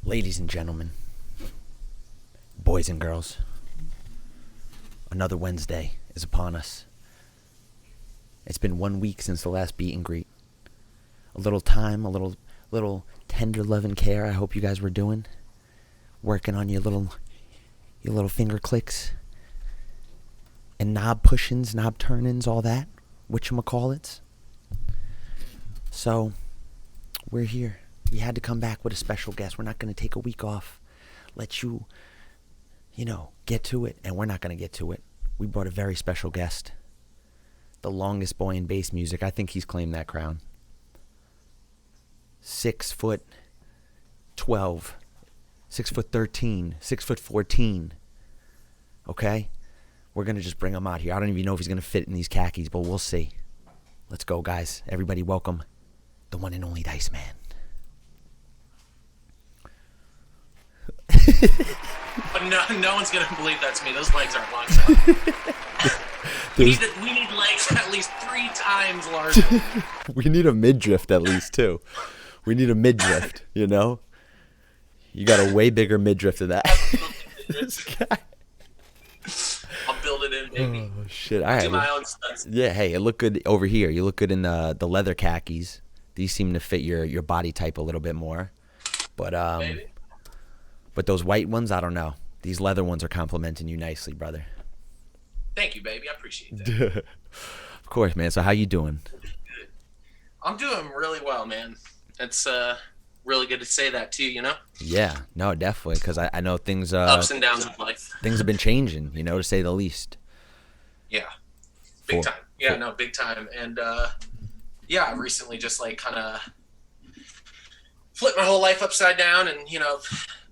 Ladies and gentlemen, boys and girls, another Wednesday is upon us. It's been 1 week since the last meet and greet. A little time, a little tender love and care I hope you guys were doing. Working on your little finger clicks and knob pushings, knob turnings, all that, whatchamacallits. So, we're here. We had to come back with a special guest. We're not going to take a week off, let you get to it, and we're not going to get to it. We brought a very special guest. The longest boy in bass music. I think he's claimed that crown. 6'12", 6'13", 6'14". Okay? We're going to just bring him out here. I don't even know if he's going to fit in these khakis, but we'll see. Let's go, guys. Everybody welcome the one and only DiceMan. No one's gonna believe that's me. Those legs aren't long enough. we need legs at least 3 times larger. We need a midriff at least too. We need a midriff. You got a way bigger midriff than that. This guy. I'll build it in, baby. Oh shit! All right. Do my own stunts. Yeah. Hey, it looked good over here. You look good in the leather khakis. These seem to fit your body type a little bit more. But Maybe. But those white ones, I don't know. These leather ones are complimenting you nicely, brother. Thank you, baby. I appreciate that. Of course, man. So how you doing? Good. I'm doing really well, man. It's really good to say that too, Yeah, no, definitely, because I know things ups and downs of life. Things have been changing, to say the least. Yeah, big time. Yeah, no, big time. And I recently just kind of flipped my whole life upside down, and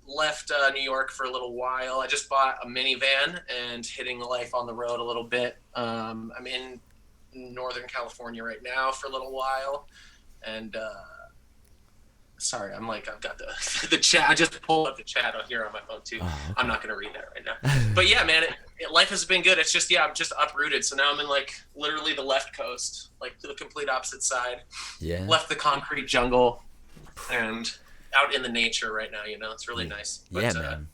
left New York for a little while. I just bought a minivan and hitting life on the road a little bit. I'm in Northern California right now for a little while, and sorry, I've got the chat. I just pulled up the chat on here on my phone too. Oh, okay. I'm not gonna read that right now. But yeah, man, life has been good. It's just I'm just uprooted. So now I'm in literally the left coast, to the complete opposite side. Yeah. Left the concrete jungle and out in the nature right now. It's really nice. But, yeah, man.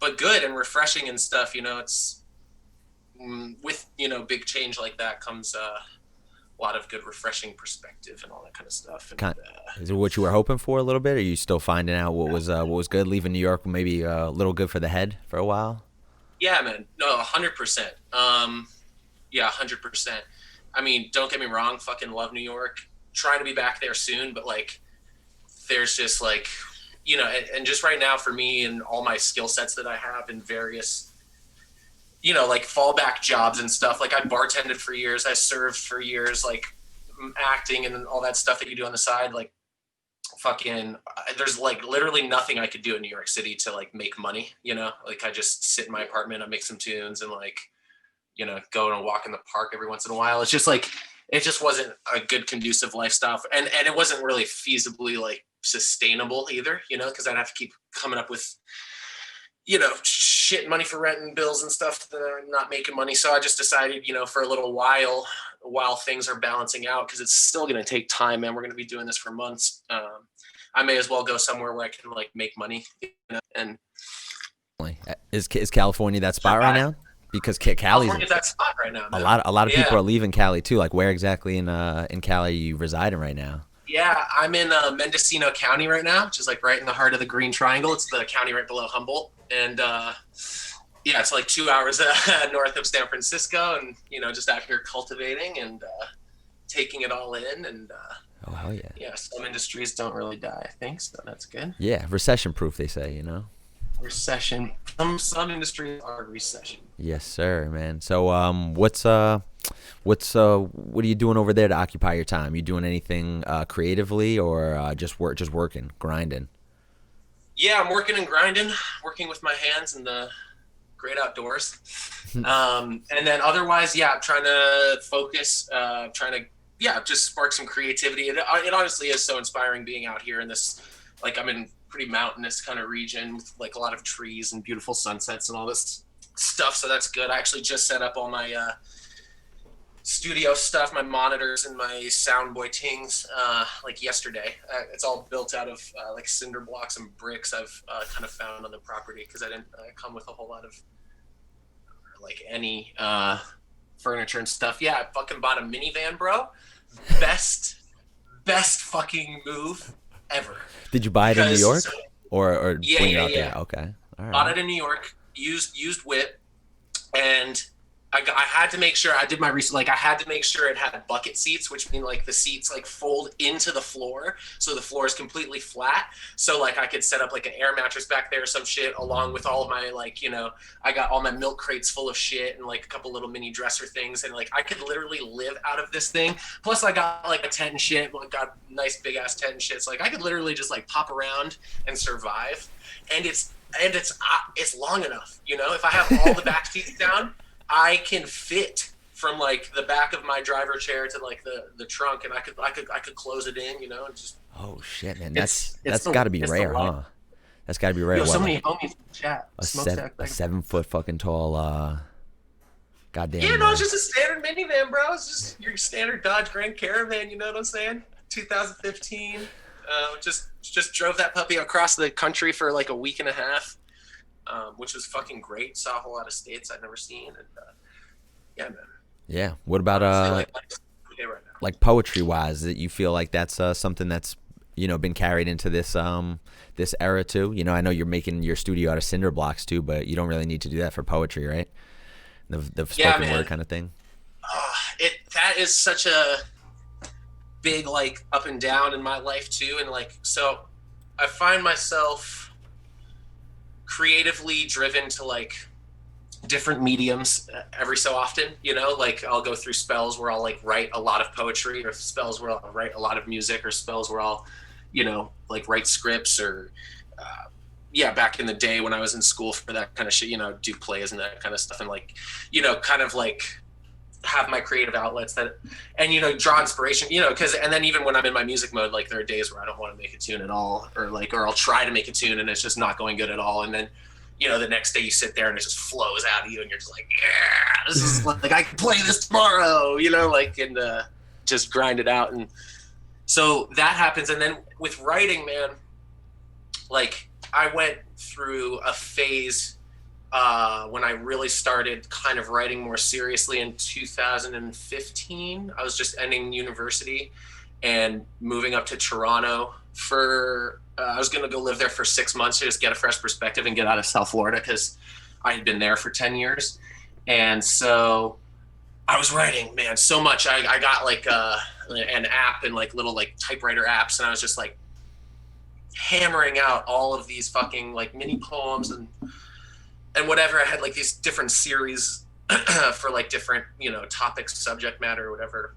But good and refreshing and stuff. It's with big change like that comes a lot of good refreshing perspective and all that kind of stuff. And, is it what you were hoping for a little bit? Or are you still finding out what was good? Leaving New York maybe a little good for the head for a while? Yeah, man. No, 100%. Yeah, 100%. I mean, don't get me wrong. Fucking love New York. Trying to be back there soon, but there's just and just right now for me and all my skill sets that I have in various, fallback jobs and stuff. I bartended for years. I served for years, acting and all that stuff that you do on the side. There's literally nothing I could do in New York City to make money, I just sit in my apartment, I make some tunes and go on a walk in the park every once in a while. It's just it just wasn't a good conducive lifestyle. And it wasn't really feasibly sustainable either, because I'd have to keep coming up with, shit money for rent and bills and stuff that are not making money. So I just decided, for a little while things are balancing out, because it's still going to take time, and we're going to be doing this for months. I may as well go somewhere where I can make money. And is California that spot right now? Because California's that spot right now. Man. A lot of people are leaving Cali too. Where exactly in Cali are you residing right now? Yeah, I'm in Mendocino County right now, which is right in the heart of the Green Triangle. It's the county right below Humboldt, and it's 2 hours north of San Francisco, and just out here cultivating and taking it all in. And oh hell yeah! Yeah, some industries don't really die, I think, so that's good. Yeah, recession proof, they say. Recession. Some industries are recession. Yes, sir, man. So, what are you doing over there to occupy your time? You doing anything creatively, or just working, grinding? Yeah, I'm working and grinding, working with my hands in the great outdoors. And then otherwise, I'm trying to focus, just spark some creativity. It honestly is so inspiring being out here in this, I'm in pretty mountainous kind of region with a lot of trees and beautiful sunsets and all this stuff. So that's good. I actually just set up all my studio stuff, my monitors and my Soundboy tings, like yesterday. It's all built out of like cinder blocks and bricks I've kind of found on the property because I didn't come with a whole lot of like any furniture and stuff. Yeah, I fucking bought a minivan, bro. Best fucking move ever. Did you buy it in New York or yeah, when you're out yeah. there? Okay, all right. Bought it in New York. Used whip, and I had to make sure I did my research. Like I had to make sure it had bucket seats, which mean like the seats like fold into the floor, so the floor is completely flat. So like I could set up like an air mattress back there or some shit, along with all of my like, you know, I got all my milk crates full of shit and like a couple little mini dresser things, and like I could literally live out of this thing. Plus I got like a tent and shit. Like got a nice big ass tent and shit. So like I could literally just like pop around and survive. And it's long enough, you know. If I have all the back seats down, I can fit from like the back of my driver chair to like the trunk, and I could close it in, you know, and just. Oh shit, man, that's got to be rare, huh? That's got to be rare. Yo, so many homies in the chat. A 7 foot fucking tall, goddamn. Yeah, no, it's just a standard minivan, bro. It's just your standard Dodge Grand Caravan. You know what I'm saying? 2015. Just drove that puppy across the country for like a week and a half, which was fucking great. Saw a whole lot of states I'd never seen, and yeah, man. Yeah. What about like poetry wise? That you feel like that's something that's, you know, been carried into this this era too? You know, I know you're making your studio out of cinder blocks too, but you don't really need to do that for poetry, right? The spoken word kind of thing. That is such a big like up and down in my life too, and like so I find myself creatively driven to like different mediums every so often, you know, like I'll go through spells where I'll like write a lot of poetry, or spells where I'll write a lot of music, or spells where I'll, you know, like write scripts, or back in the day when I was in school for that kind of shit, you know, do plays and that kind of stuff, and like, you know, kind of like have my creative outlets that, and, you know, draw inspiration, you know, because, and then even when I'm in my music mode, like there are days where I don't want to make a tune at all, or I'll try to make a tune and it's just not going good at all. And then, you know, the next day you sit there and it just flows out of you and you're just like, yeah, this is like, I can play this tomorrow, you know, like, and just grind it out. And so that happens. And then with writing, man, like I went through a phase when I really started kind of writing more seriously in 2015. I was just ending university and moving up to Toronto for, I was going to go live there for 6 months to just get a fresh perspective and get out of South Florida, because I had been there for 10 years. And so I was writing, man, so much. I got like an app and like little like typewriter apps, and I was just like hammering out all of these fucking like mini poems and whatever. I had like these different series for like different, you know, topics, subject matter, or whatever.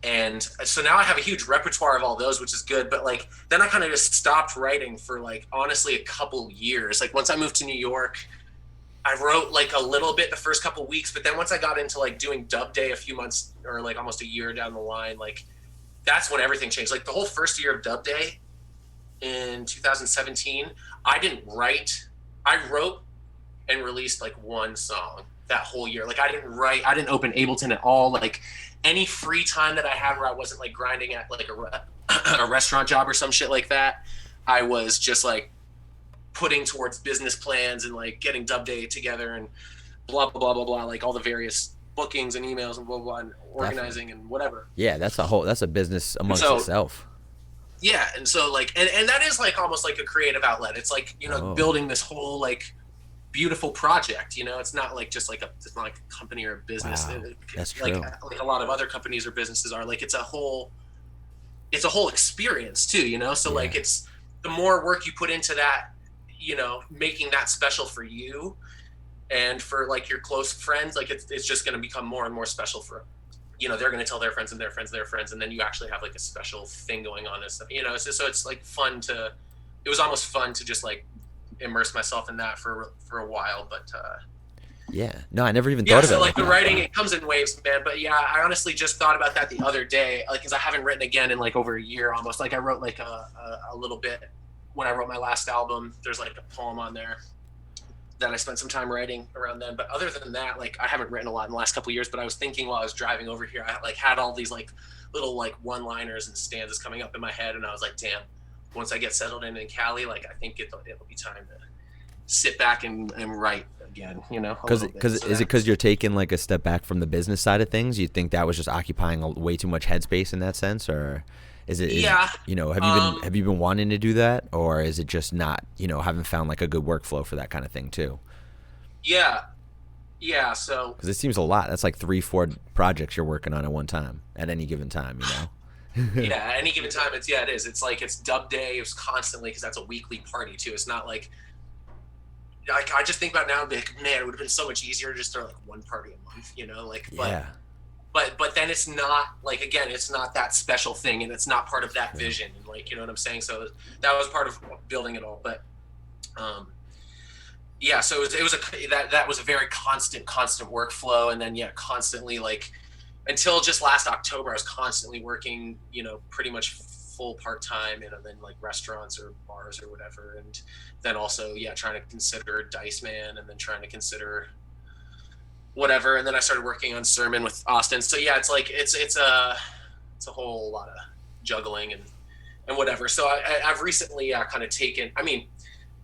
And so now I have a huge repertoire of all those, which is good. But like, then I kind of just stopped writing for like, honestly, a couple years. Like once I moved to New York, I wrote like a little bit the first couple weeks, but then once I got into like doing Dubday a few months or like almost a year down the line, like that's when everything changed. Like the whole first year of Dubday in 2017, I didn't write. I wrote and released like one song that whole year. Like I didn't open Ableton at all. Like any free time that I had where I wasn't like grinding at like a restaurant job or some shit like that, I was just like putting towards business plans and like getting Dubday together and blah, blah, blah, blah, blah, like all the various bookings and emails and blah, blah, blah, and organizing and whatever. Yeah, that's a business amongst itself. Yeah, and so like, and that is like almost like a creative outlet. It's like, you know, building this whole like beautiful project, you know. It's not like just like it's not like a company or a business. Wow, that's like, true. Like a lot of other companies or businesses are. Like it's a whole experience too, you know. So yeah. Like it's the more work you put into that, you know, making that special for you and for like your close friends, like it's just going to become more and more special for, you know, they're going to tell their friends and their friends and their friends, and then you actually have like a special thing going on and stuff, you know. So it's like it was almost fun to just like immerse myself in that for a while. But yeah, no, I never even thought of it. So like the writing, it comes in waves, man. But yeah, I honestly just thought about that the other day, like, because I haven't written again in like over a year almost. Like I wrote like a little bit when I wrote my last album. There's like a poem on there. that I spent some time writing around then. But other than that, like I haven't written a lot in the last couple of years, but I was thinking while I was driving over here, I like had all these like little like one-liners and stanzas coming up in my head, and I was like, damn, once I get settled in Cali, like I think it'll be time to sit back and write again, you know. Because is it because you're taking like a step back from the business side of things? You think that was just occupying way too much headspace in that sense, or yeah, you know, have you been wanting to do that, or is it just not, you know, haven't found like a good workflow for that kind of thing too? Yeah, so Because it seems a lot. That's like 3-4 projects you're working on at one time at any given time, you know. yeah, at any given time, it is. It's like it's dub day. It's constantly, because that's a weekly party too. It's not like I just think about now, like, man, it would have been so much easier to just throw like one party a month, you know, like, Yeah. but then it's not like, again, it's not that special thing, and it's not part of that vision, and like, you know what I'm saying? So that was part of building it all. But yeah, so that was a very constant workflow. And then constantly, like, until just last October, I was constantly working, you know, pretty much full part-time, and then like restaurants or bars or whatever. And then also trying to consider DiceMan, and then trying to consider whatever. And then I started working on Sermon with Austin. So yeah, it's like it's a whole lot of juggling and whatever. So I've recently kind of taken, I mean,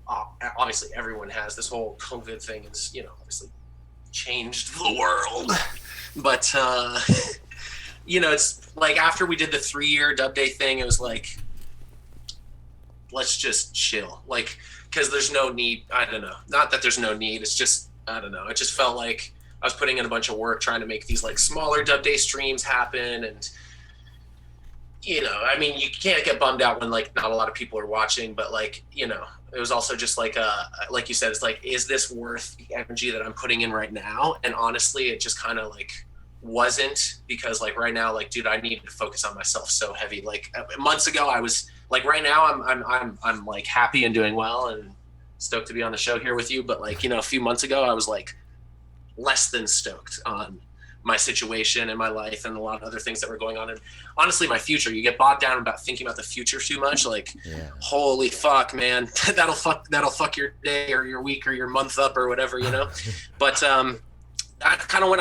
obviously everyone has this whole COVID thing, is, you know, obviously changed the world. But you know, it's like after we did the 3-year dub day thing, it was like, let's just chill, like, because there's no need. I don't know, not that there's no need, it's just, I don't know, it just felt like I was putting in a bunch of work trying to make these like smaller dub day streams happen. And you know, I mean, you can't get bummed out when like not a lot of people are watching, but like, you know, it was also just like you said, it's like, is this worth the energy that I'm putting in right now? And honestly, it just kind of like wasn't, because like right now, like, dude, I needed to focus on myself so heavy. Like months ago, I was like, right now I'm like happy and doing well and stoked to be on the show here with you. But like, you know, a few months ago, I was like less than stoked on my situation and my life and a lot of other things that were going on. And honestly, my future, you get bogged down about thinking about the future too much. Like, holy fuck, man, that'll fuck your day or your week or your month up or whatever, you know? But that kind of when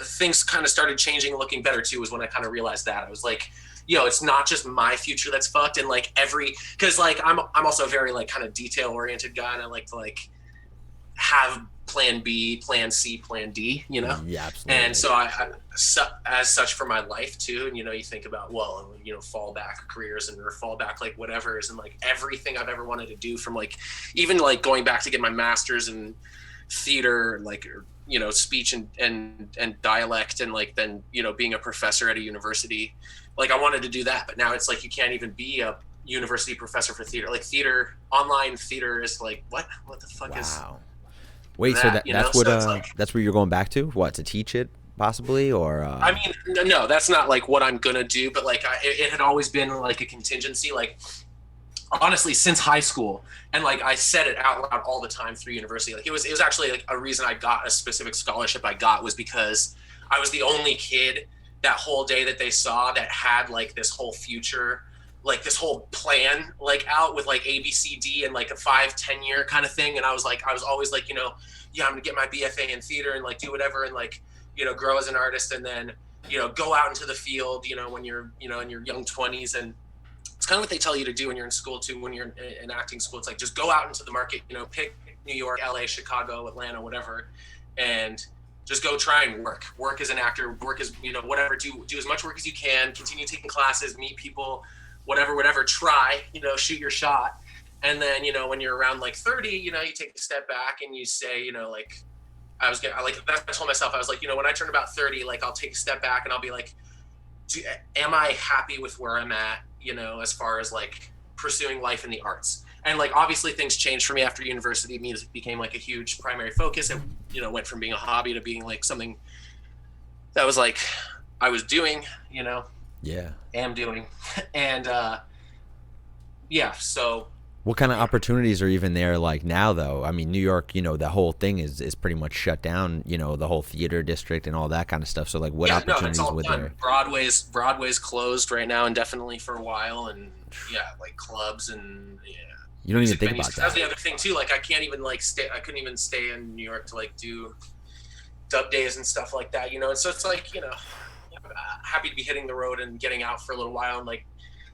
things kind of started changing and looking better too, was when I kind of realized that. I was like, yo, it's not just my future that's fucked. And like cause like, I'm also a very like kind of detail oriented guy, and I like to like have plan B, plan C, plan D, you know? Yeah, absolutely. And so as such for my life too, and, you know, you think about, well, you know, fallback careers or fallback, like whatever's, and like everything I've ever wanted to do, from like, even like going back to get my master's in theater, like, you know, speech and dialect, and like, then, you know, being a professor at a university, like I wanted to do that, but now it's like, you can't even be a university professor for theater. Like online theater is like, what the fuck is Wait, that, so that's what so like, that's where you're going back to? What, to teach it possibly, or? I mean, no, that's not like what I'm gonna do, but like it had always been like a contingency, like honestly since high school, and like I said it out loud all the time through university. Like it was actually like a reason I got a specific scholarship I got was because I was the only kid that whole day that they saw that had like this whole future, like this whole plan like out with like A, B, C, D, and like a 5-10 year kind of thing. And I was always like, you know, yeah, I'm gonna get my BFA in theater and like do whatever, and like, you know, grow as an artist, and then, you know, go out into the field, you know, when you're, you know, in your young 20s. And it's kind of what they tell you to do when you're in school too, when you're in acting school. It's like, just go out into the market, you know, pick New York, LA, Chicago, Atlanta, whatever, and just go try and work as an actor, work as, you know, whatever, do as much work as you can, continue taking classes, meet people, whatever, try, you know, shoot your shot. And then, you know, when you're around like 30, you know, you take a step back and you say, you know, like, I told myself, I was like, you know, when I turn about 30, like, I'll take a step back and I'll be like, am I happy with where I'm at, you know, as far as like pursuing life in the arts? And like, obviously things changed for me after university. Music became like a huge primary focus. It, you know, went from being a hobby to being like something that was like, I was doing, you know, am doing. And so what kind of opportunities are even there like now though? I mean, New York, you know, the whole thing is pretty much shut down, you know, the whole theater district and all that kind of stuff. So like, what opportunities would there? Broadway's closed right now indefinitely for a while, and like clubs and You don't even music think venues. about 'Cause that's that. the other thing too. Like I can't even like stay. I couldn't even stay in New York to like do dub days and stuff like that. You know, and so it's like, you know, happy to be hitting the road and getting out for a little while and like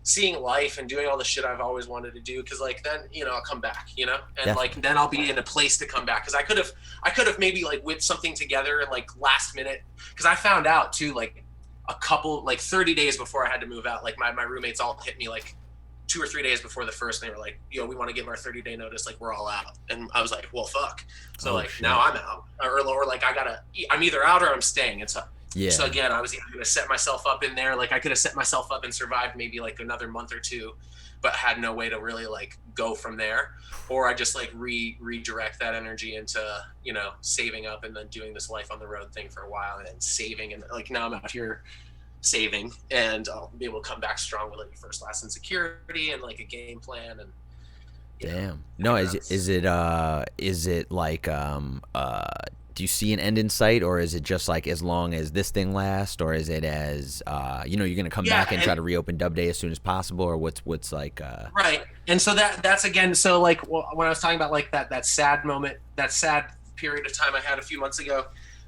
seeing life and doing all the shit I've always wanted to do. Cause like then, you know, I'll come back, you know, and like Definitely. then I'll be in a place to come back. Cause I could have maybe like whipped something together and like last minute. Cause I found out too, like a couple, like 30 days before I had to move out, like my roommates all hit me like 2 or 3 days before the first, and they were like, yo, we want to give our 30-day notice, like we're all out. And I was like, well, fuck. So Oh like shit. now I'm out, or like I'm either out or I'm staying. And so Yeah. again, I was either going to set myself up in there, like I could have set myself up and survived maybe like another month or two, but had no way to really like go from there, or I just like redirect that energy into, you know, saving up and then doing this life on the road thing for a while and then saving, and like now I'm out here saving, and I'll be able to come back strong with like a first, last, and security and like a game plan. And you know, Damn. No, is it like do you see an end in sight, or is it just like as long as this thing lasts, or is it as you know, you're gonna come yeah, back and try to reopen Dub Day as soon as possible, or what's like right. And so that's again, so like when I was talking about like that sad moment, that sad period of time I had a few months ago,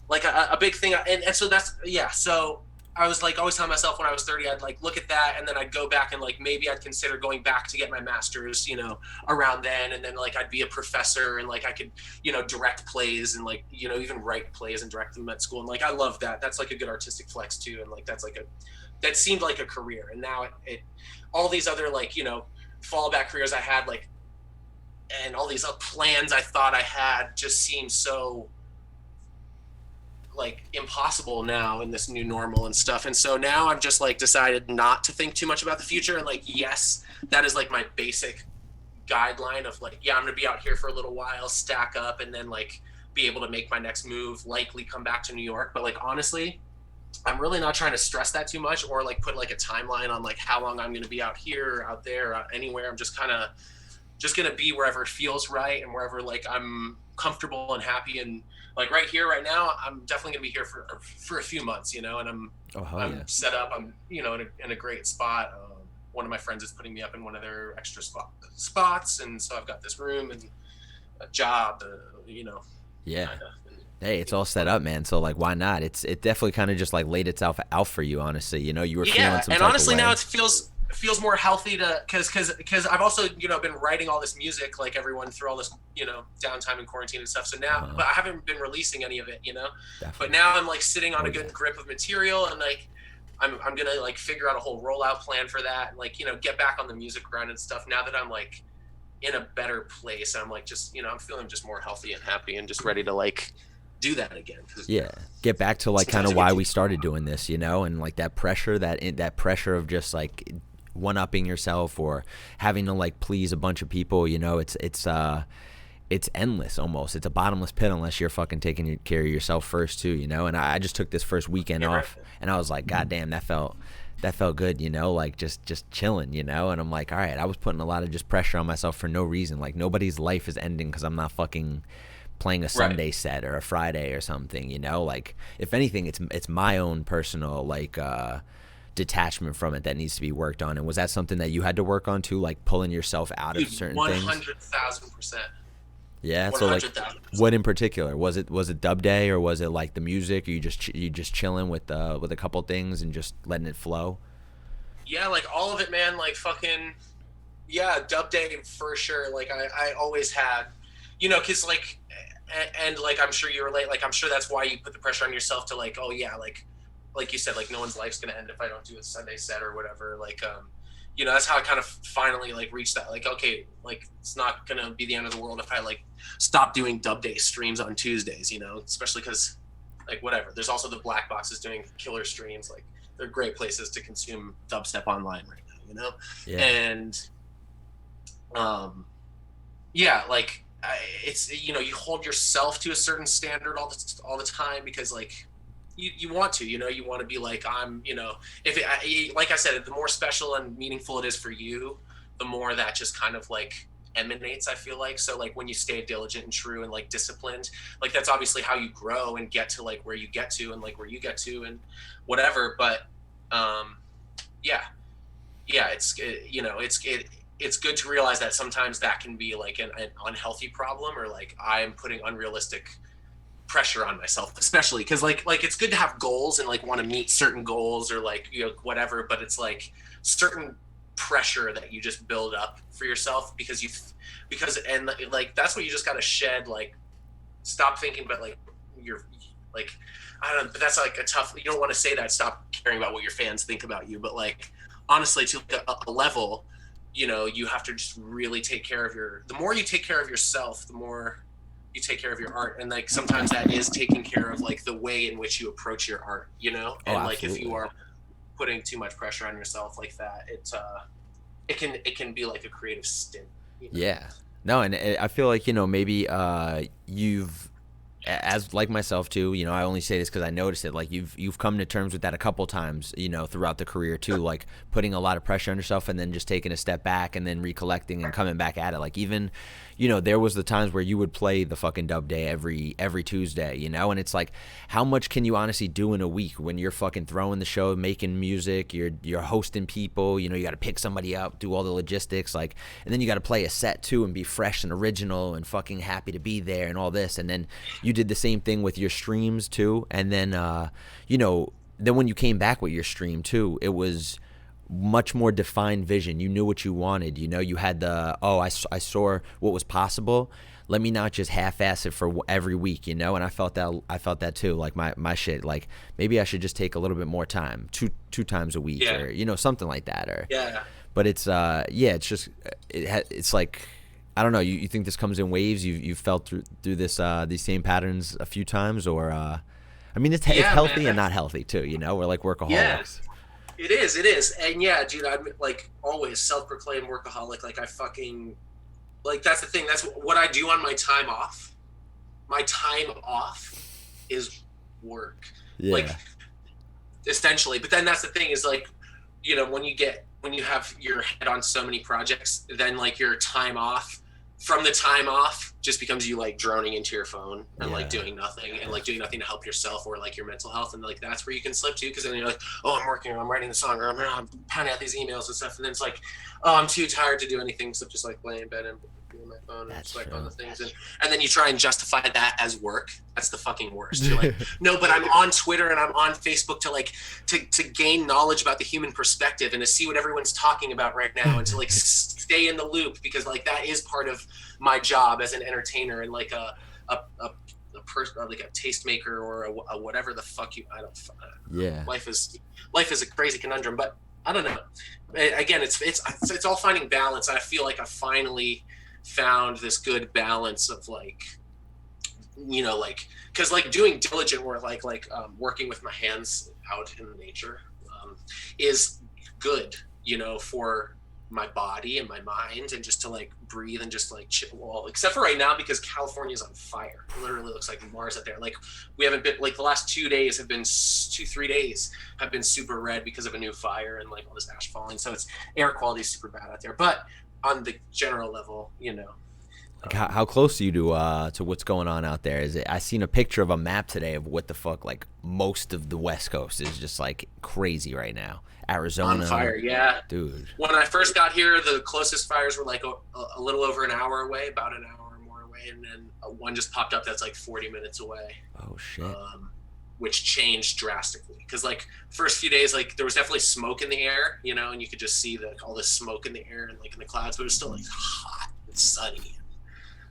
like a big thing, and so that's, yeah, so I was like always telling myself when I was 30, I'd like look at that and then I'd go back and like maybe I'd consider going back to get my master's, you know, around then, and then like I'd be a professor and like I could, you know, direct plays and like, you know, even write plays and direct them at school. And like I love that. That's like a good artistic flex too. And like that seemed like a career. And now it all these other like, you know, fallback careers I had, like, and all these plans I thought I had just seem so like impossible now in this new normal and stuff. And so now I've just like decided not to think too much about the future. And like, yes, that is like my basic guideline of like, yeah, I'm gonna be out here for a little while, stack up, and then like be able to make my next move, likely come back to New York. But like honestly, I'm really not trying to stress that too much or like put like a timeline on like how long I'm gonna be out here, out there, anywhere. I'm just kind of just gonna be wherever it feels right and wherever like I'm comfortable and happy. And like right here, right now, I'm definitely gonna be here for a few months, you know. And I'm yeah. set up. I'm, you know, in a great spot. One of my friends is putting me up in one of their extra spots, and so I've got this room and a job, you know. Yeah. Kinda, Hey, it's all set up, man. So like, why not? It definitely kind of just like laid itself out for you, honestly. You know, you were feeling yeah, some and type honestly of way. now it feels more healthy to because I've also, you know, been writing all this music like everyone through all this, you know, downtime and quarantine and stuff. So now, but I haven't been releasing any of it, you know. Definitely. But now I'm like sitting on a good grip of material, and like I'm gonna like figure out a whole rollout plan for that, and like, you know, get back on the music grind and stuff. Now that I'm like in a better place, I'm like just, you know, I'm feeling just more healthy and happy and just ready to like do that again. Yeah, get back to like kind of why we started doing this, you know, and like that pressure, that pressure of just like one-upping yourself or having to like please a bunch of people, you know. It's endless almost. It's a bottomless pit unless you're fucking taking care of yourself first too, you know. And I just took this first weekend off, and I was like, God damn, that felt good, you know, like just chilling, you know. And I'm like, all right, I was putting a lot of just pressure on myself for no reason. Like nobody's life is ending because I'm not fucking playing a Sunday set or a Friday or something, you know. Like if anything, it's my own personal like detachment from it that needs to be worked on. And was that something that you had to work on too, like pulling yourself out of certain 100,000%. Yeah, so like, what in particular was it Dub Day, or was it like the music? Or you just chilling with a couple things and just letting it flow? Yeah, like all of it, man. Like fucking, yeah, Dub Day for sure. Like I always had, you know, because like, and like I'm sure you relate. Like I'm sure that's why you put the pressure on yourself to like, oh yeah, like you said, like no one's life's gonna end if I don't do a Sunday set or whatever. Like you know, that's how I kind of finally like reached that. Like, okay, like it's not gonna be the end of the world if I like stop doing Dub Day streams on Tuesdays, you know, especially because like whatever. There's also the Black Boxes doing killer streams. Like they're great places to consume dubstep online right now, you know. Yeah. And yeah, like it's, you know, you hold yourself to a certain standard all the time because like you want to, you know, you want to be like, I'm, you know, if it, like I said, the more special and meaningful it is for you, the more that just kind of like emanates, I feel like. So like when you stay diligent and true and like disciplined, like that's obviously how you grow and get to like where you get to and like where you get to and whatever. But yeah, it's you know, it's good to realize that sometimes that can be like an unhealthy problem, or like I'm putting unrealistic pressure on myself, especially because like it's good to have goals and like want to meet certain goals or like, you know, whatever, but it's like certain pressure that you just build up for yourself because and like that's what you just got to shed. Like stop thinking about like you're like, I don't know, but that's like a tough, you don't want to say that, stop caring about what your fans think about you, but like honestly to a level, you know, you have to just really take care of the more you take care of yourself, the more you take care of your art. And like sometimes that is taking care of like the way in which you approach your art, you know. And like if you are putting too much pressure on yourself like that, it can be like a creative stint, you know? Yeah. No, and I feel like, you know, maybe you've, as like myself too, you know, I only say this because I noticed it. Like you've come to terms with that a couple times, you know, throughout the career too. Like putting a lot of pressure on yourself and then just taking a step back and then recollecting and coming back at it. Like even, you know, there was the times where you would play the fucking dub day every Tuesday, you know, and it's like, how much can you honestly do in a week when you're fucking throwing the show, making music, you're hosting people, you know, you got to pick somebody up, do all the logistics, like, and then you got to play a set too and be fresh and original and fucking happy to be there and all this, and then you did the same thing with your streams too, and then you know, then when you came back with your stream too, it was much more defined vision. You knew what you wanted, you know, you had the, I saw what was possible, let me not just half-ass it for every week, you know. And I felt that too, like my shit, like maybe I should just take a little bit more time, two times a week, Yeah. or, you know, something like that, or Yeah. but it's it's just it's like, I don't know, you think this comes in waves, you've felt through this these same patterns a few times, or I mean, it's healthy, man, and not healthy too, you know, we're like workaholics. Yeah. It is. And yeah, dude, I'm like always self-proclaimed workaholic. Like I fucking, like that's the thing. That's what I do on my time off. My time off is work. Yeah. Like essentially. But then that's the thing is like, you know, when you have your head on so many projects, then like your time off, from the time off just becomes you like droning into your phone and like doing nothing to help yourself or like your mental health. And like that's where you can slip to, because then you're like, oh, I'm writing the song, or I'm pounding out these emails and stuff, and then it's like, oh, I'm too tired to do anything except just like lay in bed and be on my phone and just like on the things, and then you try and justify that as work. That's the fucking worst. You're like, no, but I'm on Twitter and I'm on Facebook to like to gain knowledge about the human perspective and to see what everyone's talking about right now and to like stay in the loop, because like that is part of my job as an entertainer and like a person, like a tastemaker or a whatever the fuck you, I don't. Life is a crazy conundrum, but I don't know. Again, it's all finding balance. I feel like I finally found this good balance of like, you know, like, because like doing diligent work, like working with my hands out in nature is good, you know, for my body and my mind, and just to like breathe and just like chip wall, except for right now because California's on fire. It literally looks like Mars out there. Like we haven't been, like the last 3 days have been super red because of a new fire and like all this ash falling, so it's air quality is super bad out there. But on the general level, you know, like how close are you to what's going on out there? Is it? I seen a picture of a map today of what the fuck, like most of the West Coast is just like crazy right now. Arizona on fire, yeah, dude. When I first got here, the closest fires were like a little over an hour away, about an hour or more away, and then one just popped up that's like 40 minutes away. Oh shit. Which changed drastically, because like first few days, like there was definitely smoke in the air, you know, and you could just see all this smoke in the air and like in the clouds, but it was still like hot and sunny,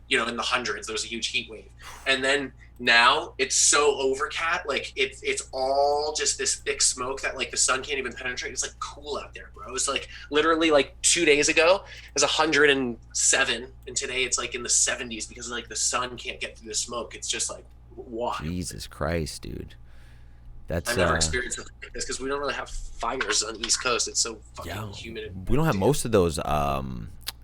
you know, in the hundreds. There was a huge heat wave, and then now it's so overcast, like it's all just this thick smoke that like the sun can't even penetrate. It's like cool out there, bro. It's like literally like 2 days ago it was 107, and today it's like in the 70s because like the sun can't get through the smoke. It's just like, why? Jesus Christ, dude. That's I've never experienced something like this because we don't really have fires on the East Coast. It's so fucking humid. We don't have most of those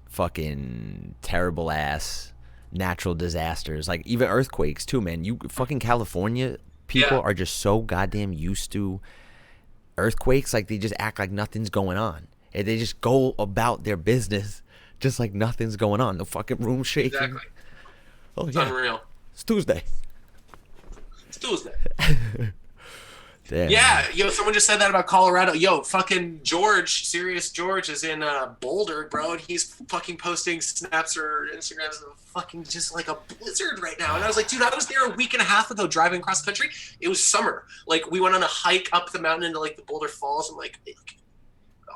fucking terrible ass natural disasters, like even earthquakes too, man. You fucking California people are just so goddamn used to earthquakes, like they just act like nothing's going on, and they just go about their business just like nothing's going on. The fucking room shaking. Exactly. Oh it's yeah, unreal. it's Tuesday. Damn. Yeah, someone just said that about Colorado. Yo, fucking George, Serious George is in Boulder, bro, and he's fucking posting snaps or Instagrams of fucking just like a blizzard right now. And I was like, dude, I was there a week and a half ago driving across the country. It was summer. Like, we went on a hike up the mountain into like the Boulder Falls, and like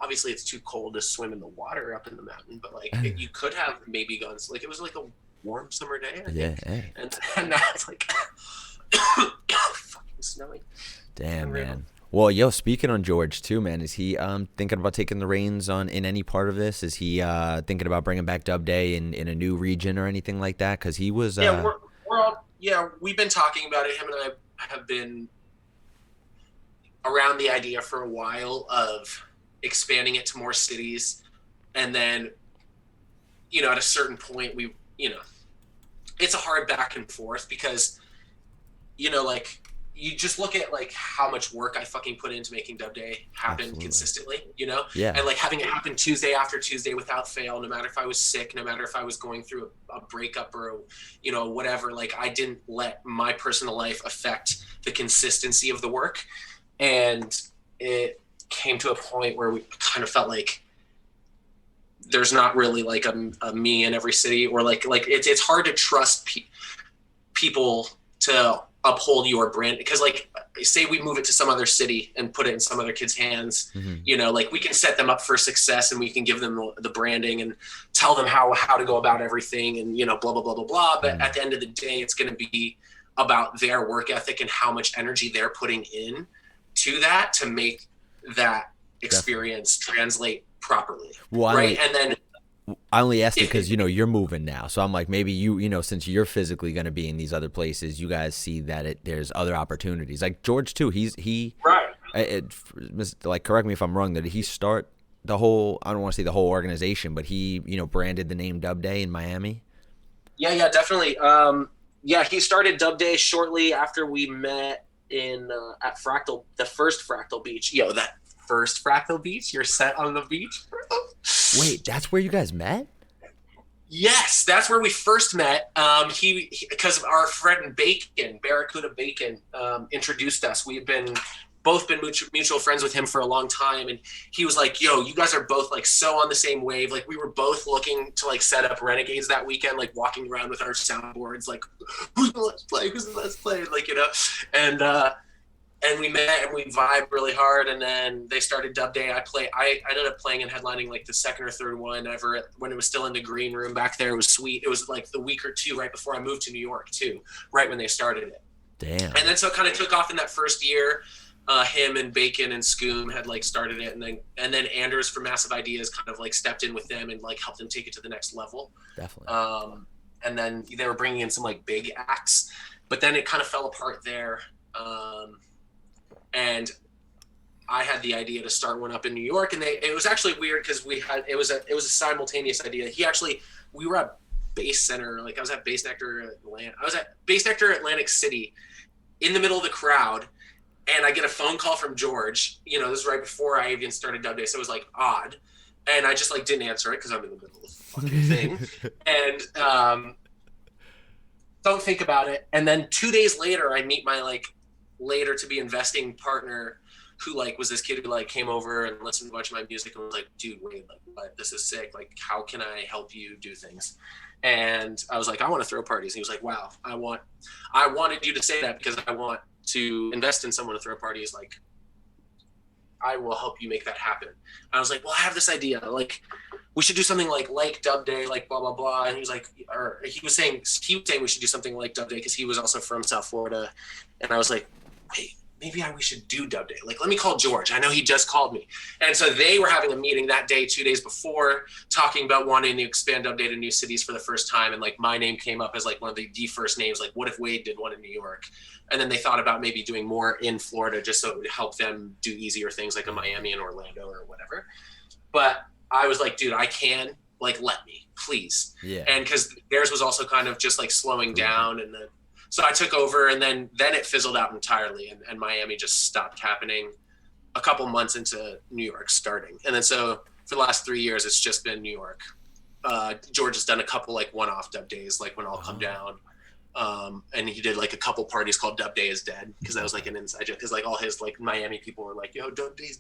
obviously it's too cold to swim in the water up in the mountain, but like you could have maybe gone. Like, it was like a warm summer day, I think. Hey. And now it's like fucking snowing. Damn, man. Well, yo, speaking on George too, man, is he thinking about taking the reins in any part of this? Is he thinking about bringing back Dub Day in a new region or anything like that? Because he was we're all, we've been talking about it. Him and I have been around the idea for a while of expanding it to more cities, and then at a certain point we it's a hard back and forth, because like you just look at like how much work I fucking put into making Dub Day happen. Absolutely. Consistently, Yeah. And like having it happen Tuesday after Tuesday without fail, no matter if I was sick, no matter if I was going through a breakup or whatever, like I didn't let my personal life affect the consistency of the work. And it came to a point where we kind of felt like there's not really like a me in every city, or like it's hard to trust people to uphold your brand, because like say we move it to some other city and put it in some other kid's hands, like we can set them up for success, and we can give them the branding and tell them how to go about everything, and blah blah blah blah blah, but at the end of the day it's going to be about their work ethic and how much energy they're putting in to that to make that experience translate properly. Well, right. And then I only asked it because you're moving now, so I'm like, maybe since you're physically going to be in these other places, you guys see that there's other opportunities. Like George too, he right. Like, correct me if I'm wrong, that he start the whole, I don't want to say the whole organization, but he branded the name Dub Day in Miami. Yeah, definitely. He started Dub Day shortly after we met in at Fractal, the first Fractal Beach. That first Fractal Beach, you're set on the beach. Wait, that's where you guys met? Yes, that's where we first met. He because our friend Bacon, Barracuda Bacon, introduced us. We had both been mutual friends with him for a long time, and he was like, yo, you guys are both like so on the same wave. Like, we were both looking to like set up Renegades that weekend, like walking around with our soundboards, like, who's the let's play, like, and we met and we vibed really hard, and then they started Dub Day. I ended up playing and headlining like the second or third one ever when it was still in the green room back there. It was sweet. It was like the week or two right before I moved to New York too, right when they started it. Damn. And then so it kind of took off in that first year. Him and Bacon and Scoom had like started it, and then Anders from Massive Ideas kind of like stepped in with them and like helped them take it to the next level. Definitely. And then they were bringing in some like big acts, but then it kind of fell apart there. And I had the idea to start one up in New York, and it was actually weird because it was a simultaneous idea. We were at Bass Center, like I was at Bass Nectar Atlantic City, in the middle of the crowd, and I get a phone call from George. This is right before I even started Dub Day, so it was like odd, and I just like didn't answer it because I'm in the middle of the fucking thing, and don't think about it. And then 2 days later, I meet my like later to be investing partner, who like was this kid who like came over and listened to a bunch of my music and was like, dude, wait, like, what? This is sick. Like, how can I help you do things? And I was like, I want to throw parties. And he was like, wow, I wanted you to say that because I want to invest in someone to throw parties. Like, I will help you make that happen. And I was like, well, I have this idea. Like, we should do something like Dub Day, like blah, blah, blah. And he was saying we should do something like Dub Day because he was also from South Florida. And I was like, wait, maybe we should do Dub Day. Like, let me call George. I know he just called me. And so they were having a meeting that day, 2 days before, talking about wanting to expand Dub Day to new cities for the first time. And like my name came up as like one of the first names. Like, what if Wade did one in New York? And then they thought about maybe doing more in Florida just so it would help them do easier things like in Miami and Orlando or whatever. But I was like, dude, I can, like, let me, please. Yeah. And because theirs was also kind of just like slowing down, and then so I took over, and then it fizzled out entirely, and Miami just stopped happening a couple months into New York starting. And then so for the last 3 years, it's just been New York. George has done a couple like one-off Dub Days, like when I'll come down. And he did like a couple parties called Dubday is Dead, because that was like an inside joke, because like all his like Miami people were like, yo, Dubday's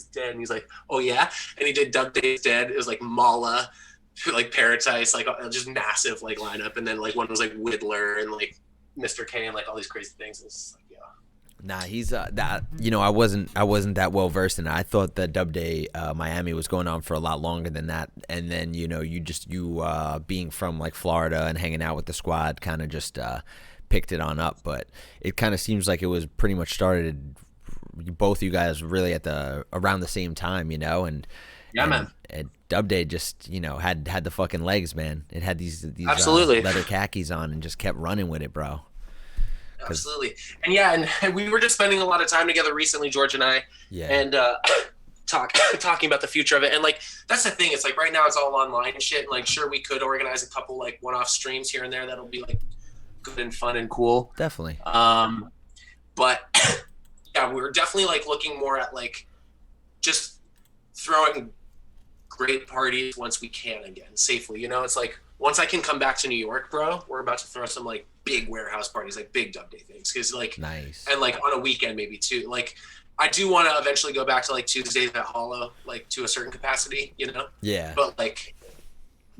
dead, and he's like, oh yeah. And he did Dubday's Dead. It was like Mala, like Paradise, like just massive like lineup. And then like one was like Whittler and like Mr. K and like all these crazy things. It's like, yeah. Nah, he's that, you know, I wasn't that well versed in it. I thought that Dubday Miami was going on for a lot longer than that. And then, you know, you being from like Florida and hanging out with the squad kind of just picked it on up. But it kind of seems like it was pretty much started, both you guys really at around the same time, you know. And yeah, man. And Dubday just, you know, had the fucking legs, man. It had these absolutely leather khakis on and just kept running with it, bro. Absolutely. And yeah, and we were just spending a lot of time together recently, George and I, and talking about the future of it. And like, that's the thing. It's like right now it's all online and shit. And like, sure, we could organize a couple like one-off streams here and there that'll be like good and fun and cool. Definitely. But yeah, we're definitely like looking more at like just throwing great parties once we can again, safely. You know, it's like, once I can come back to New York, bro, we're about to throw some like big warehouse parties, like big Dubday things. Cause like, nice. And like on a weekend maybe too. Like I do want to eventually go back to like Tuesdays at Hollow, like to a certain capacity, you know? Yeah. But like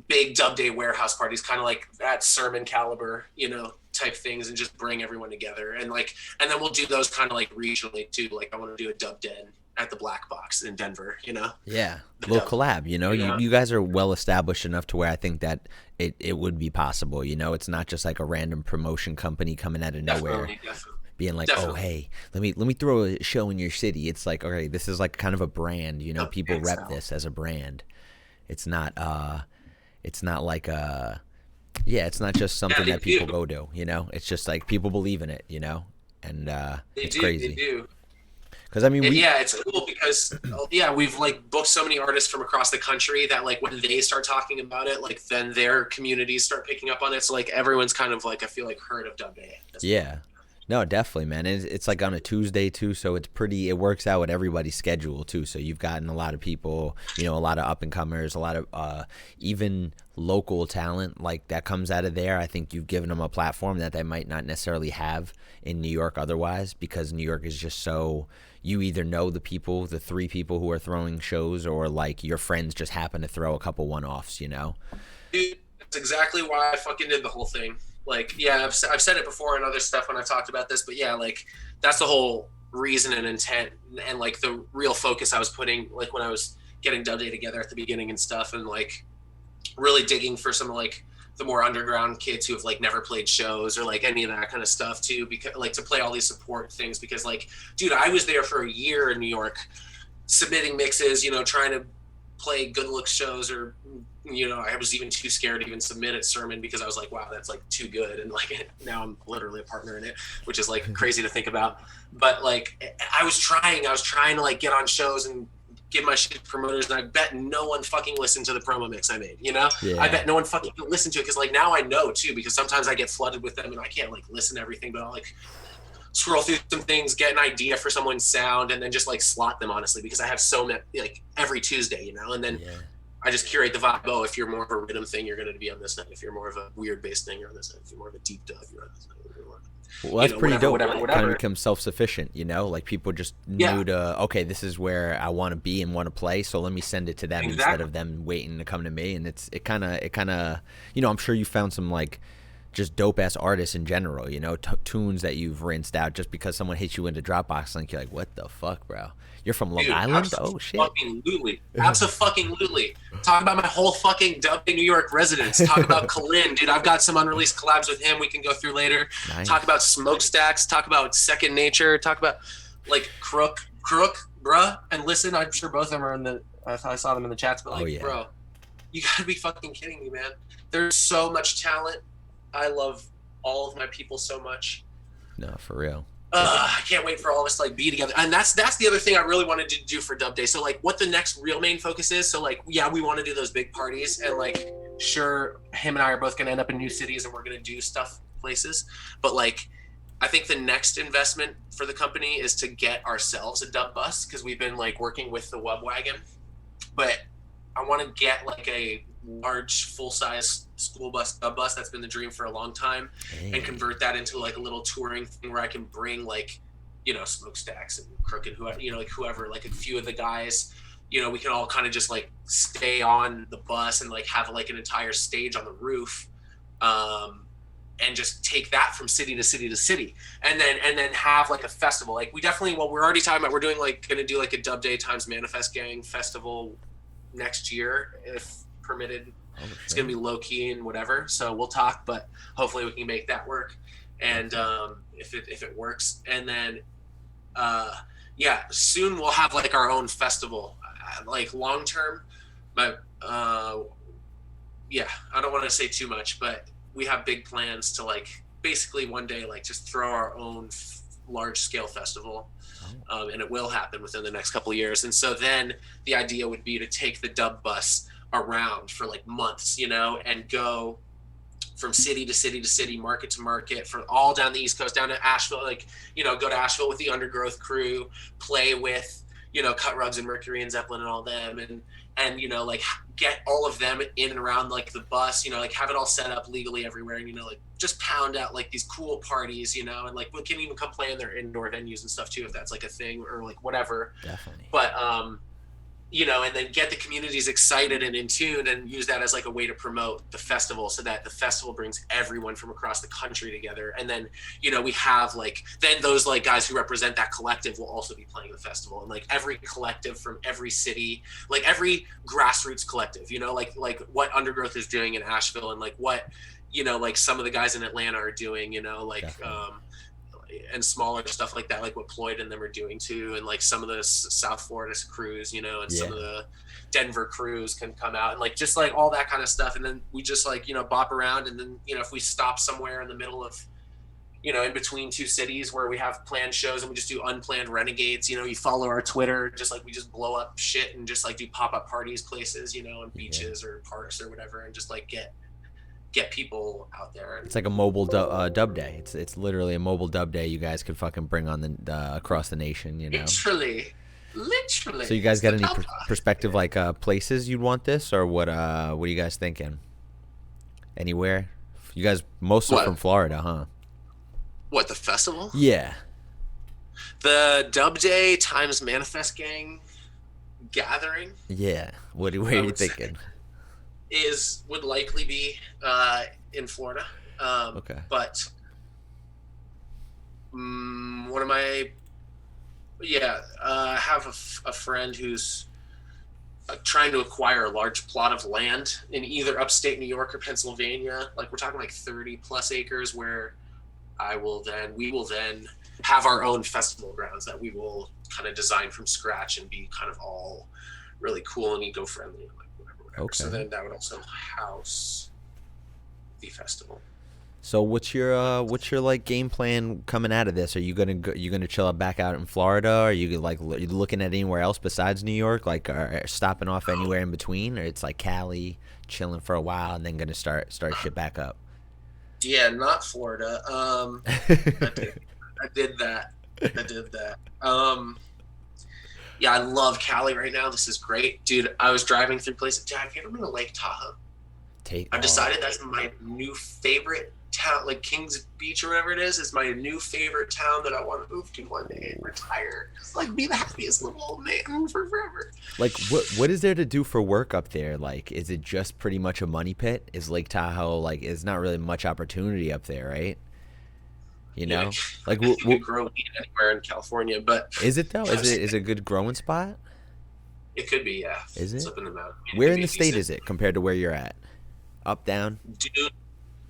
big Dubday warehouse parties, kind of like at Sermon caliber, you know, type things, and just bring everyone together. And like, and then we'll do those kind of like regionally too. Like I want to do a Dub Den at the Black Box in Denver, you know? Yeah. A little collab, you know? You guys are well established enough to where I think that it would be possible, you know? It's not just like a random promotion company coming out of nowhere. Definitely. Being like, oh, hey, let me throw a show in your city. It's like, okay, this is like kind of a brand, you know? People rep this as a brand. It's not like it's not just something that people go to, you know? It's just like people believe in it, you know? And it's crazy. They do. Because I mean, it's cool because we've like booked so many artists from across the country that like when they start talking about it, like then their communities start picking up on it. So like everyone's kind of like, I feel like, heard of Dubday. Yeah, no, definitely, man. It's like on a Tuesday too, so it works out with everybody's schedule too. So you've gotten a lot of people, you know, a lot of up and comers, a lot of even local talent like that comes out of there. I think you've given them a platform that they might not necessarily have in New York otherwise, because New York is just so. You either know the 3 people who are throwing shows, or like your friends just happen to throw a couple one-offs, you know? Dude, that's exactly why I fucking did the whole thing. Like, yeah, I've said it before in other stuff when I've talked about this, but yeah, like that's the whole reason and intent and like the real focus I was putting, like when I was getting Dubday together at the beginning and stuff, and like really digging for some like the more underground kids who have like never played shows or like any of that kind of stuff too, because like to play all these support things, because like, dude, I was there for a year in New York submitting mixes, you know, trying to play good look shows, or, you know, I was even too scared to even submit at Sermon because I was like, wow, that's like too good. And like now I'm literally a partner in it, which is like crazy to think about. But like I was trying to like get on shows and give my shit to promoters, and I bet no one fucking listened to the promo mix I made, you know? Yeah. I bet no one fucking listened to it, because like now I know too, because sometimes I get flooded with them and I can't like listen to everything, but I'll like scroll through some things, get an idea for someone's sound, and then just like slot them, honestly, because I have so many, like every Tuesday, you know? And then I just curate the vibe. Oh, if you're more of a rhythm thing, you're going to be on this night. If you're more of a weird bass thing, you're on this night. If you're more of a deep dub, you're on this night. Well, that's pretty dope. Whatever. Kind of become self-sufficient, you know? Like people just knew to, okay, this is where I want to be and want to play, so let me send it to them instead of them waiting to come to me. And it kind of, you know, I'm sure you found some like just dope-ass artists in general, you know, tunes that you've rinsed out just because someone hits you into Dropbox link. You're like, what the fuck, bro? You're from Long Island? Oh, shit. Absolutely. Talk about my whole fucking Dubday New York residence. Talk about Kalin. Dude, I've got some unreleased collabs with him we can go through later. Nice. Talk about Smokestacks. Talk about Second Nature. Talk about, like, Crook, bruh. And listen, I'm sure both of them are in the, I thought I saw them in the chats, but, like, bro, you gotta be fucking kidding me, man. There's so much talent. I love all of my people so much. No, for real. I can't wait for all of us to like be together. And that's the other thing I really wanted to do for Dubday. So like what the next real main focus is. So like, yeah, we want to do those big parties, and like, sure, him and I are both going to end up in new cities and we're going to do stuff places. But like, I think the next investment for the company is to get ourselves a dub bus, because we've been like working with the Wub Wagon, but I want to get like a large full-size school bus, a bus. That's been the dream for a long time. Hey. And convert that into like a little touring thing where I can bring like, you know, Smokestacks and Crook and whoever, you know, like whoever, like a few of the guys, you know, we can all kind of just like stay on the bus and like have like an entire stage on the roof, and just take that from city to city to city, and then have like a festival. Like we definitely, well, we're already talking about, we're doing like going to do like a Dubday times Manifest Gang festival next year if permitted. It's gonna be low key and whatever, so we'll talk, but hopefully we can make that work. And if it works, and then yeah, soon we'll have like our own festival, like long term. But yeah, I don't want to say too much, but we have big plans to like basically one day like just throw our own large scale festival. And it will happen within the next couple of years. And so then the idea would be to take the dub bus around for like months, you know, and go from city to city to city, market to market, for all down the East Coast, down to Asheville, like, you know, go to Asheville with the Undergrowth crew, play with, you know, Cut Rugs and Mercury and Zeppelin and all them, and you know, like get all of them in and around like the bus, you know, like have it all set up legally everywhere, and you know, like just pound out like these cool parties, you know, and like we can even come play in their indoor venues and stuff too if that's like a thing, or like whatever. Definitely. But you know, and then get the communities excited and in tune, and use that as like a way to promote the festival, so that the festival brings everyone from across the country together. And then, you know, we have like, then those like guys who represent that collective will also be playing the festival, and like every collective from every city, like every grassroots collective, you know, like what Undergrowth is doing in Asheville, and like what, you know, like some of the guys in Atlanta are doing, you know, like and smaller stuff like that, like what Ployd and them are doing too, and like some of the South Florida crews, you know, and some of the Denver crews can come out, and like just like all that kind of stuff. And then we just like, you know, bop around, and then, you know, if we stop somewhere in the middle of, you know, in between two cities where we have planned shows, and we just do unplanned renegades, you know, you follow our Twitter, just like we just blow up shit and just like do pop-up parties places, you know, and beaches or parks or whatever, and just like get people out there. It's like a mobile dub day. It's literally a mobile dub day. You guys could fucking bring on the across the nation, you know. Literally. So you guys got any perspective, like places you'd want this, or what? What are you guys thinking? Anywhere? You guys mostly from Florida, huh? What, the festival? Yeah. The Dub Day times Manifest Gang gathering. Yeah. Where are you thinking? Would likely be in Florida. Okay. But one of my, I have a friend who's trying to acquire a large plot of land in either upstate New York or Pennsylvania. Like we're talking like 30 plus acres, where we will then have our own festival grounds that we will kind of design from scratch and be kind of all really cool and eco-friendly, and like whatever. Okay. So then that would also house the festival. So what's your like game plan coming out of this? Are you gonna chill back out in Florida? Or are you like looking at anywhere else besides New York? Like are stopping off anywhere in between, or it's like Cali, chilling for a while, and then gonna start shit back up? Yeah, not Florida. I did that. Yeah, I love Cali right now. This is great. Dude, I was driving through places. Dad, have you ever been to Lake Tahoe? I've decided that's my new favorite town, like Kings Beach or whatever it is my new favorite town that I want to move to one day and retire. Just like be the happiest little old man for forever. Like what is there to do for work up there? Like, is it just pretty much a money pit? Is Lake Tahoe, like, is not really much opportunity up there, right? You know, like you could grow weed anywhere in California, but is it though? Is it a good growing spot? It could be, yeah. Is it? It's up in the mountain. Where in the state is it compared to where you're at? Up, down? Dude,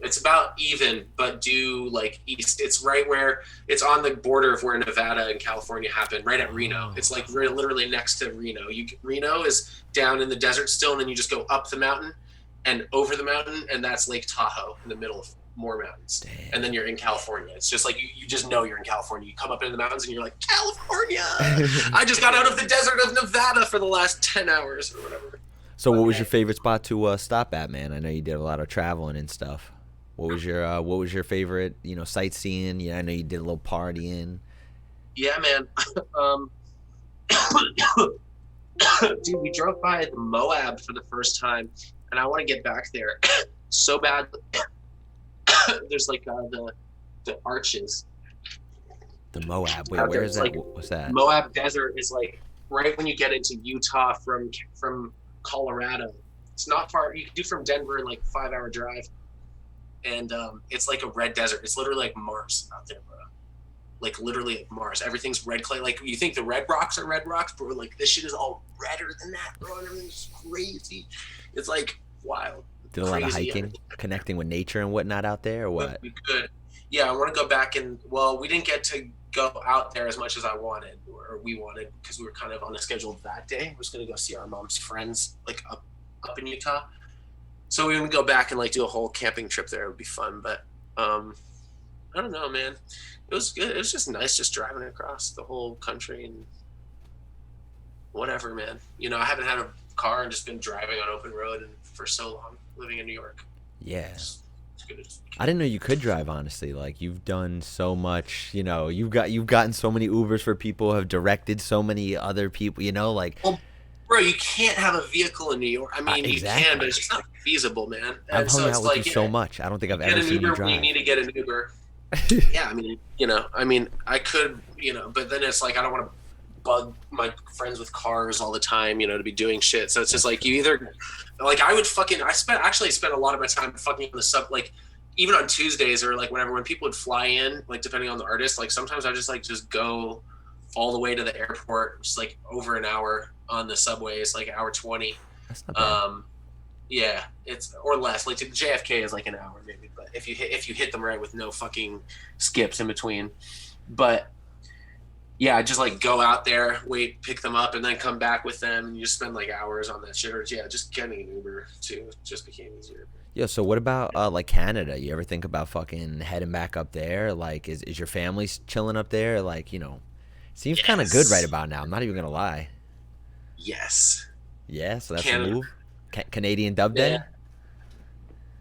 it's about even, but due like east. It's right where it's on the border of where Nevada and California happen, right at Reno. It's like literally next to Reno. Reno is down in the desert still, and then you just go up the mountain and over the mountain, and that's Lake Tahoe in the middle of more mountains. Damn. And then you're in California. It's just like you just know you're in California. You come up into the mountains and you're like, California. I just got out of the desert of Nevada for the last 10 hours or whatever. So what was your favorite spot to stop at, man? I know you did a lot of traveling and stuff. What was your favorite, sightseeing? Yeah, I know you did a little partying. Yeah, man. Dude, we drove by the Moab for the first time and I want to get back there so bad. There's like the arches. The Moab. Wait, where is that? Like, What's that? Moab Desert is like right when you get into Utah from Colorado. It's not far. You can do from Denver in like 5-hour drive, and it's like a red desert. It's literally like Mars out there, bro. Like literally like Mars. Everything's red clay. Like you think the red rocks are red rocks, bro. Like this shit is all redder than that, bro. And everything's crazy. It's like wild. Did a lot of hiking, connecting with nature and whatnot out there, or what? We could. Yeah, I want to go back and we didn't get to go out there as much as I wanted, or we wanted, because we were kind of on a schedule that day. We was gonna go see our mom's friends like up in Utah. So we would go back and like do a whole camping trip there. It would be fun, but I don't know, man. It was good. It was just nice just driving across the whole country and whatever, man. You know, I haven't had a car and just been driving on open road and for so long living in New York. Yeah. It's good. I didn't know you could drive, honestly. Like, you've done so much, you know, you've gotten so many Ubers for people, have directed so many other people, you know, like. Well, bro, you can't have a vehicle in New York. I mean, exactly. You can, but it's just not feasible, man. I've hung out with you so much. I don't think I've ever seen you drive. You need to get an Uber. Yeah, I mean, you know, I could, you know, but then it's like I don't want to bug my friends with cars all the time, you know, to be doing shit. So it's just like you either, like I spent a lot of my time fucking on the sub, like even on Tuesdays or like whenever when people would fly in, like depending on the artist, like sometimes I just go all the way to the airport, just like over an hour on the subway. It's like 1:20. That's not bad. Yeah, it's or less. Like JFK is like an hour maybe, but if you hit them right with no fucking skips in between. But yeah, I just like go out there, wait, pick them up, and then come back with them, and you just spend like hours on that shit. Or yeah, just getting an Uber too just became easier. Yeah, so what about like Canada? You ever think about fucking heading back up there? Like, is your family chilling up there? Like, you know, seems kind of good right about now. I'm not even gonna lie. Yes. Yeah, so that's a move. Canadian dubday. Yeah.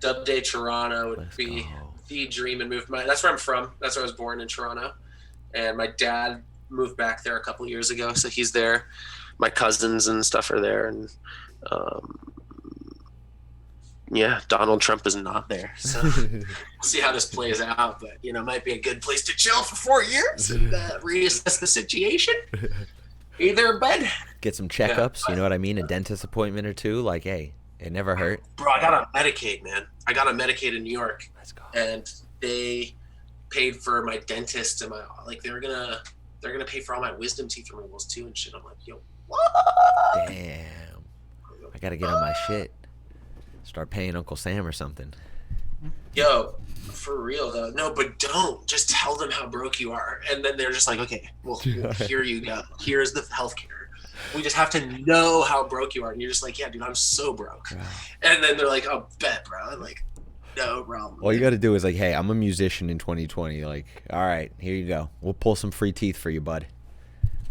Dubday Toronto would be the dream and move. That's where I'm from. That's where I was born, in Toronto, and my dad moved back there a couple of years ago, so he's there. My cousins and stuff are there, and yeah, Donald Trump is not there, so we'll see how this plays out. But you know, it might be a good place to chill for 4 years and reassess the situation. Either bed. Get some checkups, you know what I mean? A dentist appointment or two. Like, hey, it never hurt. Bro, I got on Medicaid, man. I got on Medicaid in New York. Let's go. And they paid for my dentist and my they're gonna pay for all my wisdom teeth removals too and shit. I'm like, yo, what? Damn. I gotta get on my shit. Start paying Uncle Sam or something. Yo, for real though. No, but don't. Just tell them how broke you are. And then they're just like, okay, well here you go. Here's the healthcare. We just have to know how broke you are. And you're just like, yeah, dude, I'm so broke. Wow. And then they're like, oh, bet, bro. I'm like, no problem. All you got to do is like, hey, I'm a musician in 2020. Like, all right, here you go. We'll pull some free teeth for you, bud.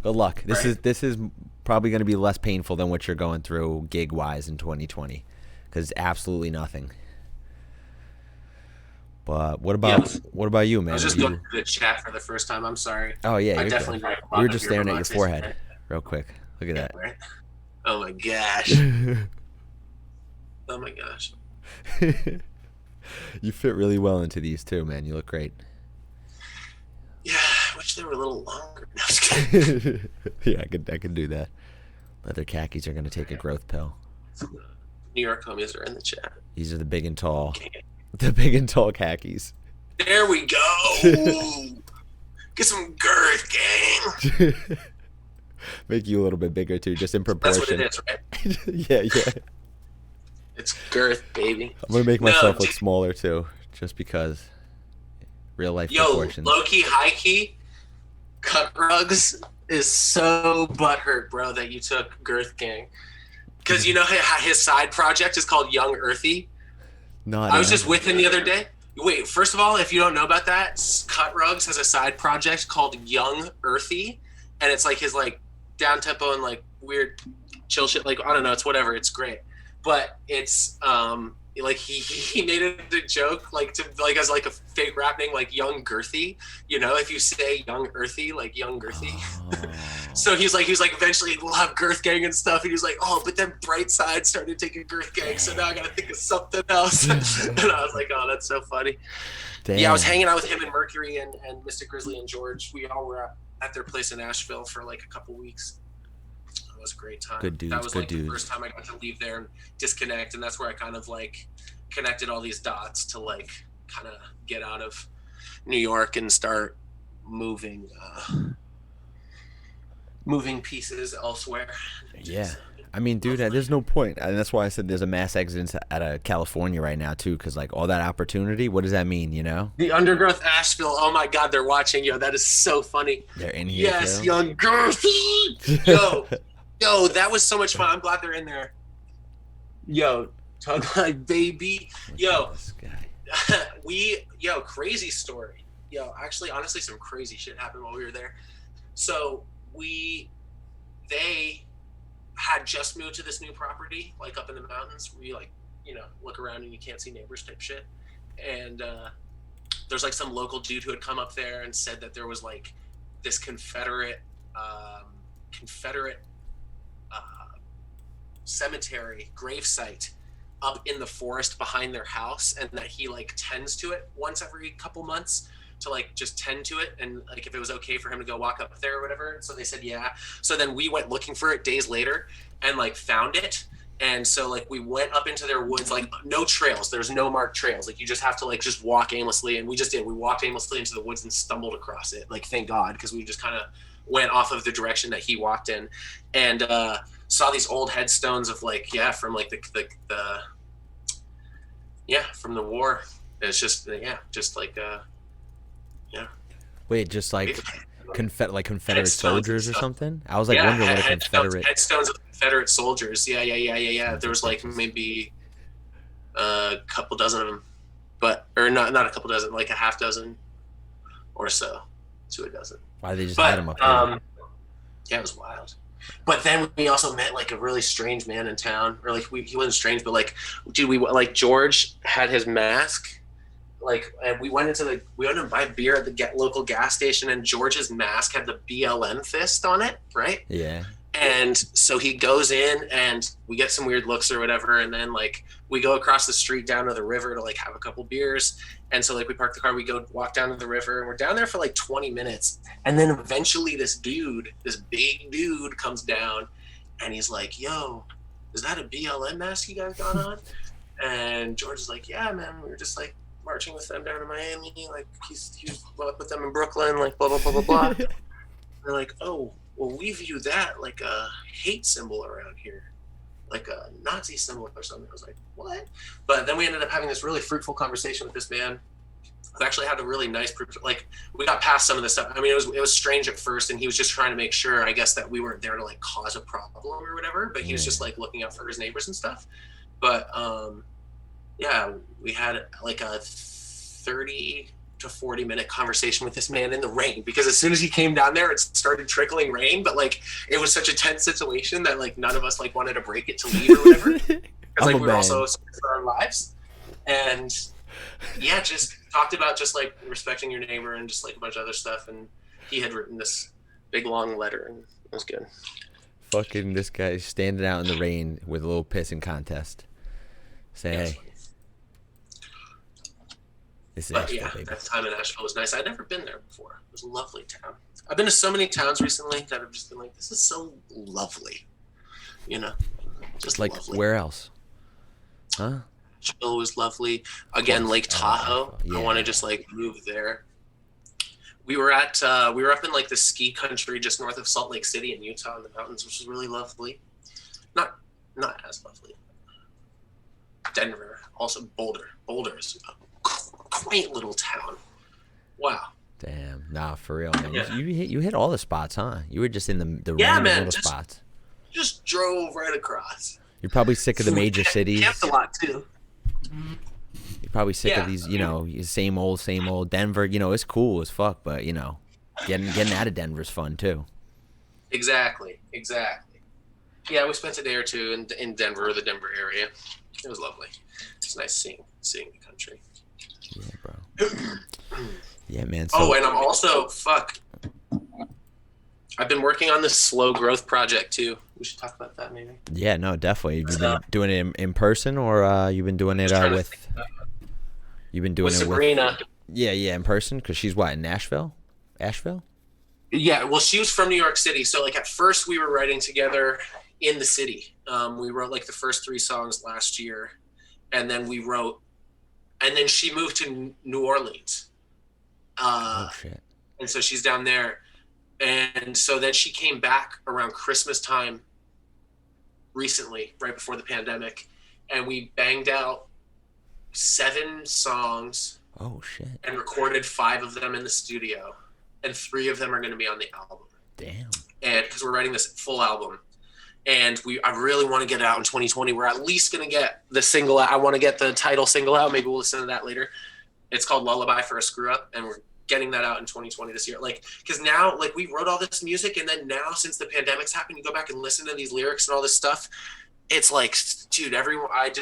Good luck. This is probably going to be less painful than what you're going through gig-wise in 2020 because absolutely nothing. But what about you, man? I was just going through the chat for the first time. I'm sorry. Oh, yeah. I definitely we were just staring at your forehead real quick. Look at that. Right? Oh, my gosh. Oh, my gosh. You fit really well into these, too, man. You look great. Yeah, I wish they were a little longer. No, just kidding. Yeah, I could do that. Leather khakis are going to take a growth pill. New York homies are in the chat. These are the big and tall. The big and tall khakis. There we go. Get some girth, gang. Make you a little bit bigger too, just in proportion. That's what it is, right? Yeah. It's girth, baby. I'm gonna make myself look smaller too, just because. Real life proportions. Low key, high key, Cut Rugs is so butthurt, bro, that you took Girth Gang, because you know his side project is called Young Earthy. I was just with him the other day. Wait, first of all, if you don't know about that, Cut Rugs has a side project called Young Earthy, and it's like his like down tempo and like weird chill shit. Like I don't know, it's whatever. It's great, but it's like he made it a joke like to like as like a fake rap name like Young Girthy, you know, if you say Young Earthy, like Young Girthy. Oh. So he was like eventually we'll have Girth Gang and stuff, and he was like, oh, but then Brightside started taking Girth Gang, so now I gotta think of something else. And I was like, oh, that's so funny. Damn. Yeah, I was hanging out with him and Mercury and Mystic Grizzly and George. We all were at their place in Asheville for like a couple weeks. It was a great time. Good dudes. That was good like dudes. the first time I got to leave there and disconnect, and that's where I kind of like connected all these dots to like kind of get out of New York and start moving pieces elsewhere. Yeah. I mean, dude, there's no point. And that's why I said there's a mass exodus out of California right now, too, because, like, all that opportunity, what does that mean, you know? The Undergrowth Asheville, oh, my God, they're watching. Yo, that is so funny. They're in here, yes, too? Young Girthy. Yo, that was so much fun. I'm glad they're in there. Yo, Tug Life, baby. Yo, this guy. crazy story. Yo, actually, honestly, some crazy shit happened while we were there. So, they had just moved to this new property, like up in the mountains, where you like, you know, look around and you can't see neighbors type shit. And there's like some local dude who had come up there and said that there was like this Confederate cemetery gravesite up in the forest behind their house, and that he like tends to it once every couple months to like just tend to it, and like if it was okay for him to go walk up there or whatever. So they said yeah. So then we went looking for it days later and like found it. And so like we went up into their woods, like no trails, there's no marked trails, like you just have to like just walk aimlessly. And we just did, we walked aimlessly into the woods and stumbled across it, like thank God, because we just kind of went off of the direction that he walked in, and saw these old headstones of like from like the from the war. It's just Wait, just like Confederate soldiers or something? I was like yeah, wondering what a Confederate headstones of Confederate soldiers. Yeah. There was like maybe a couple dozen of them, or not a couple dozen, like a half dozen or so to a dozen. Why they just had them up there? Yeah, it was wild. But then we also met like a really strange man in town, or like he wasn't strange, but like, dude, George had his mask. Like, and we went to buy beer at the local gas station, and George's mask had the BLM fist on it, right? Yeah. And so he goes in, and we get some weird looks or whatever, and then like we go across the street down to the river to like have a couple beers. And so like we park the car, we go walk down to the river, and we're down there for like 20 minutes. And then eventually this big dude comes down, and he's like, yo, is that a BLM mask you guys got on? And George is like, yeah, man, we were just like marching with them down in Miami, like he's with them in Brooklyn, like blah blah blah blah blah. They're like, oh, well, we view that like a hate symbol around here, like a Nazi symbol or something. I was like, what? But then we ended up having this really fruitful conversation with this man who actually had a really nice, like we got past some of the stuff. I mean, it was strange at first, and he was just trying to make sure, I guess, that we weren't there to like cause a problem or whatever, but he was just like looking out for his neighbors and stuff. But yeah, we had like a 30 to 40 minute conversation with this man in the rain, because as soon as he came down there, it started trickling rain, but like it was such a tense situation that like none of us like wanted to break it to leave or whatever, because like we were also scared for our lives. And yeah, just talked about just like respecting your neighbor and just like a bunch of other stuff. And he had written this big long letter, and it was good. Fucking this guy standing out in the rain with a little pissing contest. Say, Yeah, hey, this is but Asheville, yeah, baby. that time in Asheville was nice. I'd never been there before. It was a lovely town. I've been to so many towns recently that I've just been like, this is so lovely. You know, just Like, lovely. where else? Huh? Asheville was lovely. Again, Lake Tahoe. yeah. I want to just like move there. We were up in like the ski country just north of Salt Lake City in Utah in the mountains, which was really lovely. Not as lovely. Denver, also Boulder's a quaint little town. Wow. Damn, nah, for real, man. Yeah. You hit all the spots, huh? You were just in the Yeah, random man, little spots. Just drove right across. You're probably sick of the major cities. Camped a lot too. You're probably sick of these, same old. Denver, it's cool as fuck, but getting out of Denver's fun too. Exactly. Yeah, we spent a day or two in Denver, the Denver area. It was lovely. It's nice seeing the country. Yeah, bro. Yeah, man. So, and I'm also I've been working on this slow growth project too. We should talk about that maybe. Yeah, no, definitely. You've been doing it in person, or you've been doing it with? You've been doing it Sabrina. Yeah, in person, because she's what, in Nashville? Asheville? Yeah, well, she was from New York City, so like at first we were writing together in the city. We wrote like the first 3 songs last year, and then she moved to New Orleans. Oh shit! And so she's down there, and so then she came back around Christmas time. Recently, right before the pandemic, and we banged out 7 songs. Oh shit! And recorded 5 of them in the studio, and 3 of them are going to be on the album. Damn. And because we're writing this full album, and I really want to get it out in 2020. We're at least going to get the single out. I want to get the title single out. Maybe we'll listen to that later. It's called Lullaby for a Screw Up, and we're getting that out in 2020 this year. Like, because now, like, we wrote all this music, and then now, since the pandemic's happened, you go back and listen to these lyrics and all this stuff. It's like, dude, everyone, I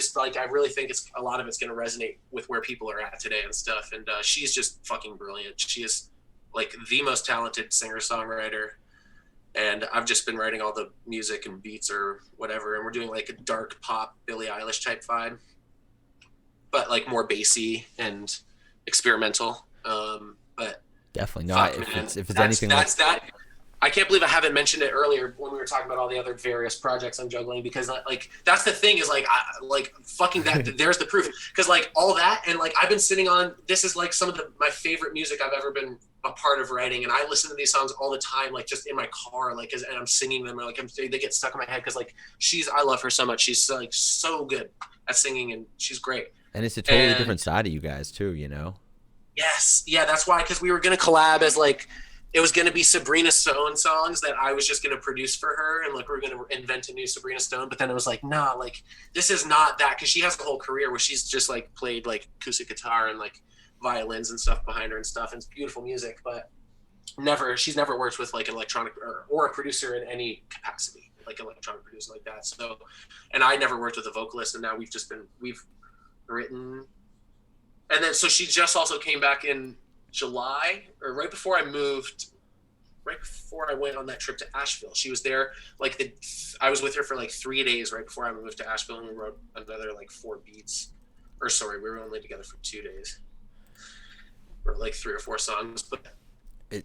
really think a lot of it's going to resonate with where people are at today and stuff. And she's just fucking brilliant. She is like the most talented singer-songwriter. And I've just been writing all the music and beats or whatever. And we're doing like a dark pop Billie Eilish type vibe, but like more bassy and experimental. But definitely no. If it's anything that's like that. I can't believe I haven't mentioned it earlier when we were talking about all the other various projects I'm juggling, because like that's the thing is like fucking that there's the proof, because like all that, and like I've been sitting on this is like some of my favorite music I've ever been a part of writing, and I listen to these songs all the time, like just in my car, like and I'm singing them, or like they get stuck in my head because like I love her so much. She's like so good at singing, and she's great. And it's a totally different side of you guys too, you know. Yes, yeah, that's why, because we were gonna collab as like. It was going to be Sabrina Stone songs that I was just going to produce for her, and like we're going to invent a new Sabrina Stone. But then it was like, nah, like this is not that, because she has a whole career where she's just like played like acoustic guitar and like violins and stuff behind her and stuff, and it's beautiful music. But she's never worked with like an electronic or a producer in any capacity, like an electronic producer like that. So, and I never worked with a vocalist, and now we've written, and then so she just also came back in July, or right before I went on that trip to Asheville. She was there I was with her for like 3 days right before I moved to Asheville, and we wrote another like 4 beats. Or sorry, we were only together for 2 days. Or like 3 or 4 songs, but but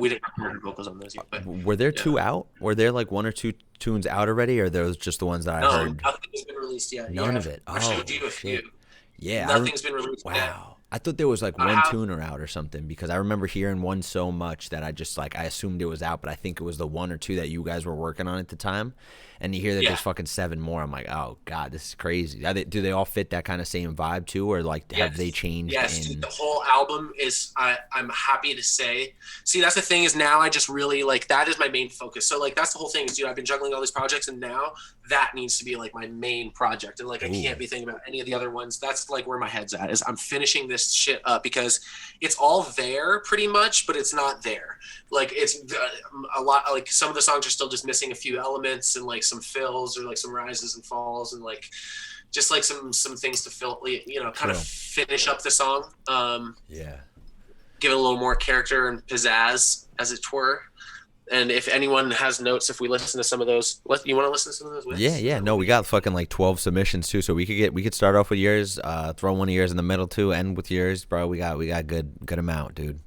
we didn't have vocals on those yet. But, were there 2 out? Were there like 1 or 2 tunes out already, or those just the ones that I heard? Nothing has been released yet. None of it. I showed you a few. Yeah, nothing's been released yet. Wow. I thought there was like one tuner out or something, because I remember hearing one so much that I just like I assumed it was out, but I think it was the 1 or 2 that you guys were working on at the time. And you hear that there's fucking 7 more. I'm like, oh god, this is crazy. Do they all fit that kind of same vibe too, or like have they changed? Yes, dude, the whole album is. I'm happy to say. See, that's the thing is now I just really like that is my main focus. So like that's the whole thing is, dude, I've been juggling all these projects, and now that needs to be like my main project, and like I can't be thinking about any of the other ones. That's like where my head's at, is I'm finishing this shit up, because it's all there pretty much, but it's not there. Like it's a lot. Like some of the songs are still just missing a few elements, and like some fills or like some rises and falls, and like just like some things to fill, you know, kind of finish up the song. Give it a little more character and pizzazz, as it were. And if anyone has notes, if we listen to some of those, you want to listen to some of those? Yeah. No, we got fucking like 12 submissions too, so we could start off with yours, throw one of yours in the middle too, end with yours, bro. We got good amount, dude.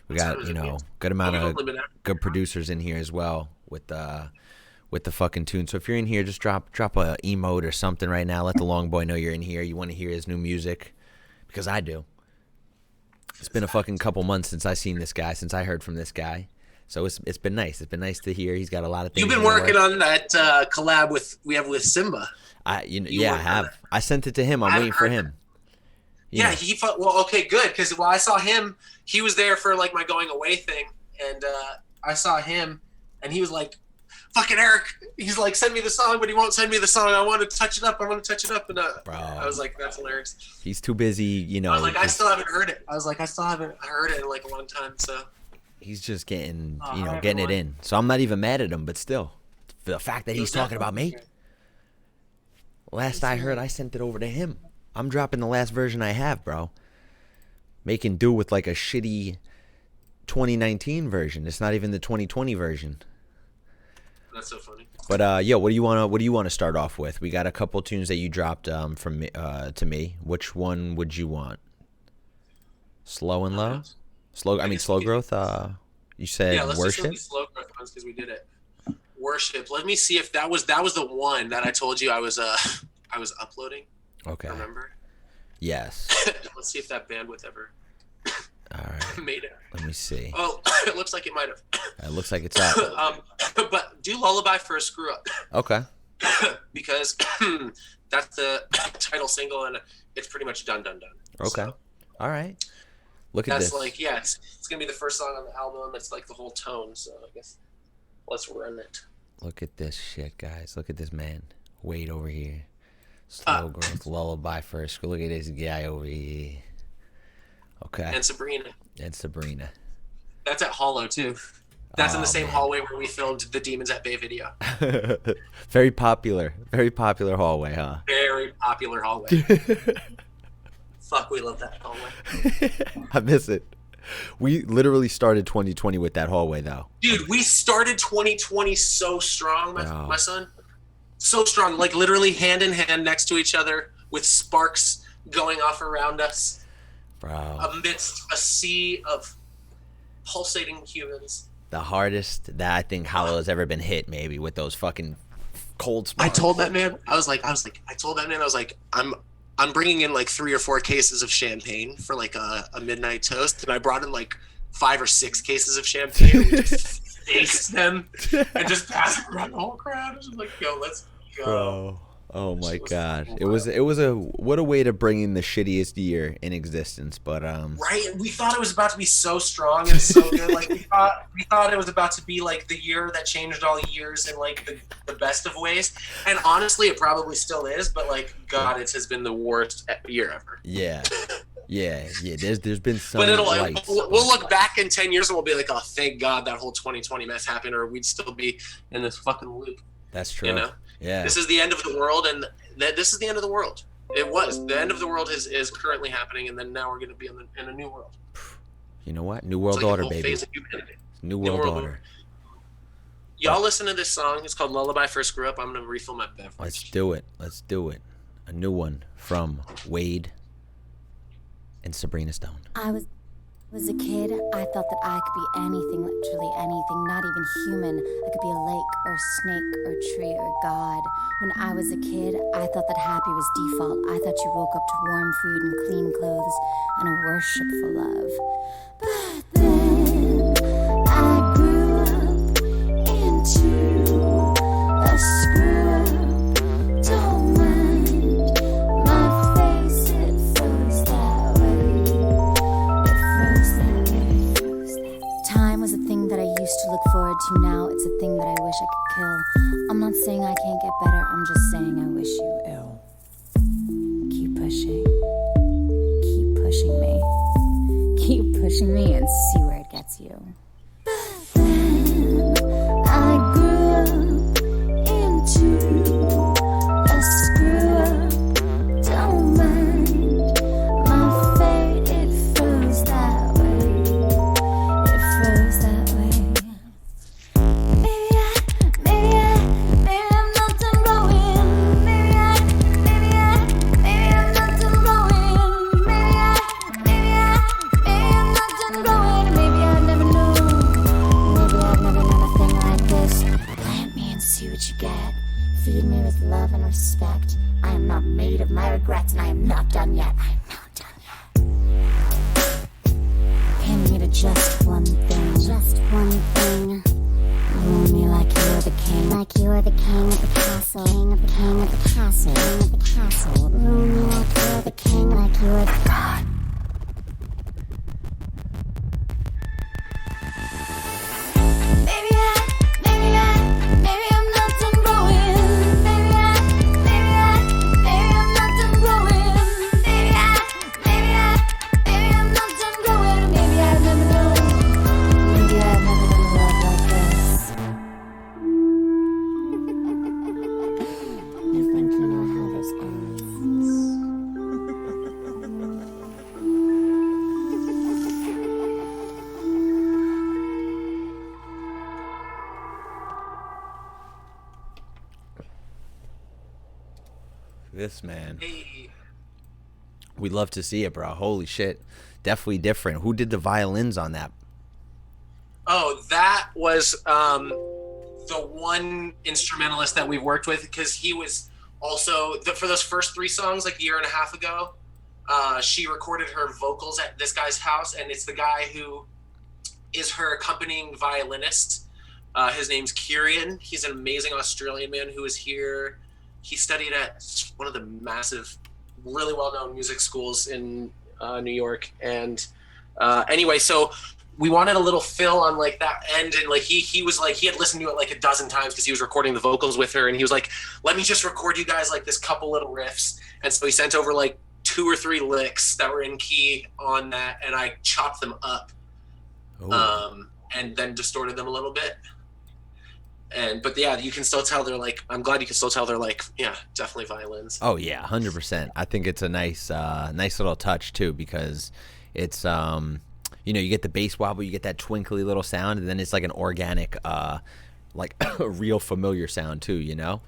We got good amount of good producers in here as well with the fucking tune. So if you're in here, just drop a emote or something right now. Let the long boy know you're in here. You want to hear his new music, because I do. It's been a fucking couple months since I heard from this guy. So it's been nice. It's been nice to hear. He's got a lot of things. You've been working on that collab we have with Simba. I have. I sent it to him. I'm waiting for him. Yeah, he thought, well, okay, good, because I saw him. He was there for like my going away thing, and I saw him, and he was like, "Fucking Eric." He's like, "Send me the song," but he won't send me the song. I want to touch it up. And bro, I was like, "That's hilarious." He's too busy, you know. I was like, I still haven't heard it. In like a long time. So he's just getting, getting it in. So I'm not even mad at him, but still, the fact that he's talking about me. Last I heard, I sent it over to him. I'm dropping the last version I have, bro. Making do with like a shitty 2019 version. It's not even the 2020 version. That's so funny. But yo, what do you want to start off with? We got a couple tunes that you dropped from me, to me. Which one would you want? Slow and low? Slow growth. You said let's worship. Just slow growth ones because we did it. Worship. Let me see if that was the one that I told you I was uploading. Okay. Remember? Yes. Let's see if that bandwidth ever All right. made it. Let me see. Oh, it looks like it might have. It looks like it's up. But do Lullaby for a Screw Up. Okay. Because that's the title single and it's pretty much done. Okay. So all right. Look at this. that's like, yeah, it's going to be the first song on the album. It's like the whole tone. So I guess let's run it. Look at this shit, guys. Look at this man. Wade over here. Slow growth, lullaby first. Look at this guy over here. Okay. And Sabrina. That's at Hollow, too. That's in the same hallway where we filmed the Demons at Bay video. Very popular hallway, huh? Very popular hallway. Fuck, we love that hallway. I miss it. We literally started 2020 with that hallway, though. Dude, we started 2020 so strong, my son. So strong, like literally hand in hand next to each other with sparks going off around us. Bro. Amidst a sea of pulsating humans. The hardest that I think Hollow has ever been hit, maybe, with those fucking cold sparks. I told that man, I was like, I'm bringing in like 3 or 4 cases of champagne for like a midnight toast, and I brought in like 5 or 6 cases of champagne. And we just faced them and just passed it around the whole crowd. I was just like, yo, let's go. Bro. Oh my god. It was what a way to bring in the shittiest year in existence, but right, we thought it was about to be so strong and so good. Like we thought it was about to be like the year that changed all years in like the best of ways. And honestly, it probably still is, but like god, it has been the worst year ever. Yeah. There's been some but lights. We'll look back in 10 years and we'll be like, oh, thank god that whole 2020 mess happened, or we'd still be in this fucking loop. That's true. You know? Yeah. This is the end of the world, and this is the end of the world. It was. The end of the world is currently happening, and then now we're going to be in a new world. You know what? New world like order, baby. Phase of humanity. New world order. Y'all listen to this song. It's called Lullaby for a Screw Up. I'm going to refill my beverage. Let's do it. A new one from Wade and Sabrina Stone. I was a kid, I thought that I could be anything, literally anything, not even human. I could be a lake or a snake or a tree or God. When I was a kid, I thought that happy was default. I thought you woke up to warm food and clean clothes and a worshipful love. But then I grew up into a screw-up. Don't mind my face, it froze that way. Time was a thing that I used to look forward to. Now it's a thing that I wish I could kill. I'm not saying I can't get better, I'm just saying I wish you ill. Keep pushing. Keep pushing me. Keep pushing me and see where it gets you. But then I grew up into a screw-up. Don't mind my fate, it froze that way. Maybe I'm not done growing. Maybe I'm not done growing. Maybe I'm not done growing. Maybe I never knew. Maybe I've never known a thing like this. Plant me and see what you get. Feed me with love and respect. I am not made of my regrets, and I am not done yet. I am not done yet. Pin me to just one thing. Just one thing. Rule me like you're the king. Like you're the king of the castle. King of the king of the castle. King of the castle. Rule me like you're the king. Like you're the god. Maybe I'm not done growing. Maybe I'm not done growing. Maybe I'm not done growing. Maybe I've never known. this man. Hey. We love to see it, bro. Holy shit. Definitely different. Who did the violins on that? Oh, that was the one instrumentalist that we've worked with, because he was also for those first 3 songs like a year and a half ago. She recorded her vocals at this guy's house, and it's the guy who is her accompanying violinist. His name's Kieran. He's an amazing Australian man who is here. He studied at one of the massive, really well-known music schools in New York. And anyway, so we wanted a little fill on like that end, and like he was like, he had listened to it like a dozen times because he was recording the vocals with her, and he was like, let me just record you guys like this couple little riffs. And so he sent over like 2 or 3 licks that were in key on that, and I chopped them up. And then distorted them a little bit. But yeah, you can still tell they're like, I'm glad you can still tell they're like, yeah, definitely violins. Oh yeah, 100%. I think it's a nice little touch too, because it's you get the bass wobble, you get that twinkly little sound, and then it's like an organic, like a real familiar sound too,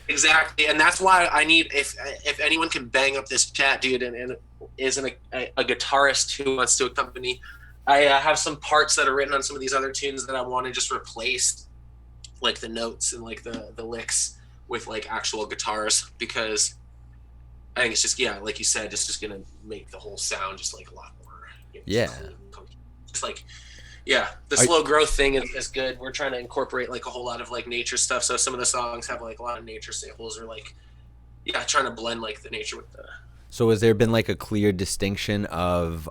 Exactly, and that's why I need, if anyone can bang up this chat, dude, and isn't a guitarist who wants to accompany. I have some parts that are written on some of these other tunes that I want to just replace, like the notes and like the licks with like actual guitars, because I think it's just, yeah, like you said, it's just gonna make the whole sound just like a lot more. Just like, yeah, the slow growth thing is good. We're trying to incorporate like a whole lot of like nature stuff. So some of the songs have like a lot of nature samples, or like, yeah, trying to blend like the nature with the. So has there been like a clear distinction of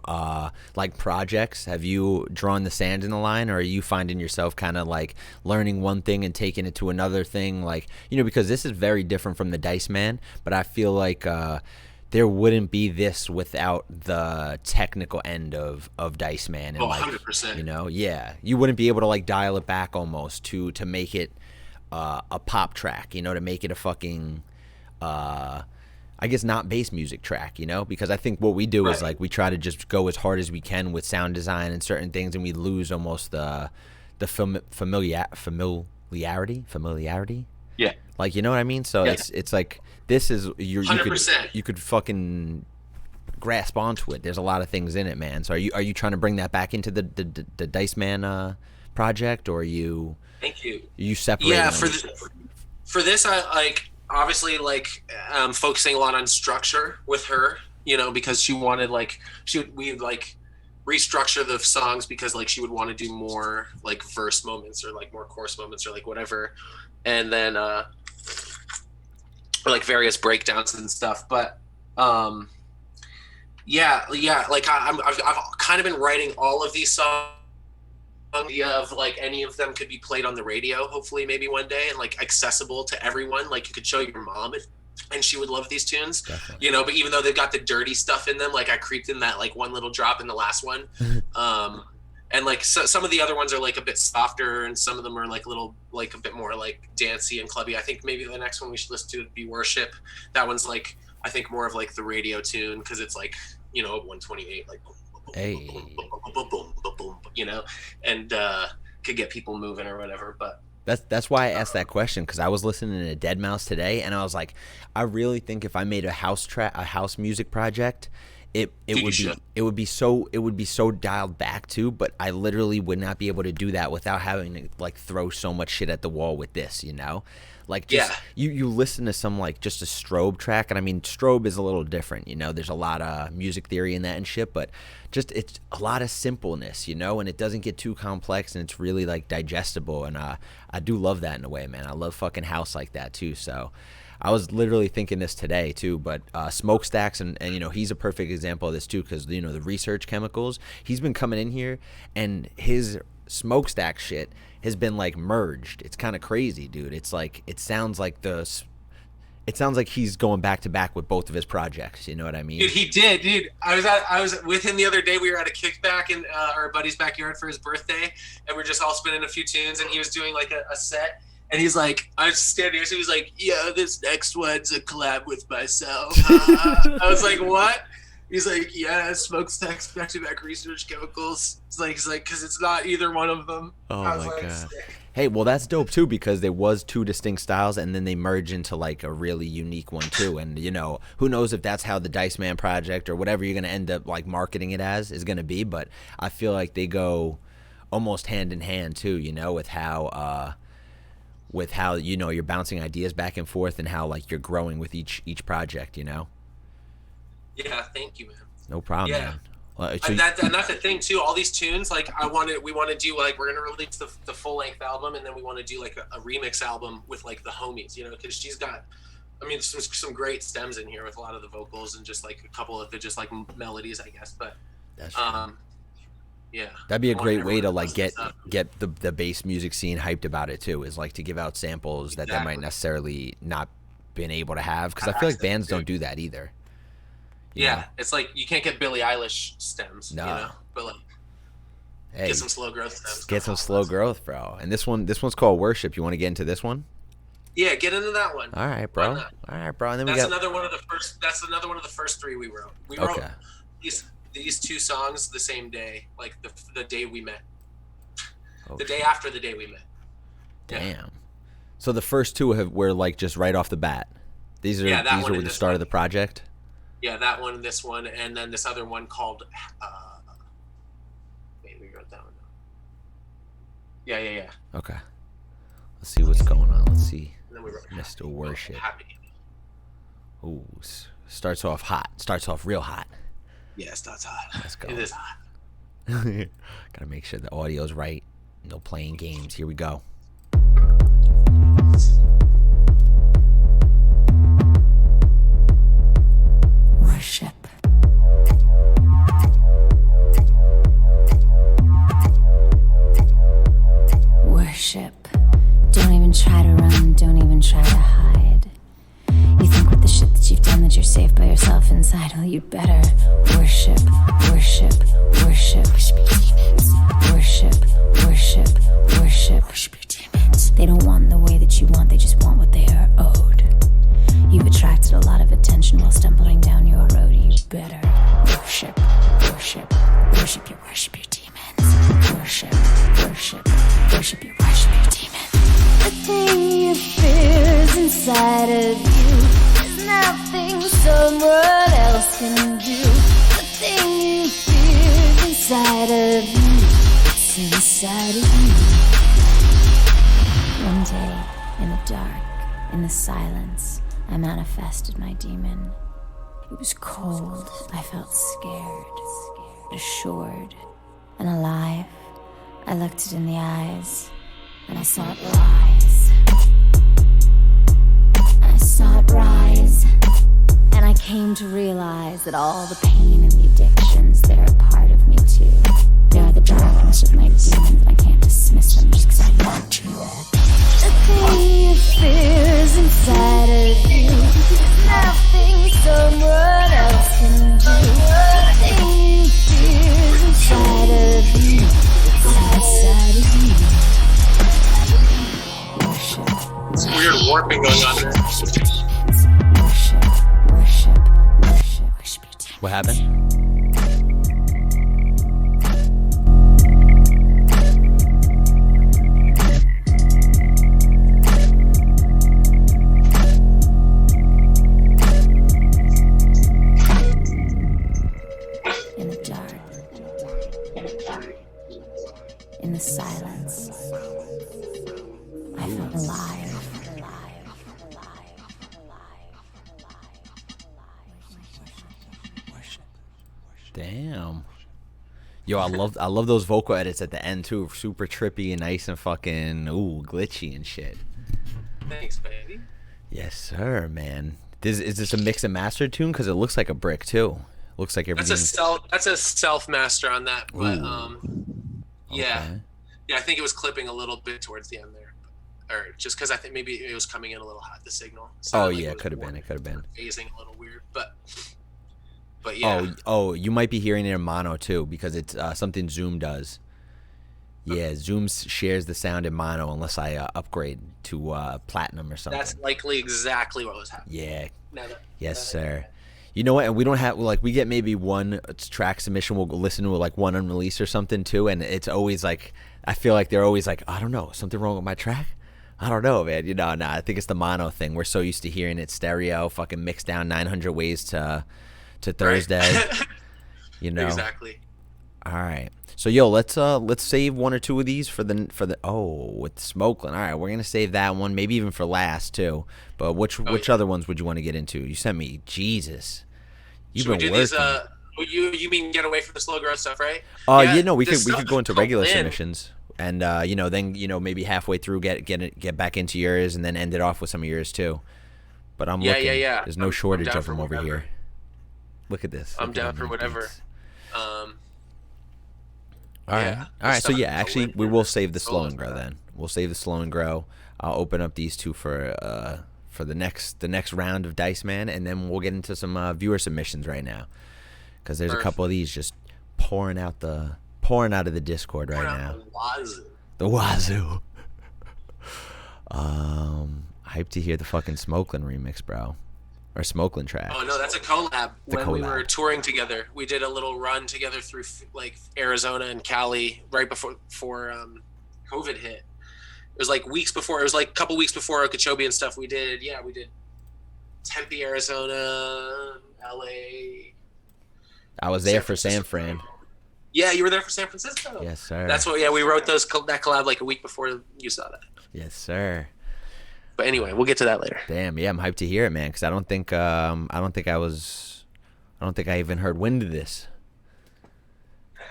like projects? Have you drawn the sand in the line, or are you finding yourself kind of like learning one thing and taking it to another thing? Like, because this is very different from the DiceMan, but I feel like there wouldn't be this without the technical end of DiceMan. And 100%. Yeah, you wouldn't be able to like dial it back almost to make it a pop track, to make it a fucking I guess not bass music track, because I think what we do is like we try to just go as hard as we can with sound design and certain things, and we lose almost the familiarity. Yeah. Like, you know what I mean? So it's like this is you could fucking grasp onto it. There's a lot of things in it, man. So are you trying to bring that back into the DiceMan project, or are you? Thank you. You separating? Yeah, for this I like. Obviously, like focusing a lot on structure with her, because she wanted we restructure the songs, because like she would want to do more like verse moments, or like more chorus moments, or like whatever, and then or like various breakdowns and stuff. But yeah, like I've kind of been writing all of these songs. Of like any of them could be played on the radio, hopefully maybe one day, and like accessible to everyone. Like you could show your mom and she would love these tunes. Definitely. But even though they've got the dirty stuff in them, like I creeped in that like one little drop in the last one. And like some of the other ones are like a bit softer, and some of them are like little like a bit more like dancey and clubby. I think maybe the next one we should listen to would be Worship. That one's like I think more of like the radio tune, because it's like 128 like hey, and could get people moving or whatever. But that's why I asked that question, because I was listening to Dead Mouse today, and I was like, I really think if I made a house music project, it would be so dialed back too. But I literally would not be able to do that without having to like throw so much shit at the wall with this, Like just you listen to some like just a Strobe track, and I mean Strobe is a little different, there's a lot of music theory in that and shit, but just it's a lot of simpleness, and it doesn't get too complex, and it's really like digestible, and I do love that in a way, man. I love fucking house like that too. So I was literally thinking this today too, but Smokestacks and he's a perfect example of this too, because the Research Chemicals, he's been coming in here, and his Smokestack shit has been like merged. It's kind of crazy, dude. It's like it sounds like he's going back to back with both of his projects. You know what I mean? Dude, he did, dude. I was with him the other day. We were at a kickback in our buddy's backyard for his birthday, and we're just all spinning a few tunes, and he was doing like a set. And he's like, I was standing here, so he was like, yeah, this next one's a collab with myself. I was like, what? He's like, yeah, Smokestacks, back-to-back Research Chemicals. He's like, because it's not either one of them. Oh my god. Hey, well, that's dope too, because there was two distinct styles, and then they merge into like a really unique one too. And who knows if that's how the DiceMan project or whatever you're gonna end up like marketing it as is gonna be. But I feel like they go almost hand in hand too. With how you're bouncing ideas back and forth, and how like you're growing with each project. Yeah, thank you, man. No problem, Yeah. man. Well, And that's the thing too. All these tunes, like we want to do like we're gonna release the full length album, and then we want to do like a remix album with like the homies, because she's got, I mean, some great stems in here with a lot of the vocals and just like a couple of the just like melodies, I guess. But that's yeah, that'd be a great way to everyone like get stuff. the bass music scene hyped about it too. Is like to give out samples that they might necessarily not been able to have, because I feel like bands don't do that either. You know? It's like you can't get Billie Eilish stems, No. but like Hey, get some slow growth stems. get some slow growth, bro. And this one's called Worship. You want to get into this one? Yeah, get into that one. All right, bro. Why not? All right, bro. And then That's we got another one of the first. That's another one of the first three we wrote. We wrote okay. these two songs the same day, like the day we met. Oh, The day after the day we met. damn. So the first two were like just right off the bat. These are Yeah, that one with and the this start one. of the project. Yeah, that one, this one, and then this other one called. Wait, we wrote that one. Yeah. Okay. Let's see what's going on. Let's see. And then we wrote Mr. Worship. Happy. Ooh, starts off hot. Starts off real hot. Yeah, that's hot. Let's go. It is hot. Gotta make sure the audio's right. No playing games. Here we go. Worship. Worship. Don't even try to run, don't even try to hide. You think with the shit that you've done that you're safe by yourself inside, well, you'd better worship, worship, worship. Worship your demons. Worship, worship, worship. Worship your demons. They don't want the way that you want, they just want what they are owed. You've attracted a lot of attention while stumbling down your road. You better worship, worship, worship your demons. Worship, worship, worship your demons. The thing you fear is inside of you. There's nothing someone else can do. The thing you fear is inside of you. It's inside of you. One day, in the dark, in the silence, I manifested my demon. It was cold. I felt scared, assured, and alive. I looked it in the eyes, and I saw it rise. I saw it rise, and I came to realize that all the pain and the addictions, they're a part of me too. They are the darkness of my demons, and I can't dismiss them just because I want to. The thing you fear is inside of you. There's nothing someone else can do. The thing you fear is inside of you. It's inside of you. Worship. Some weird warping going on there. Worship, worship, worship, worship your demons. What happened? In the dark, in the silence, I felt alive, alive, alive, alive. Damn. Yo, I love those vocal edits at the end too. Super trippy and nice and fucking glitchy and shit. Thanks, baby. Yes, sir, man. Is this a mix and master tune? Because it looks like a brick too. Looks like everything. That's a self master on that, but yeah, Okay. yeah. I think it was clipping a little bit towards the end there, or just because I think maybe it was coming in a little hot. The signal. Oh Sounded like yeah, it it was could have more been. It could have been. phasing a little weird, but yeah. Oh, you might be hearing it in mono too, because it's something Zoom does. Yeah, Zoom shares the sound in mono unless I upgrade to platinum or something. That's likely exactly what was happening. Yeah. Now that- Yes, now sir. You know what? And we don't have we get maybe one track submission. We'll listen to like one unreleased or something too, and it's always like I feel like they're always like, I don't know, something wrong with my track? I don't know, man. Nah, I think it's the mono thing. We're so used to hearing it stereo, fucking mixed down 900 ways to Thursday. Right. Exactly. All right. So let's save one or two of these for the with Smokeland. All right, we're gonna save that one, maybe even for last too. But which other ones would you want to get into? You sent me Jesus. You've Should we been do working. these? You mean get away from the slow growth stuff, right? We could go into regular submissions, and then maybe halfway through get back into yours, and then end it off with some of yours too. But I'm looking. Yeah. There's no shortage of them over here. Look at this. I'm down for whatever. All right. So actually, we will save the slow and grow then. We'll save the slow and grow. I'll open up these two for the next round of DiceMan, and then we'll get into some viewer submissions right now, because there's a couple of these just pouring out of the Discord right now. The wazoo. Hyped to hear the fucking Smokeland remix, bro. Or Smokeland track. Oh no, that's a collab. We were touring together, we did a little run together through like Arizona and Cali right before COVID hit. It was like weeks before. It was like a couple weeks before Okeechobee and stuff. We did Tempe, Arizona, LA. I was there for San Fran. Yeah, you were there for San Francisco. Yes, sir. That's what. Yeah, we wrote that collab like a week before you saw that. Yes, sir. But anyway, we'll get to that later. Damn, yeah, I'm hyped to hear it, man. Because I don't think I even heard wind of this.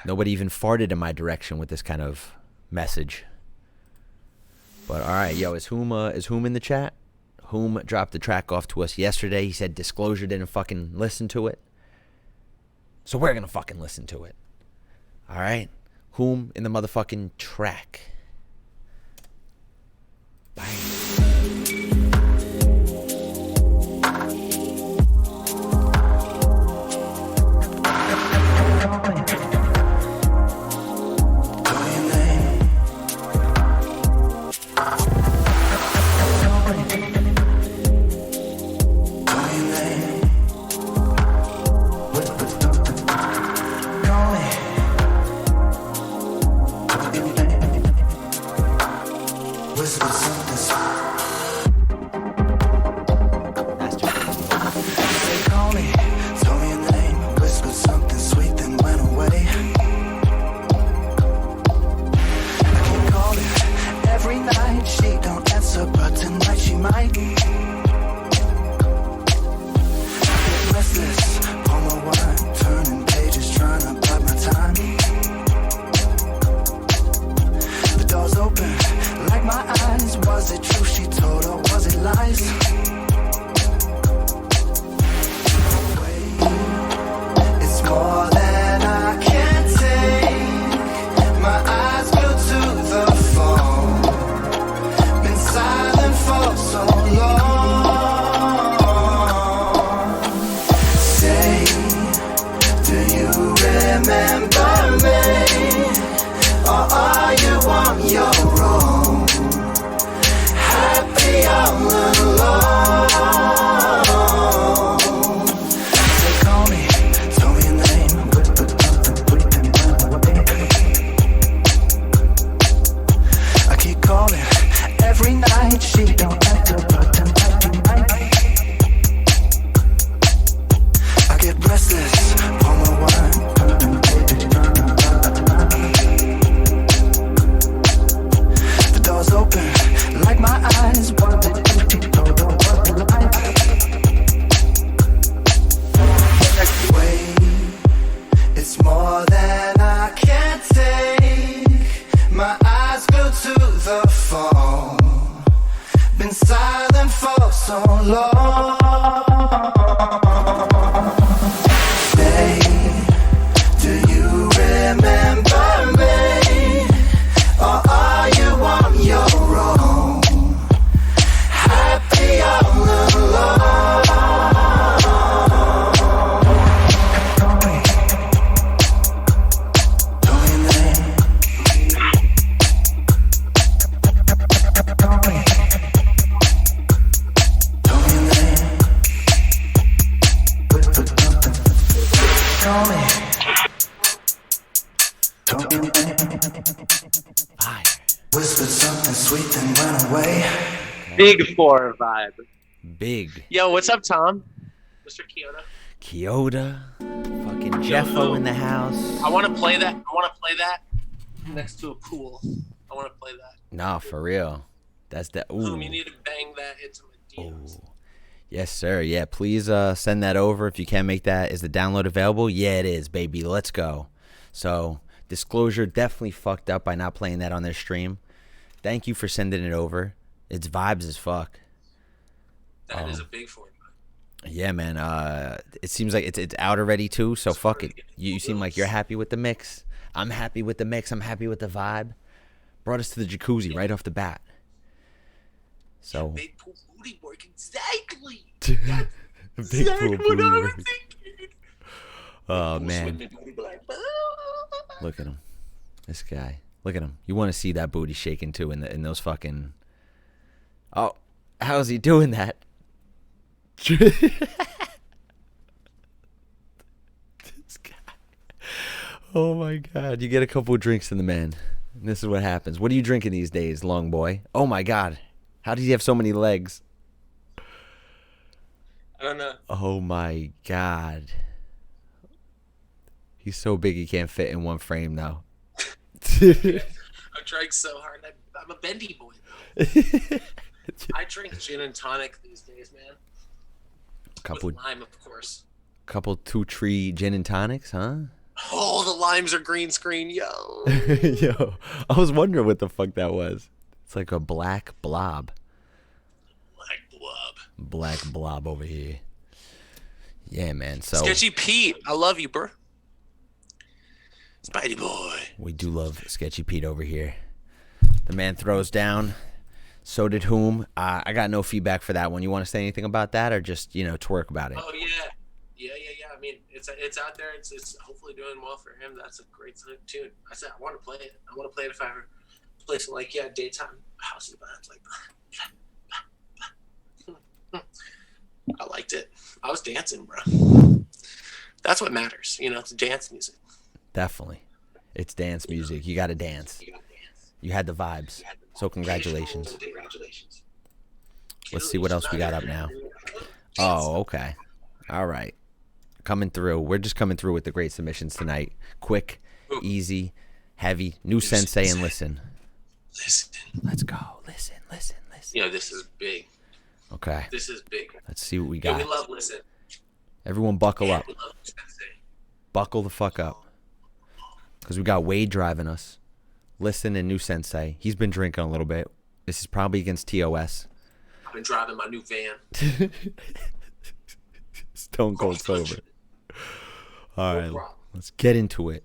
Nobody even farted in my direction with this kind of message. But all right, yo, is Hoom in the chat? Hoom dropped the track off to us yesterday. He said Disclosure didn't fucking listen to it, so we're gonna fucking listen to it. All right, Hoom in the motherfucking track. Bye. Don't sweet thing went away. Big 4 vibe. Big. Yo, what's up, Tom? Mr. Kyoto. Kyoto. Fucking Jeffo in the house. I want to play that. Next to a pool. I want to play that. No, for real. That's the. Ooh. You need to bang that into my DMs. Ooh. Yes, sir. Yeah, please send that over if you can make that. Is the download available? Yeah, it is, baby. Let's go. So, Disclosure definitely fucked up by not playing that on their stream. Thank you for sending it over. It's vibes as fuck. That is a big 4. Yeah, man. It seems like it's out already too. So fuck it. You seem like you're happy with the mix. I'm happy with the mix. I'm happy with the vibe. Brought us to the jacuzzi right off the bat. So big pool booty work, exactly. Big pool booty work. Oh man. Look at him. This guy. Look at him. You want to see that booty shaking too in those fucking. Oh, how's he doing that? This guy. Oh my god. You get a couple of drinks in the man. And this is what happens. What are you drinking these days, long boy? Oh my god. How does he have so many legs? I don't know. Oh my god. He's so big he can't fit in one frame now. I'm trying so hard. I'm a bendy boy, though. I drink gin and tonic these days, man. With lime, of course. Couple 2-tree gin and tonics, huh? Oh, the limes are green screen, yo. Yo, I was wondering what the fuck that was. It's like a black blob. Black blob over here. Yeah, man. So Sketchy Pete, I love you, bro. Spidey boy. We do love Sketchy Pete over here. The man throws down. So did whom. I got no feedback for that one. You want to say anything about that, or just twerk about it? Oh yeah. I mean, it's out there. It's hopefully doing well for him. That's a great tune. I said I want to play it. I want to play it if I ever play some daytime house vibes like that. I liked it. I was dancing, bro. That's what matters. It's dance music. Definitely. It's dance music. You got to dance. You had the vibes. So congratulations. Let's see what else we got up now. Oh, okay. All right. Coming through. We're just coming through with the great submissions tonight. Quick, easy, heavy. New Sensei and listen. Listen. Let's go. Listen. This is big. Okay. This is big. Let's see what we got. We love listen. Everyone buckle up. We love Sensei. Buckle the fuck up. Because we got Wade driving us. Listen and New Sensei. He's been drinking a little bit. This is probably against TOS. I've been driving my new van. Stone cold sober. All right, let's get into it.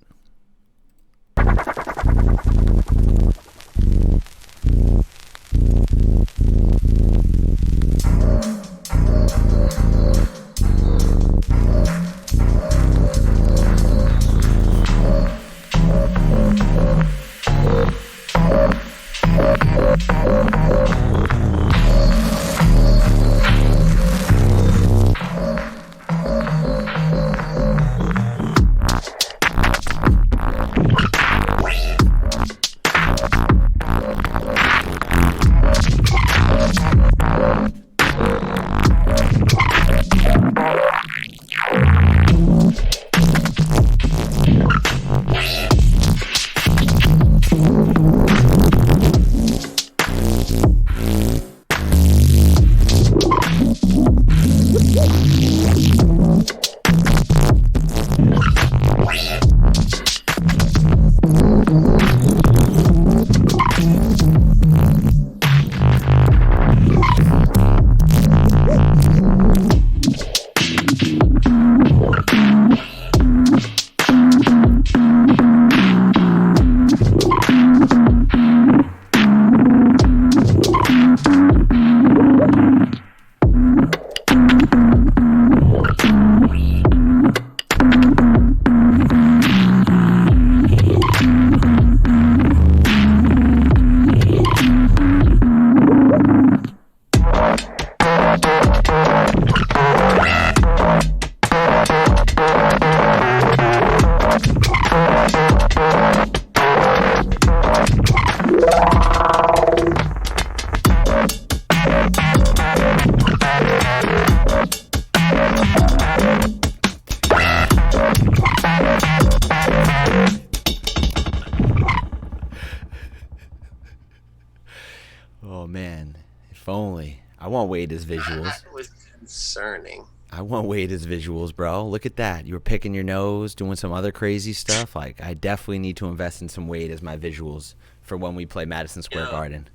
Oh man, if only. I want Wade as visuals. That was concerning. I want Wade as visuals, bro. Look at that. You were picking your nose, doing some other crazy stuff. Like, I definitely need to invest in some Wade as my visuals for when we play Madison Square Garden.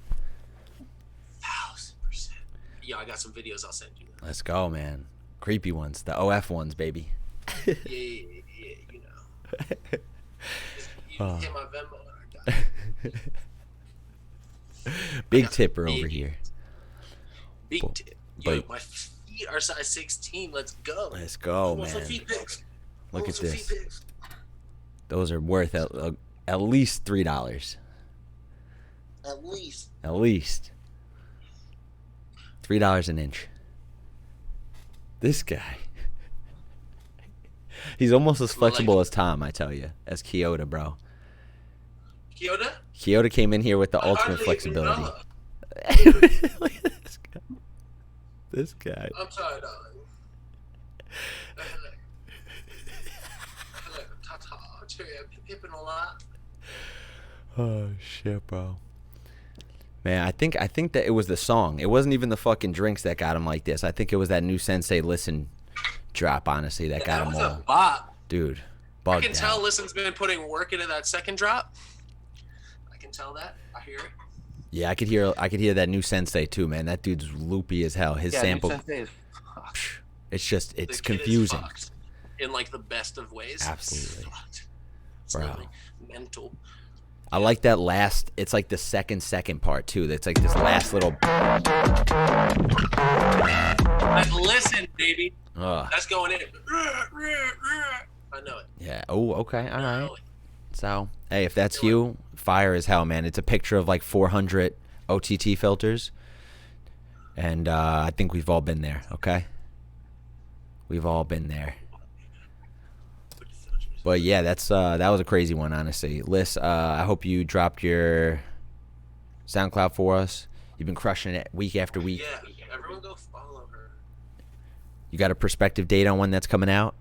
1000%. Yeah, I got some videos I'll send you. Let's go, man. Creepy ones. The OF ones, baby. Yeah, you know. You hit my Venmo and I got it. Big tipper over here. Big tip. Yo, my feet are size 16. Let's go. Let's go, man. Look at this. Those are worth at least $3. At least. $3 an inch. This guy. He's almost as flexible as Tom, I tell you. As Kyoto, bro. Kyoto? Kyoto came in here with the ultimate flexibility. Look at this guy. This guy. I'm sorry, darling. Pippin a lot. Oh shit, bro. Man, I think that it was the song. It wasn't even the fucking drinks that got him like this. I think it was that new Sensei Listen drop, honestly, that got him all. A bop. Dude, I can tell Listen's been putting work into that second drop. I can tell that. I hear it. Yeah, I could hear that new Sensei too, man. That dude's loopy as hell. His sample. It's confusing. In like the best of ways. Absolutely. It's bro. Really mental. I like that last. It's like the second part too. That's like this last little. Like, listen, baby. That's going in. I know it. Yeah. Oh, okay. All right. So, hey, if that's you, fire as hell, man. It's a picture of like 400 OTT filters, and I think we've all been there. Okay. We've all been there. But yeah, that was a crazy one, honestly. Liz, I hope you dropped your SoundCloud for us. You've been crushing it week after week. Yeah, everyone go follow her. You got a prospective date on when that's coming out?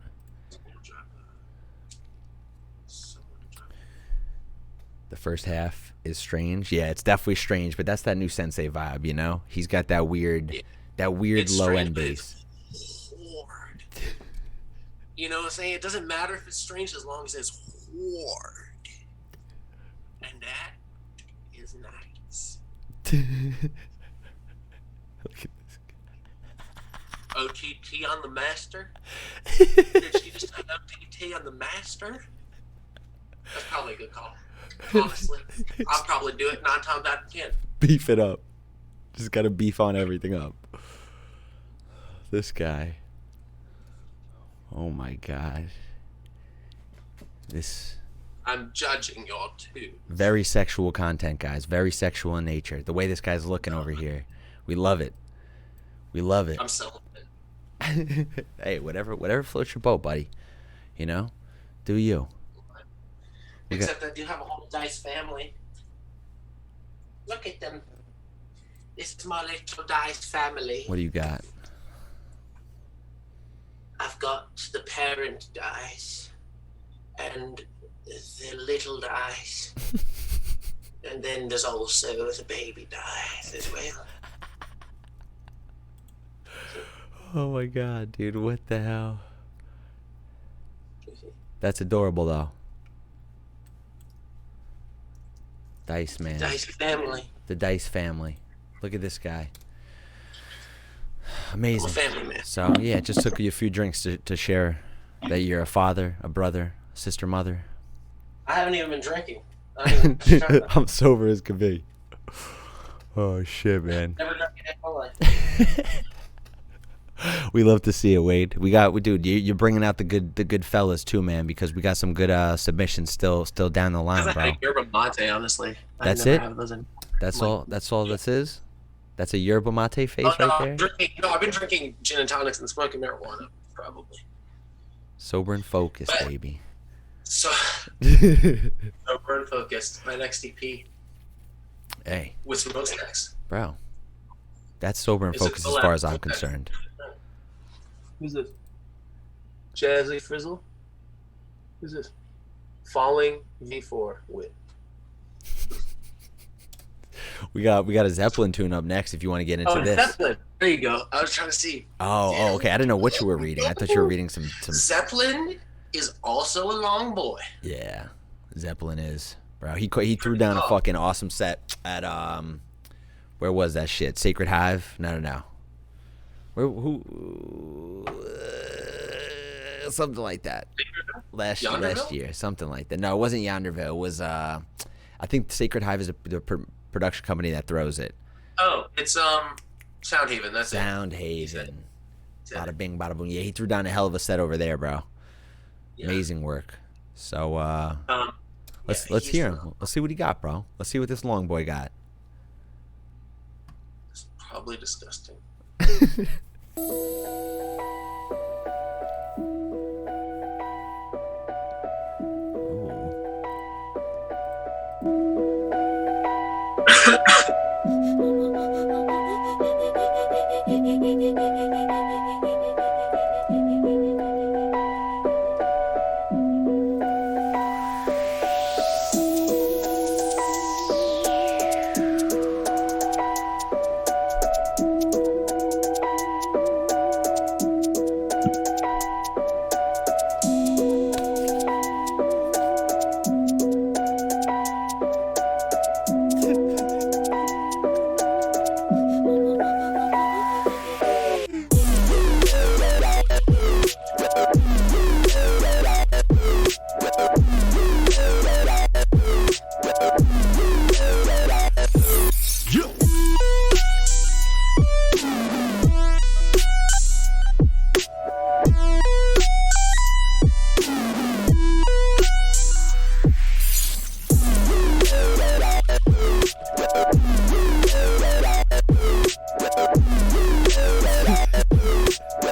The first half is strange. Yeah, it's definitely strange, but that's that new Sensei vibe, you know? He's got that weird low end bass. You know what I'm saying? It doesn't matter if it's strange as long as it's hard. And that is nice. Look at this guy. OTT on the master? Did she just say OTT on the master? That's probably a good call. Honestly. I'll probably do it 9 times out of 10. Beef it up. Just gotta beef on everything up. This guy. Oh my god. I'm judging y'all too. Very sexual content, guys. Very sexual in nature. The way this guy's looking over here. We love it. We love it. I'm selling it. Hey, whatever floats your boat, buddy. You know? Do you. Except I do have a whole Dice family. Look at them. This is my little Dice family. What do you got? I've got the parent dice and the little dice. And then there's also the baby dice as well. Oh my god, dude, what the hell? That's adorable though. DiceMan. Dice family. The Dice family. Look at this guy. Amazing. I'm a family man. So yeah, it just took you a few drinks to share that you're a father, a brother, sister, mother. I haven't even been drinking. I'm sober as could be. Oh shit, man. Never drank in my life. We love to see it, Wade. Dude, you're bringing out the good fellas too, man, because we got some good submissions still down the line, bro. I had yerba mate, honestly. That's it. That's all this is. That's a yerba mate face right there. I've been drinking gin and tonics and smoking marijuana, probably. Sober and focused, baby. So sober and focused. My next EP. Hey. With some smokestacks. Bro. That's sober and focused as far as I'm concerned. Who's this? Jazzy Frizzle? Who's this? Falling V4 with. We got a Zeppelin tune up next if you want to get into Oh, this. Zeppelin. There you go. I was trying to see. Oh, okay. I didn't know what you were reading. I thought you were reading some. Zeppelin is also a long boy. Yeah, Zeppelin is, bro. He threw down a fucking awesome set at where was that shit? Sacred Hive? No. Something like that. Last year, something like that. No, it wasn't Yonderville. It was I think Sacred Hive is the production company that throws it. Oh, it's Soundhaven. That's Soundhaven. Bada bing, bada boom. Yeah, he threw down a hell of a set over there, bro. Yeah. Amazing work. So let's hear him. Let's see what he got, bro. Let's see what this long boy got. It's probably disgusting.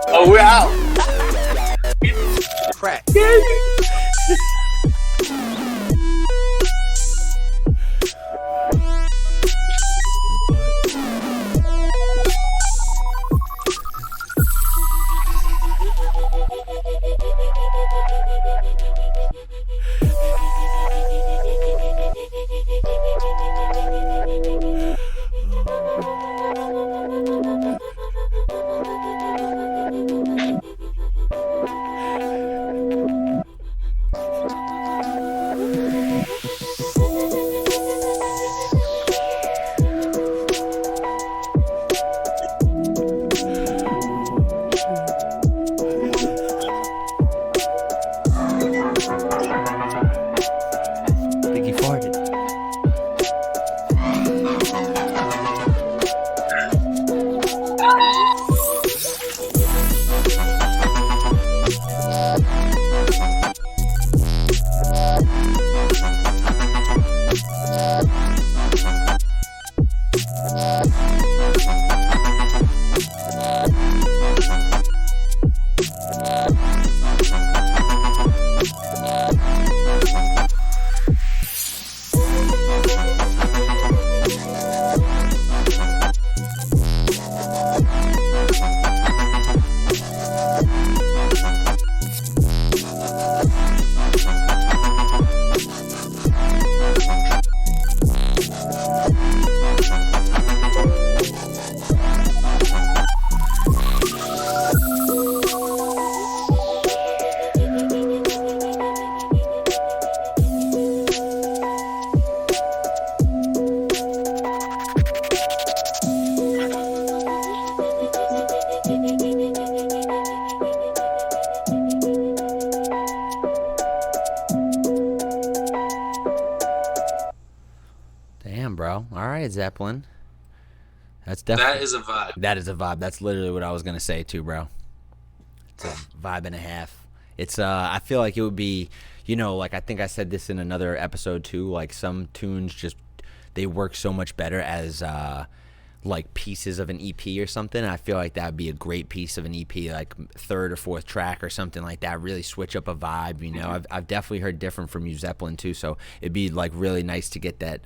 Oh, we're out. Crack. Bro. All right, Zeppelin. That's definitely... That is a vibe. That is a vibe. That's literally what I was going to say, too, bro. It's a vibe and a half. It's, I feel like it would be, you know, like I think I said this in another episode, too. Like, some tunes just, they work so much better as, like, pieces of an EP or something. I feel like that would be a great piece of an EP, like, third or fourth track or something like that. Really switch up a vibe, you know. I've definitely heard different from you, Zeppelin, too. So it'd be, like, really nice to get that,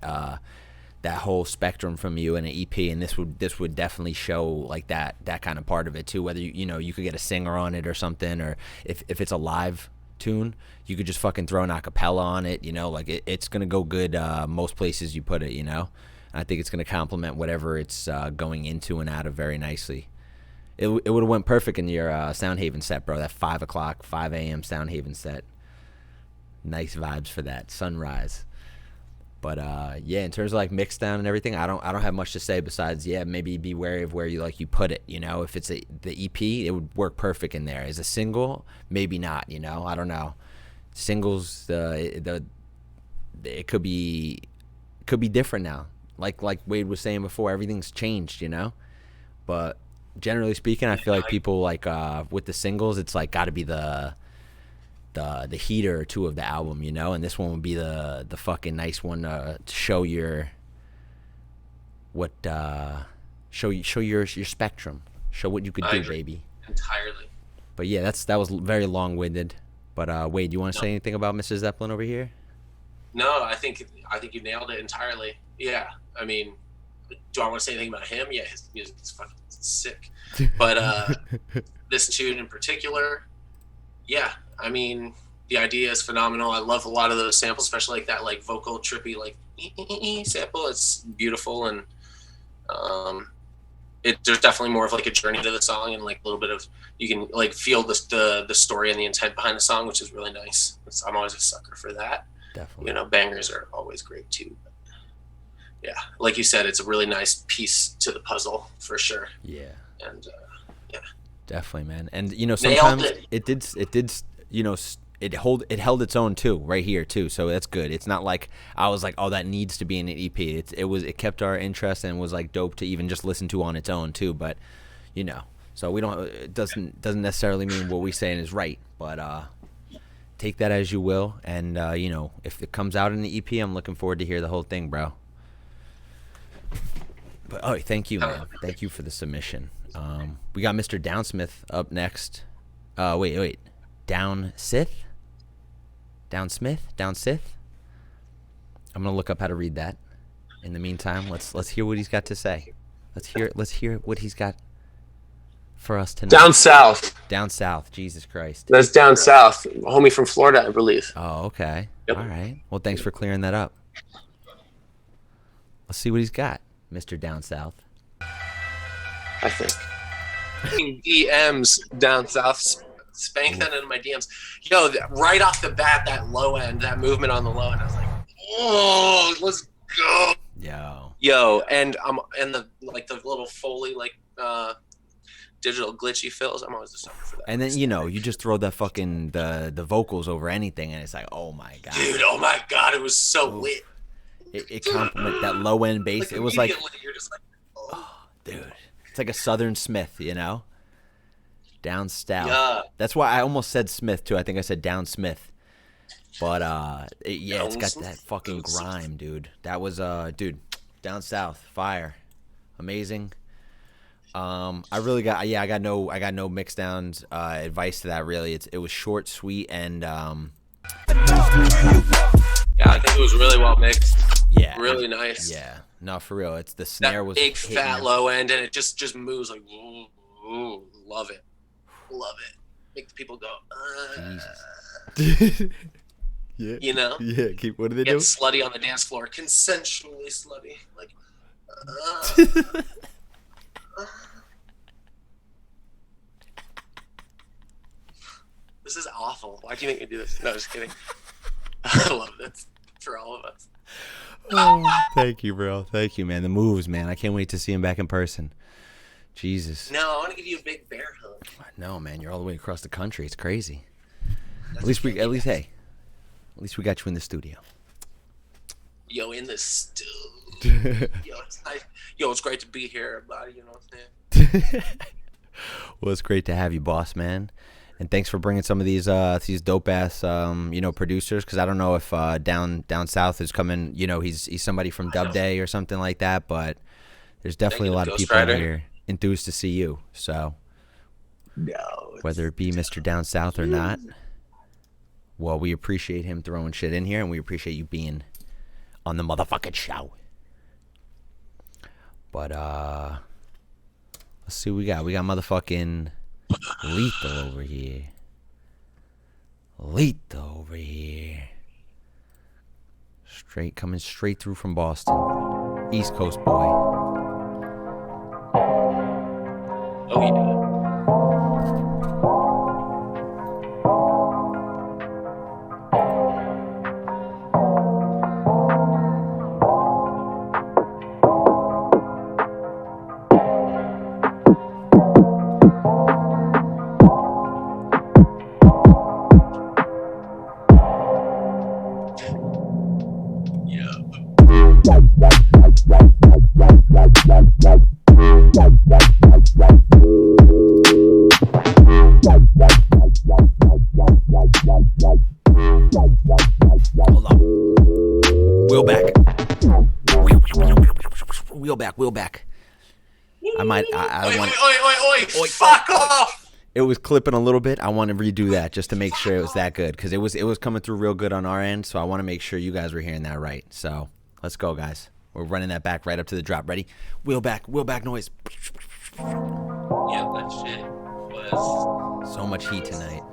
that whole spectrum from you in an EP, and this would definitely show like that kind of part of it too. Whether you know you could get a singer on it or something, or if it's a live tune, you could just fucking throw an acapella on it. You know, like it's gonna go good most places you put it. You know, I think it's going to complement whatever it's going into and out of very nicely. It would have went perfect in your Soundhaven set, bro. That 5 a.m. Soundhaven set. Nice vibes for that sunrise. But yeah, in terms of like mix down and everything, I don't have much to say besides maybe be wary of where you put it. If it's the EP, it would work perfect in there. As a single, maybe not. I don't know. Singles, it could be different now. Like Wade was saying before, everything's changed. But generally speaking, I feel like people like with the singles, it's like got to be the heater or two of the album, and this one would be the fucking nice one to show your show your spectrum, show what you could do, baby. Entirely. But yeah, that was very long-winded. But Wade, you want to say anything about Mr. Zeppelin over here? No, I think you nailed it entirely. Yeah, I mean, do I want to say anything about him? Yeah, his music's fucking sick. But this tune in particular, yeah, I mean, the idea is phenomenal. I love a lot of those samples, especially like that like vocal trippy like sample. It's beautiful, and there's definitely more of like a journey to the song, and like a little bit of, you can like feel the story and the intent behind the song, which is really nice. I'm always a sucker for that. Definitely. Bangers are always great too. But yeah, like you said, it's a really nice piece to the puzzle for sure. Yeah. And yeah. Definitely, man. And sometimes it did it held its own too, right here too. So that's good. It's not like I was like, oh, that needs to be in an EP. It kept our interest and was like dope to even just listen to on its own too. But so it doesn't necessarily mean what we saying is right. But take that as you will. And if it comes out in the EP, I'm looking forward to hear the whole thing, bro. But thank you, man. Thank you for the submission. We got Mr. Downsmith up next. Wait. Downsmith? I'm gonna look up how to read that. In the meantime, let's hear what he's got to say. Let's hear what he's got for us tonight. Down south. Down south. Jesus Christ. That's down south. A homie from Florida, I believe. Oh, okay. Yep. All right. Well, thanks for clearing that up. Let's see what he's got, Mr. Down South. I think. DMs down south. Spank that into my DMs. Right off the bat, that low end, that movement on the low end, I was like, oh, let's go. And the little Foley digital glitchy fills. I'm always a sucker for that. And then you just throw that fucking the vocals over anything, and it's like, oh my god, dude, oh my god, it was so lit. It complement that low end bass. It was like, you're just like, oh, dude, it's like a Southern Smith, Down south. Yeah. That's why I almost said Smith too. I think I said Down Smith. But it's got that fucking grime, dude. That was Down South, fire, amazing. I really got I got no mix downs advice to that really. It was short, sweet, and yeah, I think it was really well mixed. Yeah, really nice. Yeah, no, for real. It's the snare that was big fat low end, and it just moves like, ooh, love it. Make the people go, yeah. Yeah. What do they Get do? slutty on the dance floor, consensually slutty, like. This is awful. Why do you make me do this? No, just kidding. I love this for all of us. Thank you, bro. Thank you, man. The moves, man. I can't wait to see him back in person. Jesus. No, I want to give you a big bear hug. No, man. You're all the way across the country. It's crazy. At least we got you in the studio. Yo, in the studio. It's great to be here, everybody. You know what I'm saying? Well, it's great to have you, boss man. And thanks for bringing some of these dope ass producers, because I don't know if down south is coming. He's somebody from Dubday or something like that. But there's definitely a lot of people out here enthused to see you. So whether it be Mr. Down South or not, well, we appreciate him throwing shit in here, and we appreciate you being on the motherfucking show. But let's see what we got. We got motherfucking Lethal over here. Coming straight through from Boston. East Coast boy. Oh yeah. Hold on. Wheel back. I want. Oi, fuck off! It was clipping a little bit. I want to redo that just to make sure it was that good because it was coming through real good on our end. So I want to make sure you guys were hearing that right. So let's go, guys. We're running that back right up to the drop. Ready? Wheel back noise. Yeah, that shit was So much heat tonight.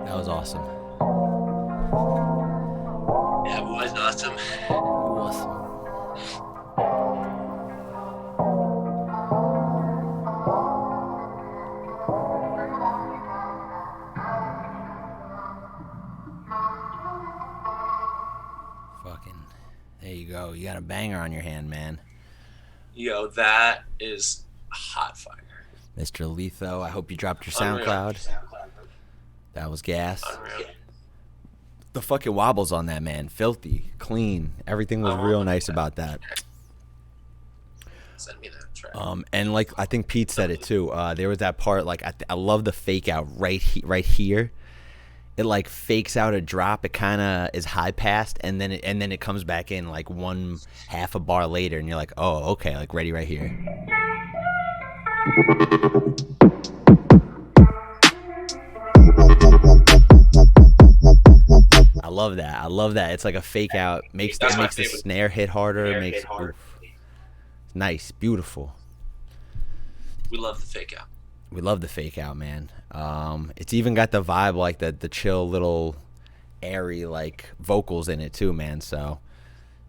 That was awesome. Yeah, it was awesome. Fucking, there you go. You got a banger on your hand, man. Yo, that is hot fire. Mr. Letho, I hope you dropped your Unreal. SoundCloud. That was gas. Unreal. The fucking wobbles on that, man. Filthy, clean. Everything was real nice about that. Send me that track. And like I think Pete said it too. There was that part like I love the fake out right here. It like fakes out a drop. It kind of is high passed, and then it comes back in like one half a bar later, and you're like, oh, okay, like ready right here. I love that. I love that. It's like a fake out. Makes That's it my makes the favorite. snare hit harder. Snare Makes hit harder. oof. Nice, beautiful. We love the fake out. We love the fake out, man. It's even got the vibe like the chill little airy like vocals in it too, man. So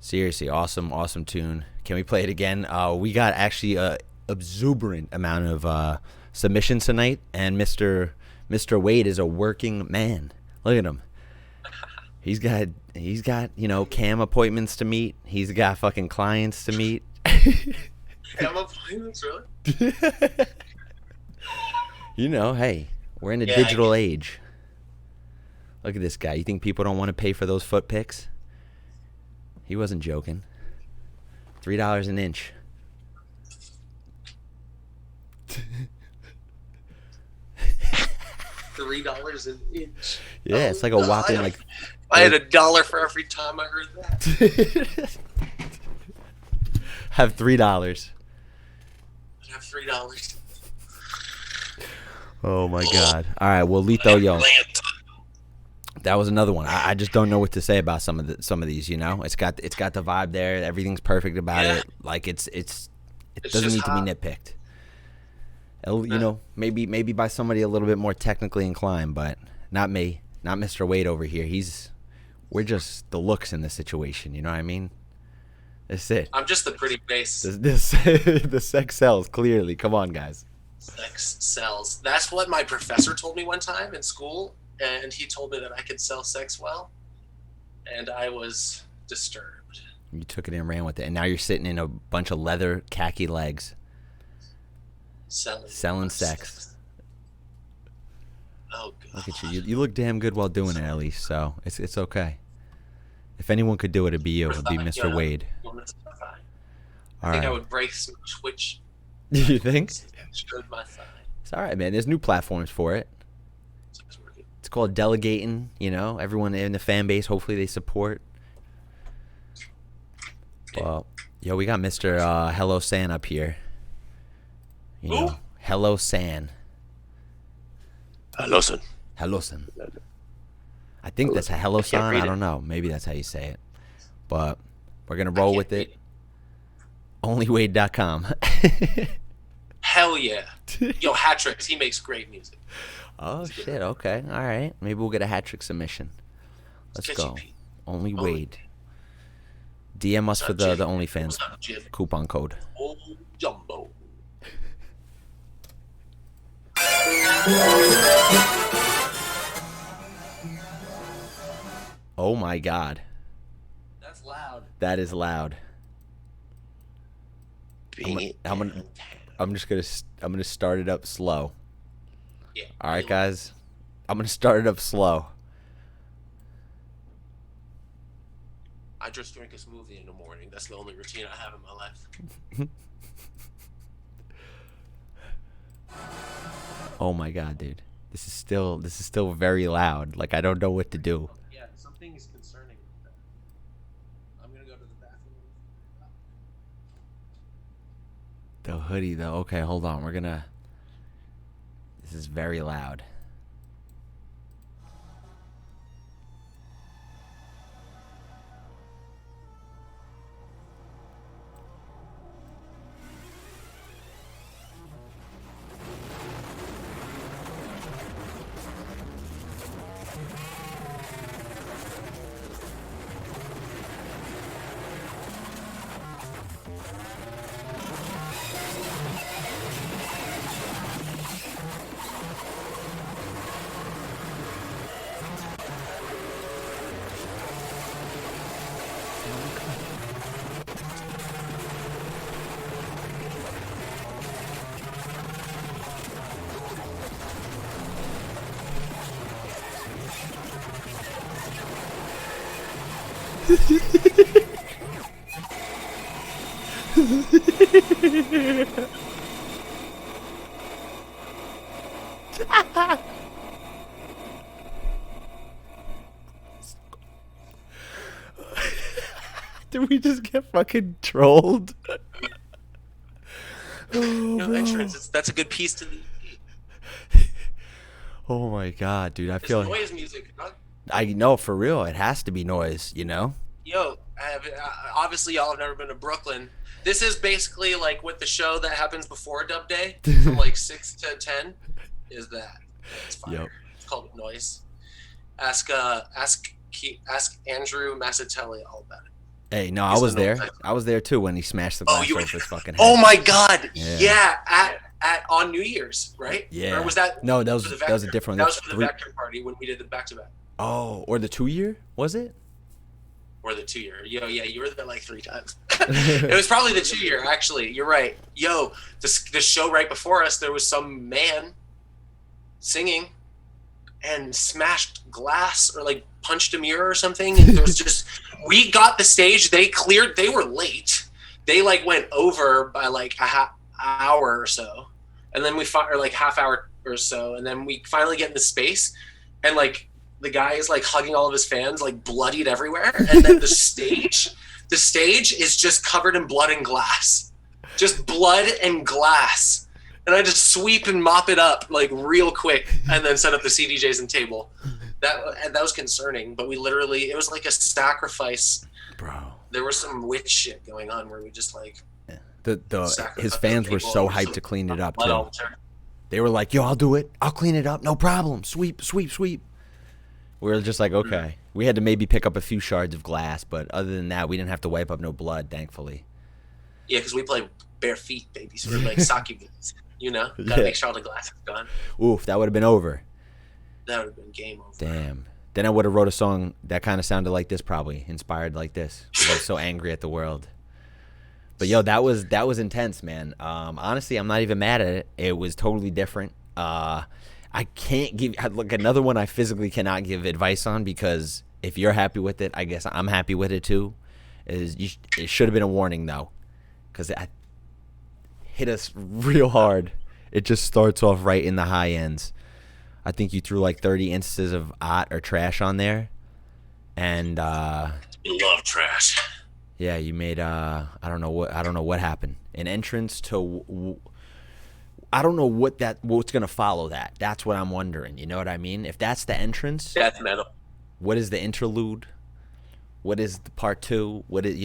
seriously, awesome tune. Can we play it again? We got actually a exuberant amount of submissions tonight, and Mr. Wade is a working man. Look at him. He's got cam appointments to meet. He's got fucking clients to meet. Cam appointments, really? Hey, we're in a Yeah, digital age. Look at this guy. You think people don't want to pay for those foot pics? He wasn't joking. $3 an inch. $3 an inch. Yeah, it's like a whopping like. I had $1 for every time I heard that. Have $3. I'd have $3. Oh my God! All right, well, Lito, yo, that was another one. I just don't know what to say about some of these. It's got the vibe there. Everything's perfect about it. Like it doesn't need to be nitpicked. Maybe by somebody a little bit more technically inclined, but not me, not Mr. Wade over here. We're just the looks in this situation. You know what I mean? That's it. I'm just the pretty face. The sex sells clearly. Come on, guys. Sex sells. That's what my professor told me one time in school, and he told me that I could sell sex well, and I was disturbed. You took it and ran with it, and now you're sitting in a bunch of leather khaki legs. Selling sex. Oh God. Look at you. You look damn good while doing it, at least. So it's okay. If anyone could do it, it'd be you. It'd be Mr. Wade. I think I would break some Twitch. You think? Showed my thigh. It's all right, man. There's new platforms for it. It's called delegating. Everyone in the fan base. Hopefully they support. Well, we got Mr. Hello San up here. Hello San. Hello, son. Hello San. I think that's a Hello San. I don't know. Maybe that's how you say it. But we're gonna roll with it. Onlywade.com. Hell yeah. Yo, Hatrix, he makes great music. Oh shit, okay. All right. Maybe we'll get a hat trick submission. Let's go. Only Wade. DM us for the OnlyFans coupon code. Oh, jumbo. Oh my God. That's loud. That is loud. I'm gonna start it up slow. Yeah. All right, guys. I'm gonna start it up slow. I just drink a smoothie in the morning. That's the only routine I have in my life. Oh my God, dude. This is still very loud. Like I don't know what to do. Yeah, something is concerning with that. I'm gonna go to the bathroom. The hoodie though. Okay, hold on. This is very loud. Did we just get fucking trolled? No entrance. That's a good piece to the. Oh my god, dude! I It's feel. noise music. Huh? I know for real. It has to be noise. You know. Yo, obviously y'all have never been to Brooklyn. This is basically like with the show that happens before Dub Day from like 6 to 10. Is that? It's fire. Yep. It's called Noise. Ask Andrew Massatelli all about it. Hey, no, I He's was the there. noise. I was there too when he smashed the Oh, glass you- off his fucking head. Oh my God! Yeah. Yeah, at on New Year's, right? Yeah. Or was that? No, that was for the a Vector? different one. That That's was for the three- Vector party when we did the back-to-back. Oh, or the 2-year was it? Or the 2-year. Yo, yeah, you were there like 3 times. It was probably the 2-year, actually. You're right. Yo, the show right before us, there was some man singing and smashed glass or like punched a mirror or something. And there was just, we got the stage. They were late. They like went over by like a hour or so. And then or like half hour or so. And then we finally get in the space and like, the guy is like hugging all of his fans, like bloodied everywhere. And then the stage is just covered in blood and glass, just blood and glass. And I just sweep and mop it up like real quick and then set up the CDJs and table. That was concerning, but it was like a sacrifice. Bro. There was some witch shit going on where we just like, His fans were so hyped to clean it up too. They were like, yo, I'll do it. I'll clean it up. No problem. Sweep, sweep, sweep. We were just like, okay. We had to maybe pick up a few shards of glass, but other than that, we didn't have to wipe up no blood, thankfully. Yeah, because we play bare feet, baby. So we're like sake beans, you know? Gotta make sure all the glass is gone. Oof, that would have been over. That would have been game over. Damn. Then I would have wrote a song that kind of sounded like this, probably inspired like this. I was so angry at the world. But yo, that was intense, man. Honestly, I'm not even mad at it. It was totally different. I can't give look another one I physically cannot give advice on because if you're happy with it, I guess I'm happy with it too. It should have been a warning though, because it hit us real hard. It just starts off right in the high ends. I think you threw like 30 instances of ot or trash on there, and love trash. Yeah, you made I don't know what happened. An entrance to I don't know what's gonna follow that. That's what I'm wondering. You know what I mean? If that's the entrance, Death metal. What is the interlude? What is the part 2? What is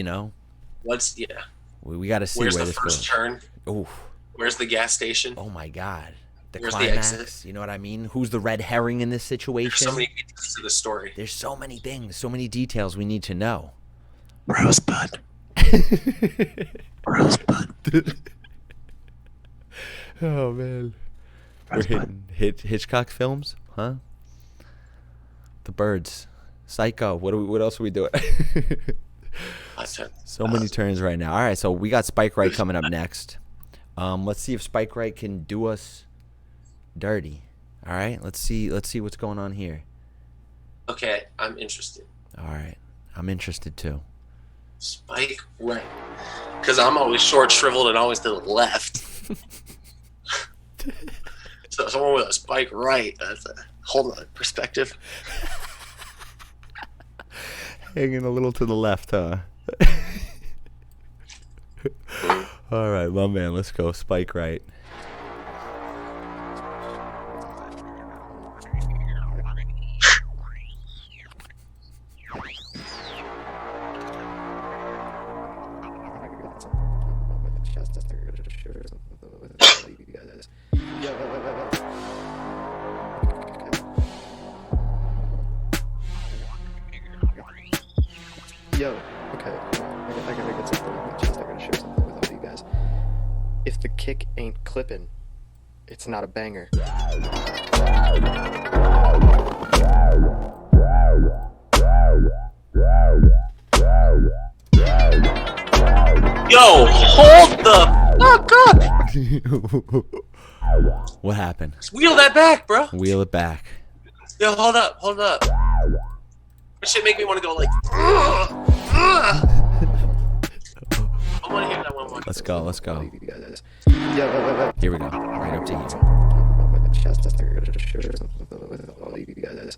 We got to see where's where the this first goes. turn? Oof. Where's the gas station? Oh my God. The Where's climax. the exit? You know what I mean? Who's the red herring in this situation? There's so many pieces to the story. There's so many things, so many details we need to know. Rosebud. Rosebud. Oh man. We're hitting Hitchcock films, huh? The Birds, Psycho. What else are we doing? So many turns right now. All right, so we got Spike Wright coming up next. Let's see if Spike Wright can do us dirty. All right, let's see what's going on here. Okay, I'm interested. All right, I'm interested too. Spike Wright, because I'm always short, shriveled, and always to the left. So someone with a Spike Wright, that's a whole nother perspective. Hanging a little to the left, huh? All right, my man, let's go. Spike Wright. Yo, okay, I gotta get something off my chest. I gotta share something with all you guys. If the kick ain't clipping, it's not a banger. Yo, hold the fuck up! What happened? Just wheel that back, bro. Wheel it back. Yo, hold up. That shit make me want to go like. I want to hear that one more. Let's go. You guys. Yo, Here we go. Right up to you. my chest. I gotta share something with all you guys.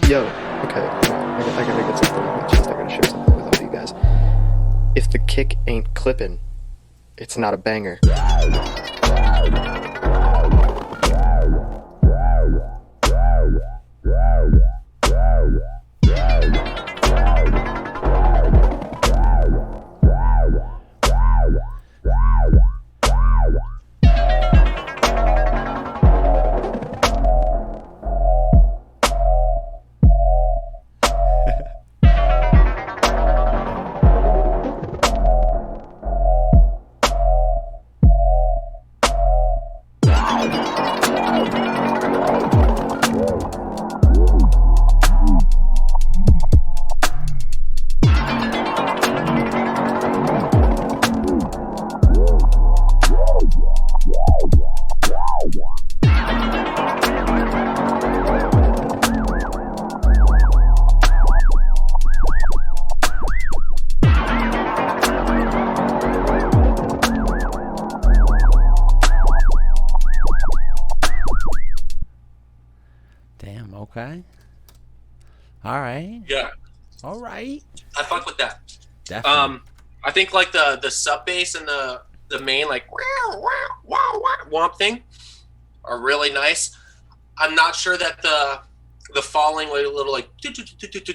Yo, okay, kick ain't clipping, it's not a banger. Damn, okay. All right. Yeah, All right. I fuck with that. Definitely. I think like the sub bass and the main like womp thing are really nice. I'm not sure that the falling little like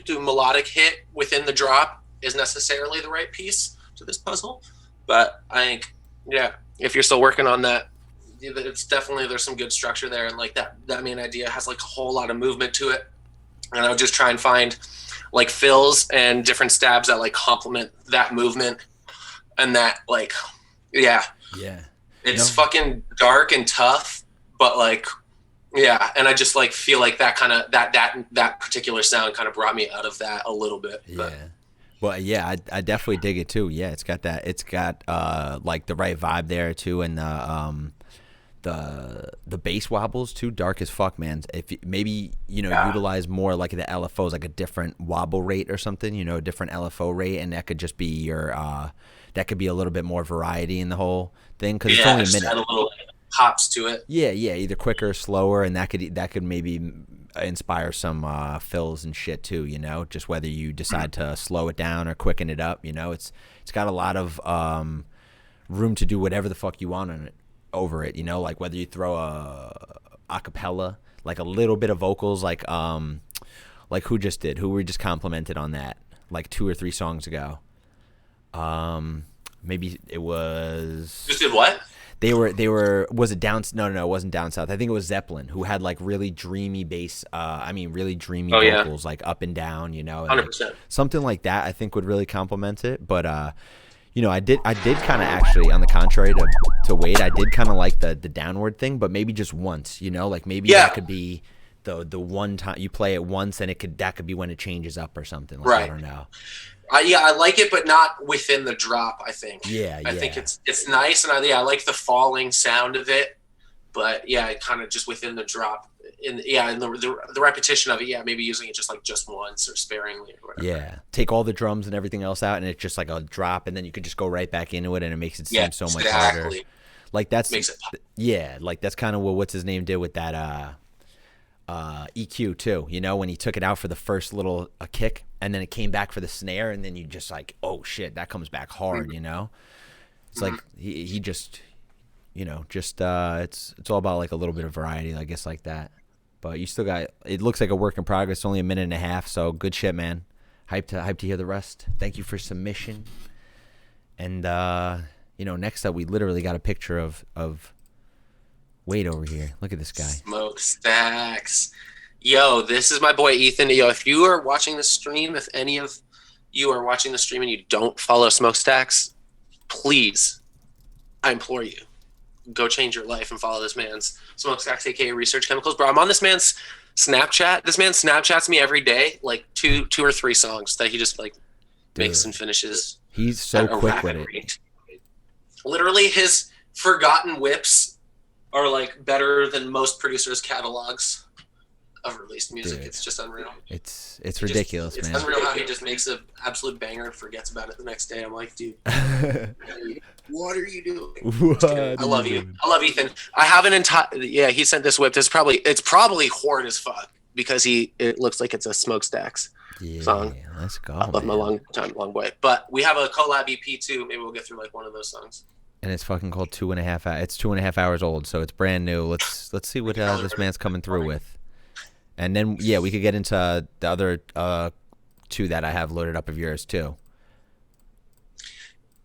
melodic hit within the drop is necessarily the right piece to this puzzle, but I think if you're still working on that, it's definitely, there's some good structure there, and like that main idea has like a whole lot of movement to it, and I would just try and find like fills and different stabs that like complement that movement, and that like it's fucking dark and tough, but like and I just like feel like that kind of that particular sound kind of brought me out of that a little bit. But. Well, yeah, I definitely dig it too. Yeah, it's got like the right vibe there too, and the bass wobbles too, dark as fuck, man. If maybe utilize more like the LFOs, like a different wobble rate or something, a different LFO rate, and that could just be your that could be a little bit more variety in the whole thing, because it's only a minute. Add a little hops to it. Yeah, either quicker or slower, and that could maybe inspire some fills and shit too, just whether you decide to slow it down or quicken it up. It's got a lot of room to do whatever the fuck you want on it, over it, like whether you throw a acapella, like a little bit of vocals, like who we just complimented on that like 2 or 3 songs ago. Maybe it was just did what? They were was it down? No, it wasn't Down South. I think it was Zeppelin, who had like really dreamy bass. Really dreamy vocals, like up and down. 100%. Like, something like that. I think would really complement it. But I did kind of actually, on the contrary to Wade, I did kind of like the downward thing, but maybe just once. Like maybe that could be the one time you play it once, and that could be when it changes up or something. Like, right. I don't know. I like it, but not within the drop. I think. I think it's nice, and I like the falling sound of it, but it kind of just within the drop. And the repetition of it. Maybe using it just once or sparingly or whatever. Yeah, take all the drums and everything else out, and it's just like a drop, and then you could just go right back into it, and it makes it seem so much harder. Like that's like that's kind of what what's his name did with that EQ too. When he took it out for the first little kick, and then it came back for the snare, and then you just like, oh shit, that comes back hard. It's like he just it's all about like a little bit of variety, I guess, like that. But you still got, it looks like a work in progress. Only a minute and a half, so good shit, man. Hype to hear the rest. Thank you for submission. And next up, we literally got a picture of Wade over here. Look at this guy. Smokestacks. Yo, this is my boy Ethan. Yo, if you are watching the stream, if any of you are watching the stream and you don't follow Smokestacks, please, I implore you, go change your life and follow this man's Smokestacks, aka Research Chemicals. Bro, I'm on this man's Snapchat. This man Snapchats me every day, like two or three songs that he just like makes and finishes. He's so quick with it. Literally, his forgotten whips are like better than most producers' catalogs of released music. Dude, it's just unreal. It's ridiculous, man. It's unreal how he just makes an absolute banger and forgets about it the next day. I'm like, dude, what are you doing? I love you. I love Ethan. I have an entire. Yeah, he sent this whip. It's probably horrid as fuck because it looks like it's a Smokestacks. song. Let's go. I love my long way. But we have a collab EP too. Maybe we'll get through like one of those songs. And it's fucking called 2.5 hours. It's 2.5 hours old, so it's brand new. Let's see what this man's coming through with. And then we could get into the other 2 that I have loaded up of yours too.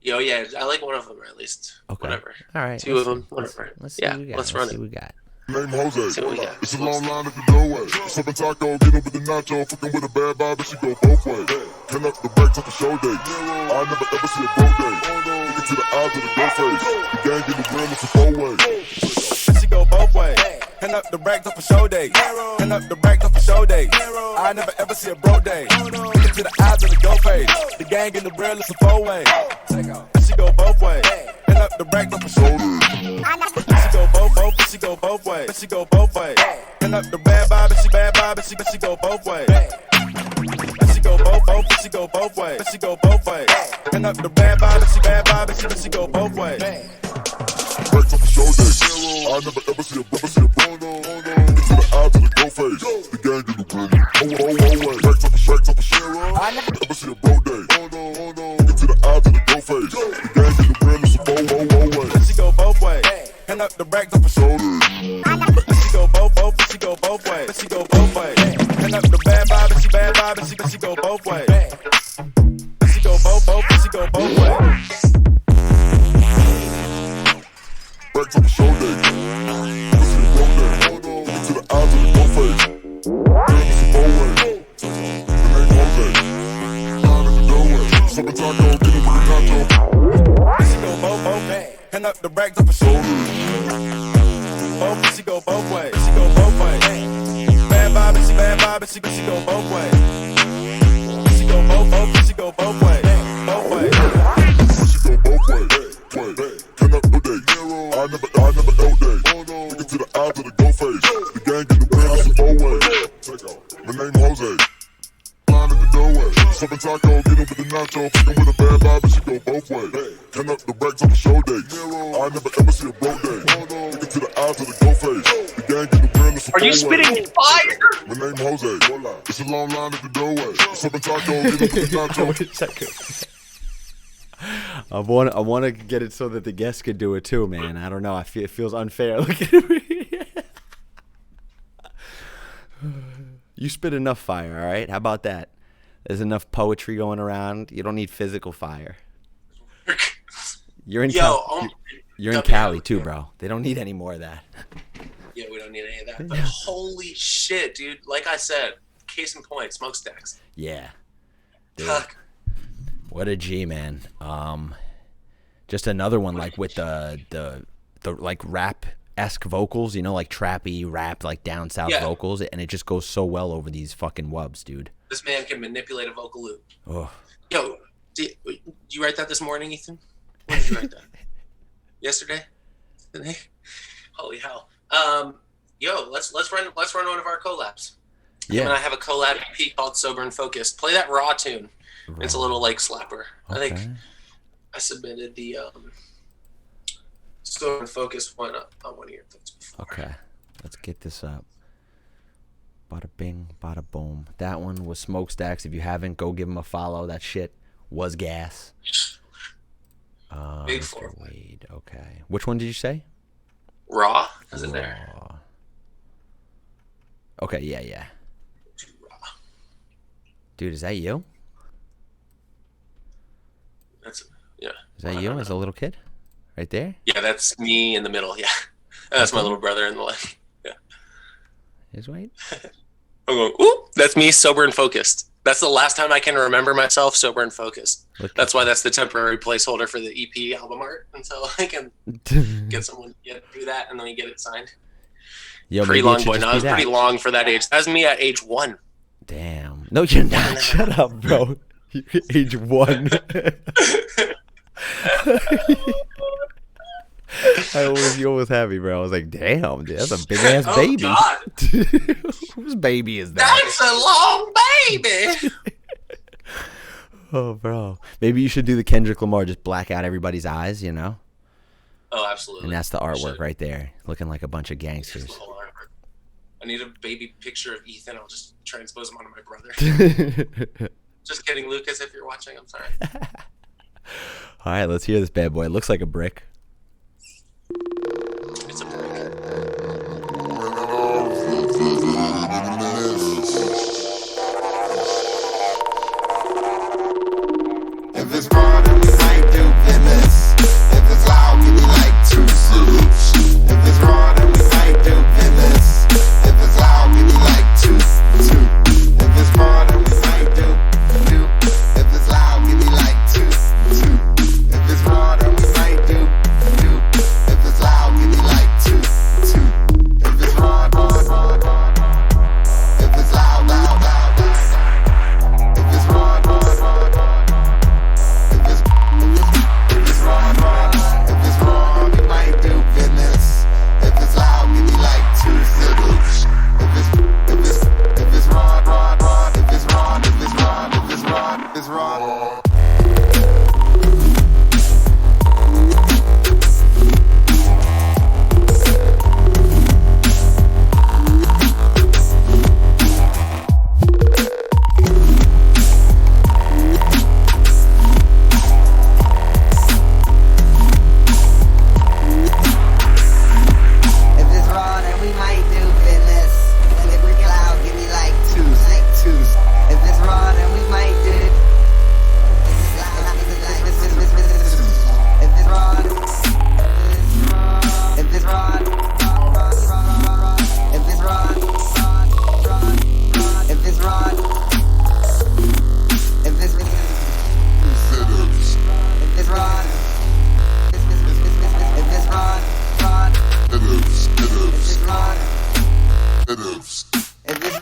Yo, yeah, I like one of them, or at least. Okay. Whatever. All right. 2 of them, whatever. Let's see yeah, what we got. let's run see it. what we got. Name Jose. See what we got. It's a long line at the doorway. Sipping taco, get up with the nacho, fucking with a bad vibe, and she go both ways. Turn up the back, take a show day. I never ever see a broke day. Look into the eyes of the dope face. The gang in the grill, it's a 4-way. She go both ways. Hand up the racks up a show day. Hand up the racks up a show day. I never ever see a broke day. Look into the eyes of the dope face. The gang in the grill, it's a 4-way. She go both ways. Hand up the racks up a show day. She go both, she go both ways. She go both ways. Hand up the bad vibe, she bad vibe, she go both ways. She go both, she go both ways. She go both ways. Hand up the bad vibe, she go both ways. Breaks off a show day. I never ever see a bro. Into the eyes of the dope face. The gang in the grill. Oh, breaks off a show. I never ever see a bro day. Into the eyes of the dope face. The gang in the grill, it's a 4-way. She go both ways. Hand up the racks up a show day. She go both, she go both ways. She go both ways. Hand up the bad vibe, she go both ways. She go both, she go both ways. Breaks off a show day. Ever see a bro day. Into the eyes of the dope face. It's a 4-way. The name Jose. Line at the doorway. Sipping taco, get up with the nacho. She go both, hand up the racks up a show day. She go both ways. She go both ways. Bad vibe, she go both ways. She go both, she go both ways. Both ways. She go both ways. Turn up the day. I never L day. Look into the eyes of the dope face. The gang in the grill, it's a 4-way. My name Jose. Line at the doorway. Sipping taco, get up with the nacho, fucking with a bad vibe, and she go both ways. Turn up the racks on the show day. I never ever see a broke day. Look into the eyes of the dope face. The gang in the grill, it's a 4-way. Are you spitting fire? My name Jose. It's a long line at the doorway. Sipping taco, get up with the nacho. I want to get it so that the guests could do it too, man. I don't know. It feels unfair. Look at me. You spit enough fire, all right? How about that? There's enough poetry going around. You don't need physical fire. You're in you're in Cali too, bro. They don't need any more of that. Yeah, we don't need any of that. But holy shit, dude! Like I said, case in point, smokestacks. Yeah. Dude. Fuck. What a G, man. Just another one like with the like rap-esque vocals, you know, like trappy rap, like down south vocals, and it just goes so well over these fucking wubs, dude. This man can manipulate a vocal loop. Oh. Yo, did you write that this morning, Ethan? When did you write that? Yesterday? Today? Holy hell. Yo, let's run one of our collabs. Yeah. And I have a collab EP called Sober and Focused. Play that raw tune. It's a little like slapper. Okay. I think I submitted the Sober and Focused one on one of your things before. Okay. Let's get this up. Bada bing, bada boom. That one was Smokestacks. If you haven't, go give him a follow. That shit was gas. Big Mr. four. Wade. Okay. Which one did you say? Raw? Is it there? Raw. Okay, yeah. Raw. Dude, is that you? Yeah. Is that you as a little kid? Right there? Yeah, that's me in the middle. Yeah. That's my little brother in the left. Yeah. Is Wade? I'm going, ooh, that's me sober and focused. That's the last time I can remember myself sober and focused. That's why that's the temporary placeholder for the EP album art until I can get someone to do that and then we get it signed. Yo, pretty long boy. No, I was pretty long for that age. That was me at age 1. Damn. No, you're not. Shut up, bro. You're age 1. You always have me, bro. I was like, damn, dude, that's a big ass baby. God. Whose baby is that? That's a long baby. Oh, bro. Maybe you should do the Kendrick Lamar, just black out everybody's eyes, you know? Oh, absolutely. And that's the artwork right there, looking like a bunch of gangsters. I I need a baby picture of Ethan. I'll just transpose him onto my brother. Just kidding, Lucas. If you're watching, I'm sorry. All right, let's hear this bad boy. It looks like a brick. It's a brick. If it's broad, then we might do business. If it's loud, give me like 2 zips. If it's raw, then we might do business. If it's loud, give me like 2. If it's broad, then we might do. If it's loud, give me like 2. If it's raw, then we might do. If it's loud, give me like 2. If it's raw. If it's loud. If it's raw. If it's wrong, we might do business. If it's loud, give me like 2 ziggles. If it's wrong, if it's wrong. If it's raw, then we might do business. And if we're loud, give me like 2s. If it's raw, then we might do. If it's raw, if it's raw, if it's raw, if it's raw, if it's if it's raw, if it's raw. It is. If it's raw, It is. if it's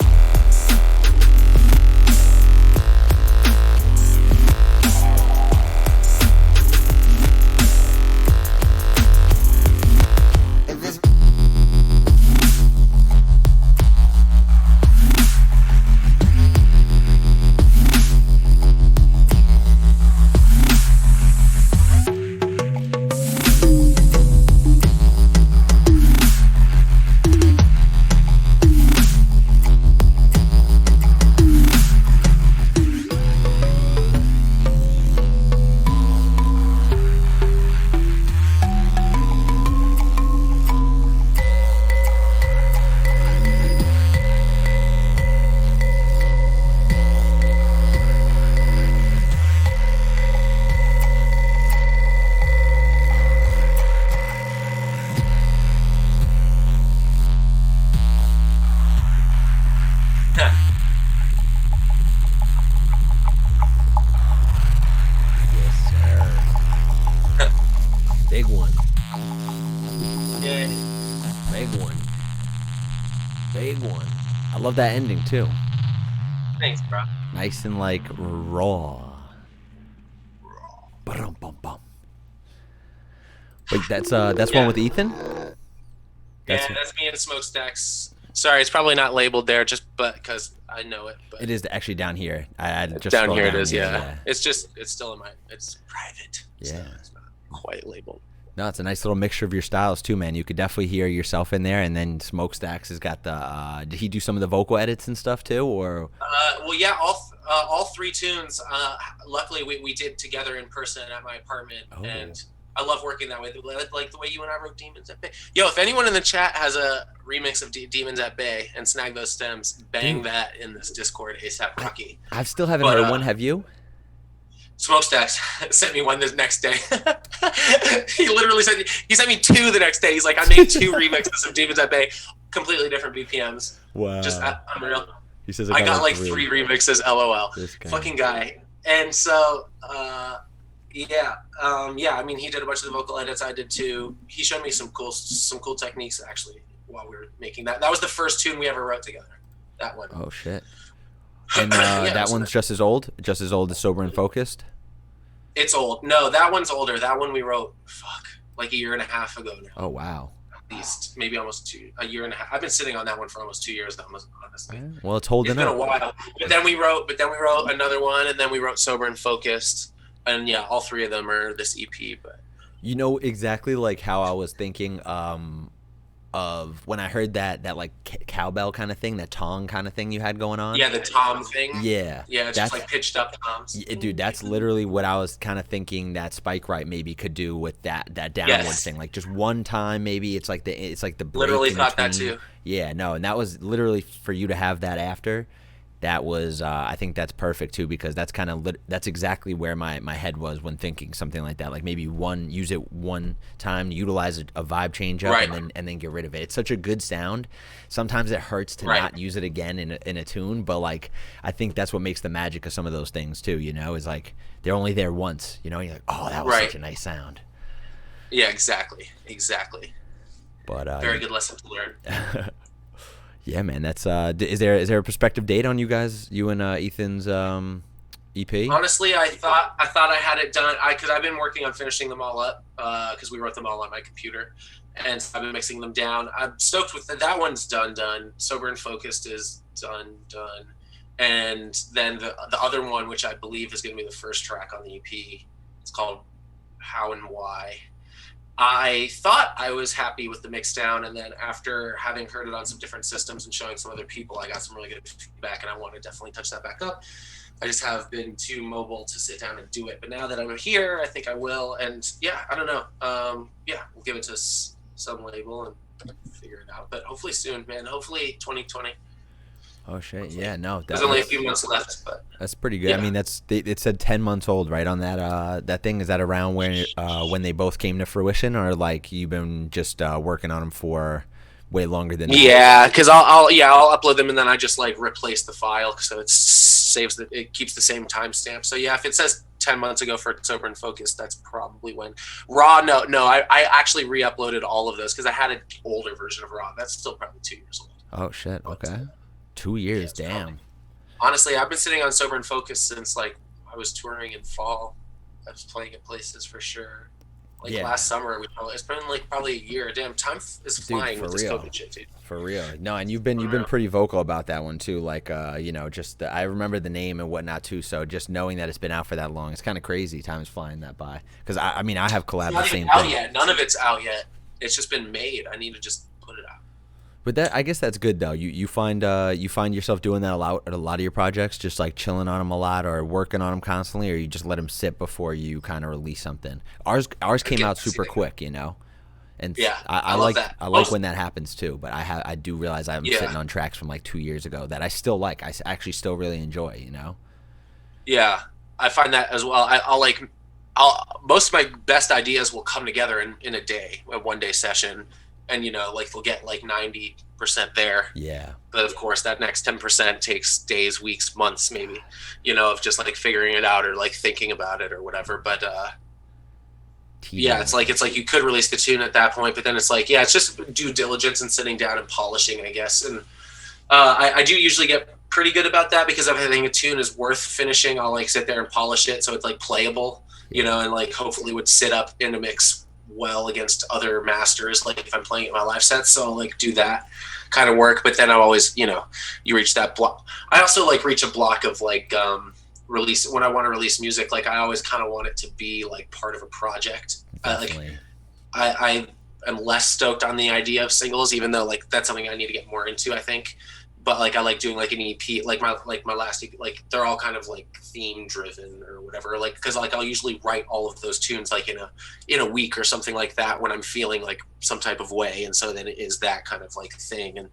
if it's Big one. Yeah. Big one. Big one. I love that ending too. Thanks, bro. Nice and like raw. Ba-dum-bum-bum. Wait, that's one with Ethan? That's- Yeah, that's me and Smokestacks. Sorry, it's probably not labeled there, just because I know it. But It is actually down here. I just down scrolled here it down is. here, Yeah. It's still in my. It's private. So Yeah. it's not quite labeled. No, it's a nice little mixture of your styles too, man. You could definitely hear yourself in there, and then Smokestacks has got the. Did he do some of the vocal edits and stuff too, or? Well, yeah, all 3 tunes. Luckily, we did together in person at my apartment, Oh. and I love working that way. Like the way you and I wrote "Demons at Bay." Yo, if anyone in the chat has a remix of "Demons at Bay" and Snag Those Stems, bang Dude. that in this Discord ASAP Rocky. I still haven't But, heard one. Have you? Smokestacks sent me one the next day. He literally he sent me 2 the next day. He's like, I made 2 remixes of Demons at Bay, completely different BPMs. Wow. Just unreal. He says I got like 3 remixes, LOL. This guy. Fucking guy. And so, yeah. I mean, he did a bunch of the vocal edits. I did too. He showed me some cool techniques actually while we were making that. That was the first tune we ever wrote together. That one. Oh shit. And Yeah, that so one's just as old as Sober and Focused. It's old. No, that one's older. That one we wrote, like a year and a half ago now. Oh wow. At least, maybe almost a year and a half. I've been sitting on that one for almost 2 years now, honestly. Well, it's holding It's been a up. while. But then we wrote another one, and then we wrote Sober and Focused. And yeah, all 3 of them are this EP. But You know exactly like how I was thinking. of when I heard that like cowbell kind of thing, that tong kind of thing you had going on. Yeah, the tom thing. Yeah. Yeah, it's just like pitched up toms. Dude, that's literally what I was kind of thinking that Spike Right maybe could do with that downward thing. Like just one time, maybe it's like the break Literally in thought that between. too. Yeah, no, and that was literally for you to have that after. That was I think that's perfect too, because that's kind of that's exactly where my head was when thinking something like that. Like maybe use it one time, utilize a vibe change up, and then get rid of it. It's such a good sound. Sometimes it hurts to not use it again in a tune, but like I think that's what makes the magic of some of those things too. You know, is like they're only there once. You know, and you're like, oh, that was such a nice sound. Yeah, exactly. But very good lesson to learn. Yeah, man. That's is there a prospective date on you and Ethan's EP? Honestly, I thought I had it done. Because I've been working on finishing them all up. Because we wrote them all on my computer, and so I've been mixing them down. I'm stoked with that one's done. Sober and Focused is done. And then the other one, which I believe is going to be the first track on the EP, it's called How and Why. I thought I was happy with the mix down, and then after having heard it on some different systems and showing some other people, I got some really good feedback, and I want to definitely touch that back up. I just have been too mobile to sit down and do it, but now that I'm here, I think I will. And yeah, I don't know. We'll give it to some label and figure it out, but hopefully soon, man. Hopefully 2020. Oh shit! Yeah, no. There's only a few months left, but that's pretty good. Yeah. I mean, it said 10 months old, right? On that thing. Is that around when they both came to fruition, or like you've been just working on them for way longer than that? Yeah, because I'll upload them and then I just like replace the file so it keeps the same timestamp. So yeah, if it says 10 months ago for Sober and Focused, that's probably when Raw. No, I actually re-uploaded all of those because I had an older version of Raw. That's still probably 2 years old. Oh shit! Okay. 2 years, damn. Honestly, I've been sitting on Sober and Focused since like I was touring in fall. I was playing at places for sure. Like last summer, it's been like probably a year. Damn, time is flying with this COVID shit, dude. For real. No, and you've been pretty vocal about that one too. Like, just I remember the name and whatnot too. So just knowing that it's been out for that long, it's kind of crazy. Time is flying that by. Because I mean, I have collabed the same thing. Yet. None of it's out yet. It's just been made. I need to just put it out. But I guess that's good though. You find yourself doing that a lot of your projects, just like chilling on them a lot or working on them constantly, or you just let them sit before you kind of release something. Ours came out super quick, you know, and yeah, I like when that happens too. But I do realize I'm sitting on tracks from like 2 years ago that I still like. I actually still really enjoy, you know. Yeah, I find that as well. I'll most of my best ideas will come together in a day, a 1 day session. And, like they'll get like 90% there. Yeah. But of course, that next 10% takes days, weeks, months, maybe, of just like figuring it out or like thinking about it or whatever. But yeah, it's like you could release the tune at that point, but then it's like, yeah, it's just due diligence and sitting down and polishing, I guess. And I do usually get pretty good about that because if I think a tune is worth finishing, I'll like sit there and polish it so it's like playable, and like hopefully would sit up in a mix well against other masters, like if I'm playing at my live sets, so I'll like do that kind of work. But then I always, you reach that block. I also like reach a block of like release when I want to release music. Like I always kind of want it to be like part of a project. I am less stoked on the idea of singles, even though like that's something I need to get more into, I think. But like I like doing like an EP, like my last EP, like they're all kind of like theme driven or whatever. Like because like I'll usually write all of those tunes like in a week or something like that when I'm feeling like some type of way, and so then it is that kind of like thing. And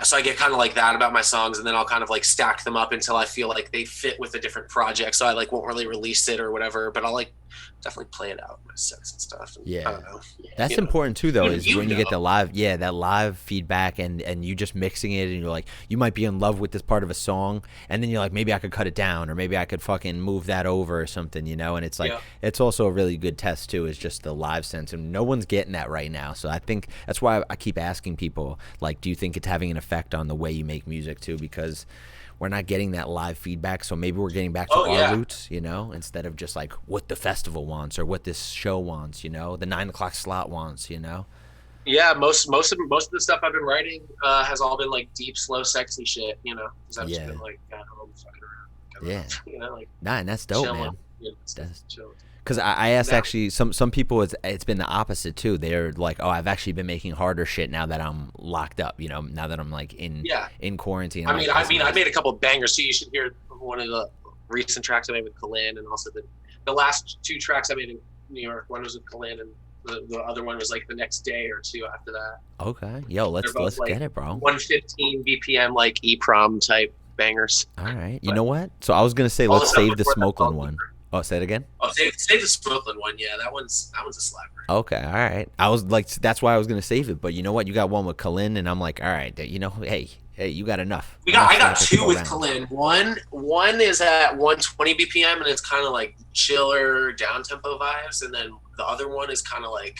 so I get kind of like that about my songs, and then I'll kind of like stack them up until I feel like they fit with a different project. So I like won't really release it or whatever, but I'll like definitely play it out in my sets and stuff. And, yeah, I don't know. That's important too, though. Is when you get the live, that live feedback, and you just mixing it, and you're like, you might be in love with this part of a song, and then you're like, maybe I could cut it down, or maybe I could fucking move that over or something, And it's like, it's also a really good test too. Is just the live sense, and no one's getting that right now. So I think that's why I keep asking people, like, do you think it's having an effect on the way you make music too? Because we're not getting that live feedback, so maybe we're getting back to our roots, instead of just like what the festival wants or what this show wants, the 9 o'clock slot wants, Yeah, most of the stuff I've been writing has all been like deep, slow, sexy shit, because I've just been like at home fucking around. Like, and that's dope, chilling. man. Chill. Because I asked Now- actually some people it's been the opposite too. They're like, oh, I've actually been making harder shit now that I'm locked up. You know, now that I'm like in quarantine. I mean, I made a couple bangers, so you should hear one of the recent tracks I made with Kalin, and also the last 2 tracks I made in New York. One was with Kalin, and the other one was like the next day or 2 after that. Okay, yo, let's both, like, get it, bro. 115 BPM, like EPROM type bangers. All right, you know what? So I was gonna say let's save the Smokeland one. Oh, say it again. Oh, save the Smokeland one. Yeah, that one's a slapper. Okay, all right. I was like, that's why I was gonna save it. But you know what? You got one with Kalin, and I'm like, all right, you know, hey, you got enough. I got 2 with Kalin. One is at 120 BPM, and it's kind of like chiller, down tempo vibes, and then the other one is kind of like,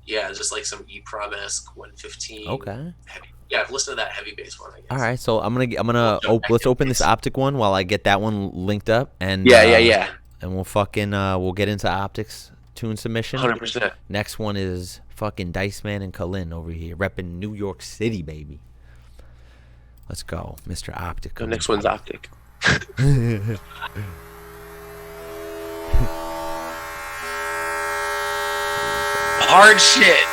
just like some EPROM-esque 115. Okay. Heavy. Yeah, I've listened to that heavy bass one, I guess. All right, so let's open this Optic one while I get that one linked up, and yeah. And we'll fucking we'll get into Optics tune submission. 100%. Next one is fucking DiceMan and Kalin over here, repping New York City, baby. Let's go, Mr. Optic. The next one's Optic. Hard shit.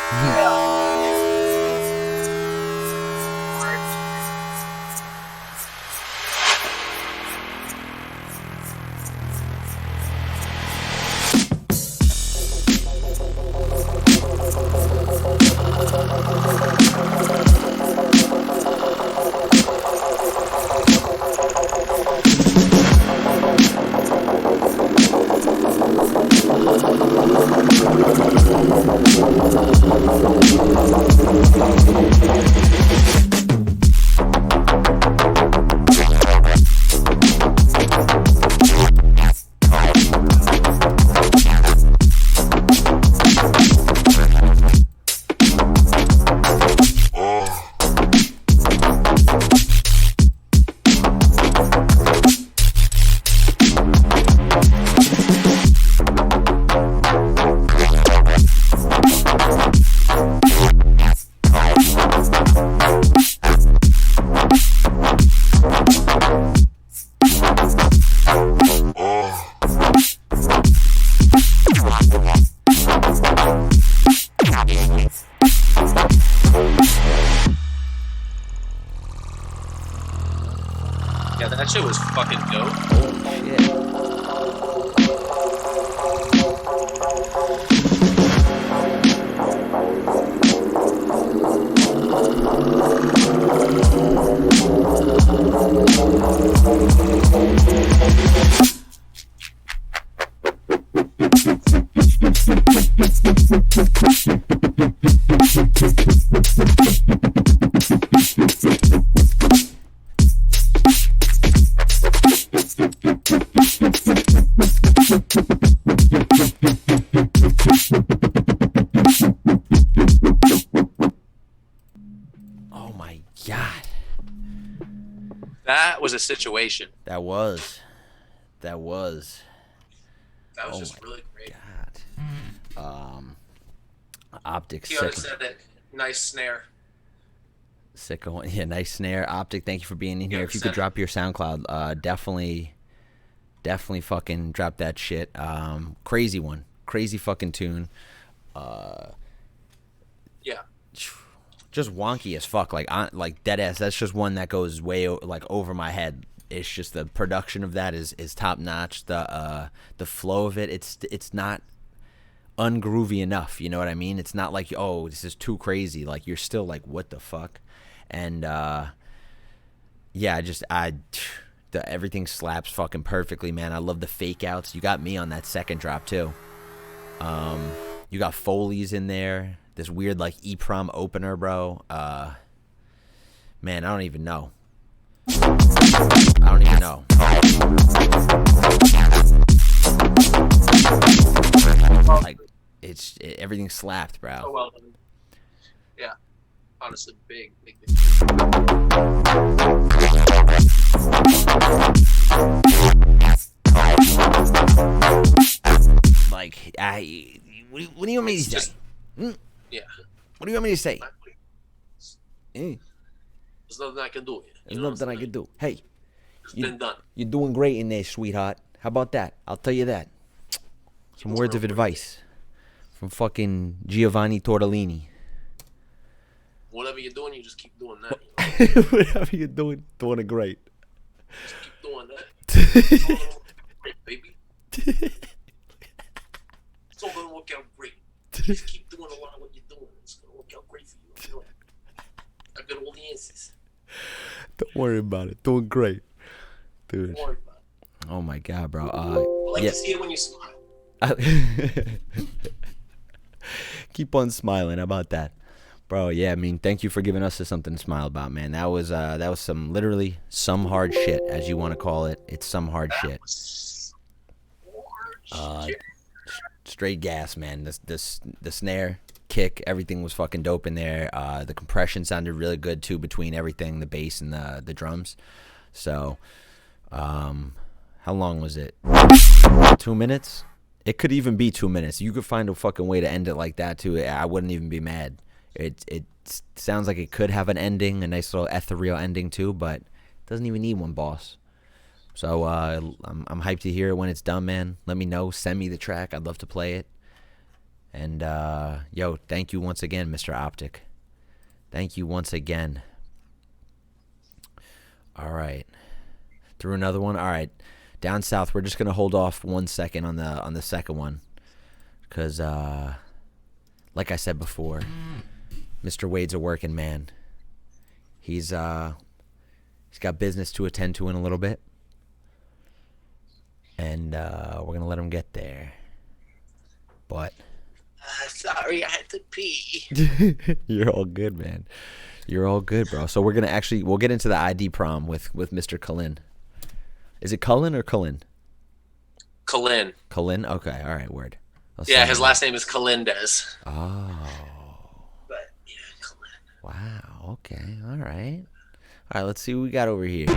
Yeah, that shit was fucking dope. Oh shit. Oh my god. That was a situation. That was That was Oh just my really great. God. Optic He already sick, said that. Nice snare. sicko one. Yeah, nice snare. Optic, thank you for being in here. If you could 100%. drop your SoundCloud, definitely fucking drop that shit. Crazy one. Crazy fucking tune. Yeah. Just wonky as fuck, like dead ass. That's just one that goes way over my head. It's just the production of that is top notch. The flow of it, it's not ungroovy enough. You know what I mean? It's not like, oh, this is too crazy. Like, you're still like, what the fuck? And everything slaps fucking perfectly, man. I love the fake outs. You got me on that second drop too. You got Foley's in there. This weird like EPROM opener, bro. Man, I don't even know. Like, everything slapped, bro. Oh, well done. Yeah. Honestly, big. Like, what do you want me to say? Yeah. What do you want me to say? There's nothing I can do. There's nothing I can do. Hey, It's been done. you're doing great in there, sweetheart. How about that? I'll tell you that. Some words of advice from fucking Giovanni Tortellini. Whatever you're doing, you just keep doing that. Whatever you're doing it great. Just keep doing that. Great, baby. It's all gonna work out great. Just keep doing a lot of what you're doing. It's gonna work out great for you. I know it. I got all the answers. Don't worry about it. Doing great, dude. Don't worry about it. Oh my god, bro. I like to see it when you smile. Keep on smiling. How about that, bro? Yeah, I mean, thank you for giving us something to smile about, man. That was some literally some hard shit, as you want to call it. It's some hard shit. Straight gas, man. The snare, kick, everything was fucking dope in there. The compression sounded really good too between everything, the bass and the drums. So, how long was it? 2 minutes? It could even be 2 minutes. You could find a fucking way to end it like that too. I wouldn't even be mad. It sounds like it could have an ending, a nice little ethereal ending too, but it doesn't even need one, boss. So I'm hyped to hear it when it's done, man. Let me know. Send me the track. I'd love to play it. And yo, thank you once again, Mr. Optic. Thank you once again. All right. Through another one. All right. Down south, we're just gonna hold off 1 second on the second one, cause like I said before, Mr. Wade's a working man. He's got business to attend to in a little bit, and we're gonna let him get there. But Sorry, I had to pee. you're all good, man. You're all good, bro. So we'll get into the ID prom with Mr. Cullen. Is it Cullen or Cullen? Cullen. Cullen? Okay, all right, word. Yeah, his last name is Calendez. Oh. But yeah, Cullen. Wow, okay, all right. All right, let's see what we got over here.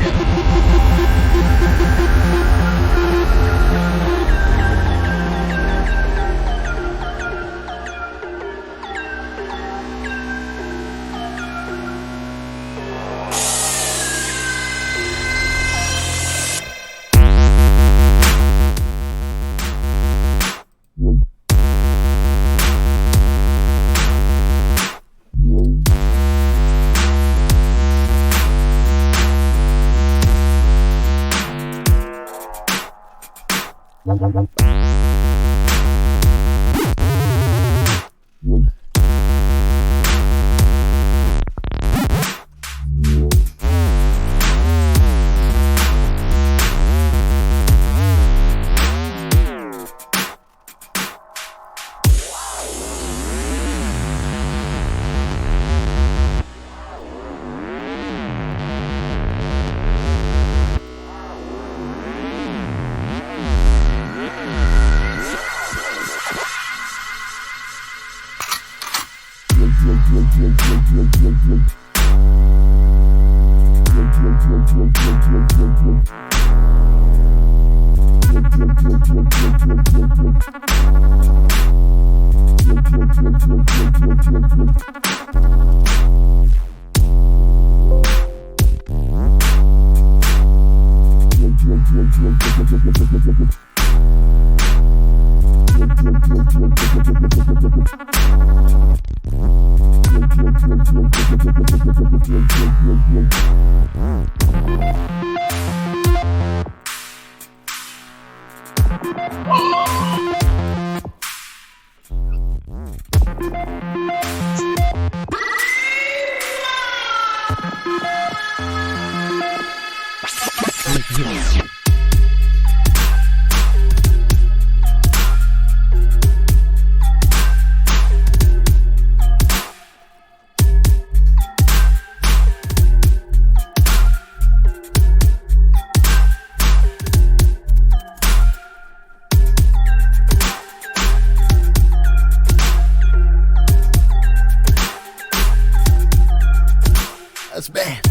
That's bad.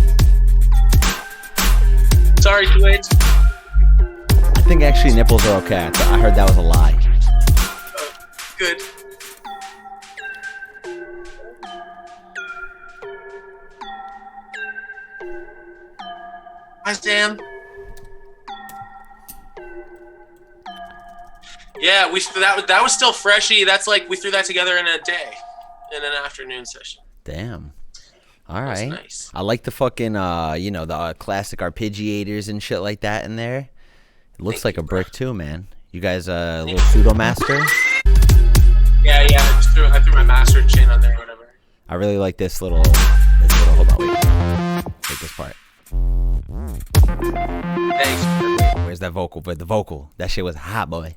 Sorry, Twitch. I think actually nipples are okay. I heard that was a lie. Good. Hi, Sam. Yeah, that was still freshy. That's like we threw that together in a day, in an afternoon session. Damn. All right. Nice. I like the fucking the classic arpeggiators and shit like that in there. It looks like a brick too, man. You guys a little pseudo master? Yeah. I threw my master chain on there or whatever. I really like this little hold on, wait this part. Thanks. Where's that vocal? But the vocal, that shit was hot, boy.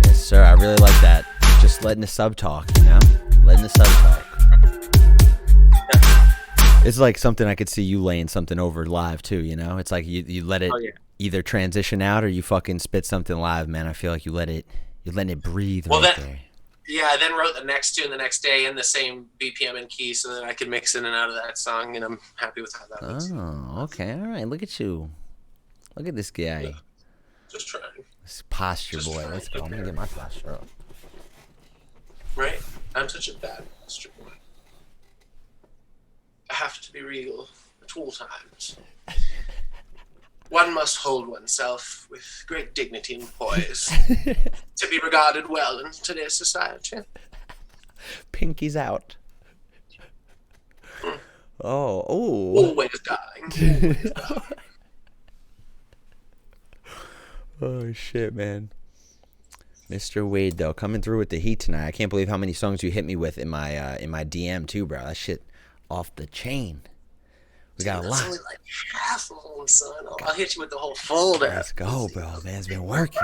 Yes, sir. I really like that. Just letting the sub talk, you know? Letting the sub talk. It's like something I could see you laying something over live too, you know? It's like you let it either transition out or you fucking spit something live, man. I feel like you're letting it breathe there. Yeah, I then wrote the next tune the next day in the same BPM and key so that I could mix in and out of that song, and I'm happy with how that looks. Oh, okay. All right. Look at you. Look at this guy. Yeah. Just trying. This posture boy. Let's go. I'm going to get my posture up. Right? I'm such a bad posture boy. I have to be regal at all times. One must hold oneself with great dignity and poise to be regarded well in today's society. Pinky's out. Oh. Always dying. Oh, shit, man. Mr. Wade, though, coming through with the heat tonight. I can't believe how many songs you hit me with in my DM, too, bro. That shit off the chain. We got a lot. Only like half of them, son. I'll hit you with the whole folder. Let's go, bro. Man's been working.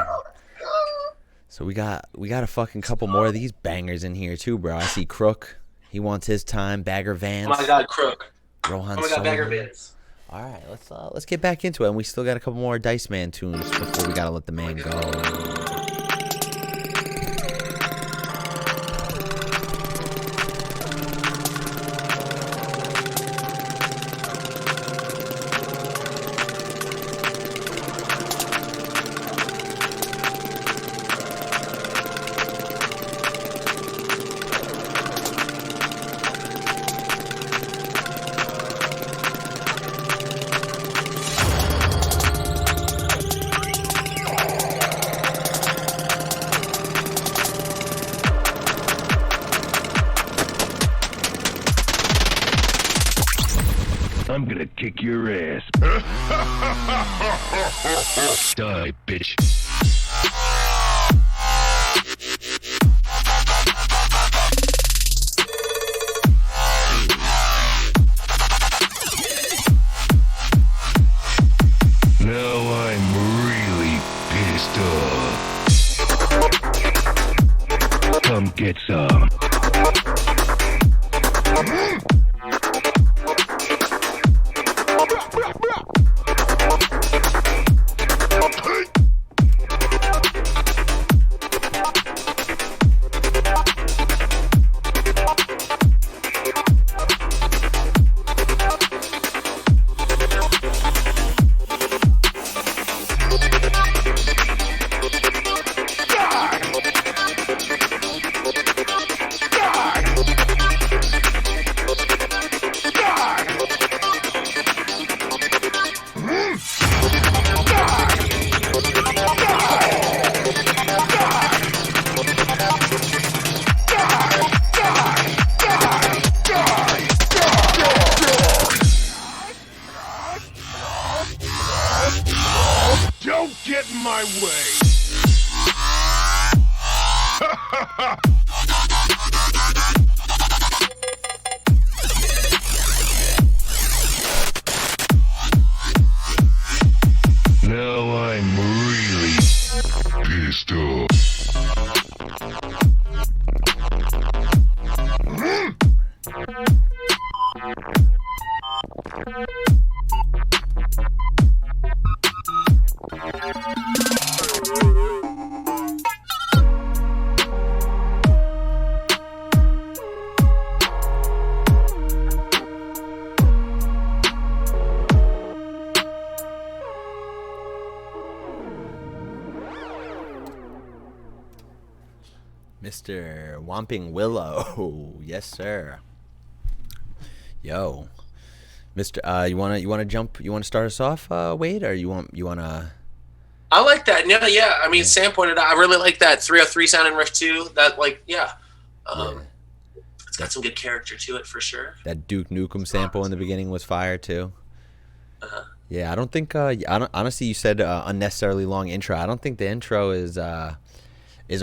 So we got a fucking couple more of these bangers in here too, bro. I see Crook. He wants his time. Bagger Vance. Oh my God, Crook. Rohan Oh my God, Bagger Vance. All right, let's get back into it. And we still got a couple more DiceMan tunes before we gotta let the man go. I'm gonna kick your ass. Die, bitch. Now I'm really pissed off. Come get some. Don't get in my way! Now I'm really pissed off. Mr. Whomping Willow. Yes, sir. Yo. Mr. You wanna jump? You wanna start us off, Wade, or you wanna? I like that. Yeah. I mean, Sam pointed out. I really like that 303 sound in riff 2. That it's got some good character to it for sure. That Duke Nukem sample in the beginning was fire too. Yeah, I don't think. Honestly, you said unnecessarily long intro. I don't think the intro is a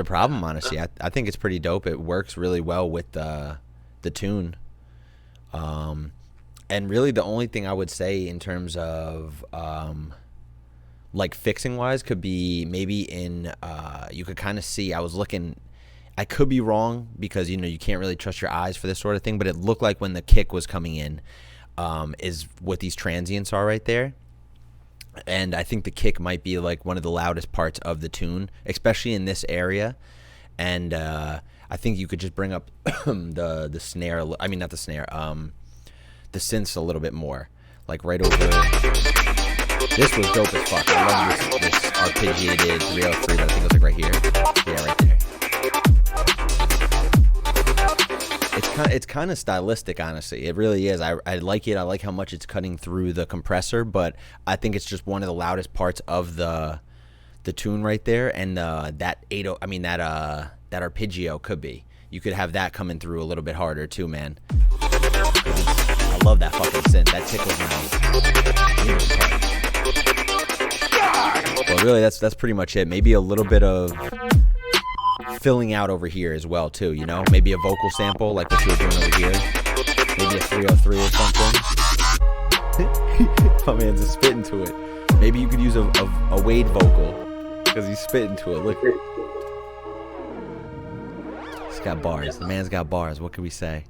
problem. Honestly, I think it's pretty dope. It works really well with the tune. And really, the only thing I would say in terms of like fixing wise could be maybe in you could kind of see. I was looking. I could be wrong because you can't really trust your eyes for this sort of thing. But it looked like when the kick was coming in, is what these transients are right there. And I think the kick might be like one of the loudest parts of the tune, especially in this area. And I think you could just bring up the snare. I mean, not the snare. The synths a little bit more, like right over. This was dope as fuck. I love this arpeggiated 303 that I think was like right here. Yeah, right there. It's kind of stylistic, honestly. It really is. I like it. I like how much it's cutting through the compressor, but I think it's just one of the loudest parts of the tune right there. And that that arpeggio could be. You could have that coming through a little bit harder too, man. I love that fucking synth. That tickles my. Well, really, that's pretty much it. Maybe a little bit of filling out over here as well too. Maybe a vocal sample like what you were doing over here. Maybe a 303 or something. My man's just spitting to it. Maybe you could use a Wade vocal because he's spitting to it. Look. He's got bars. The man's got bars. What can we say?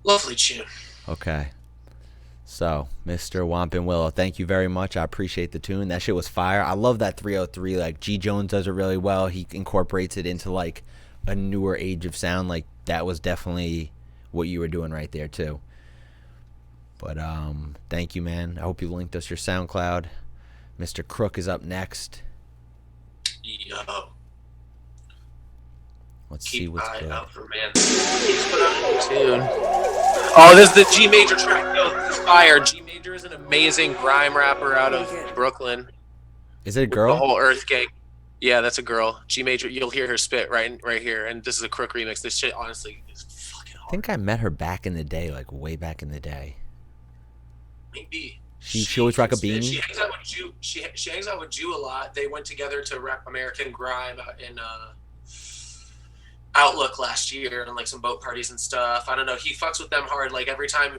Lovely tune. Okay. So, Mr. Whomping Willow, thank you very much. I appreciate the tune. That shit was fire. I love that 303. Like, G. Jones does it really well. He incorporates it into, like, a newer age of sound. Like, that was definitely what you were doing right there, too. But, thank you, man. I hope you linked us your SoundCloud. Mr. Crook is up next. Yo. Let's see what's good. Keep eye out for man. He's put out a tune. Oh, this is the G major track. No, this is fire. G major is an amazing grime rapper out of Brooklyn. Is it a girl? The whole Earth Gang. Yeah, that's a girl. G major. You'll hear her spit right here. And this is a Crook remix. This shit, honestly, is fucking hard. I think I met her back in the day, like way back in the day. Maybe. She always rock a beanie. She hangs out with Jew. She hangs out with Jew a lot. They went together to rap American Grime out in Outlook last year and like some boat parties and stuff. I don't know. He fucks with them hard. Like every time.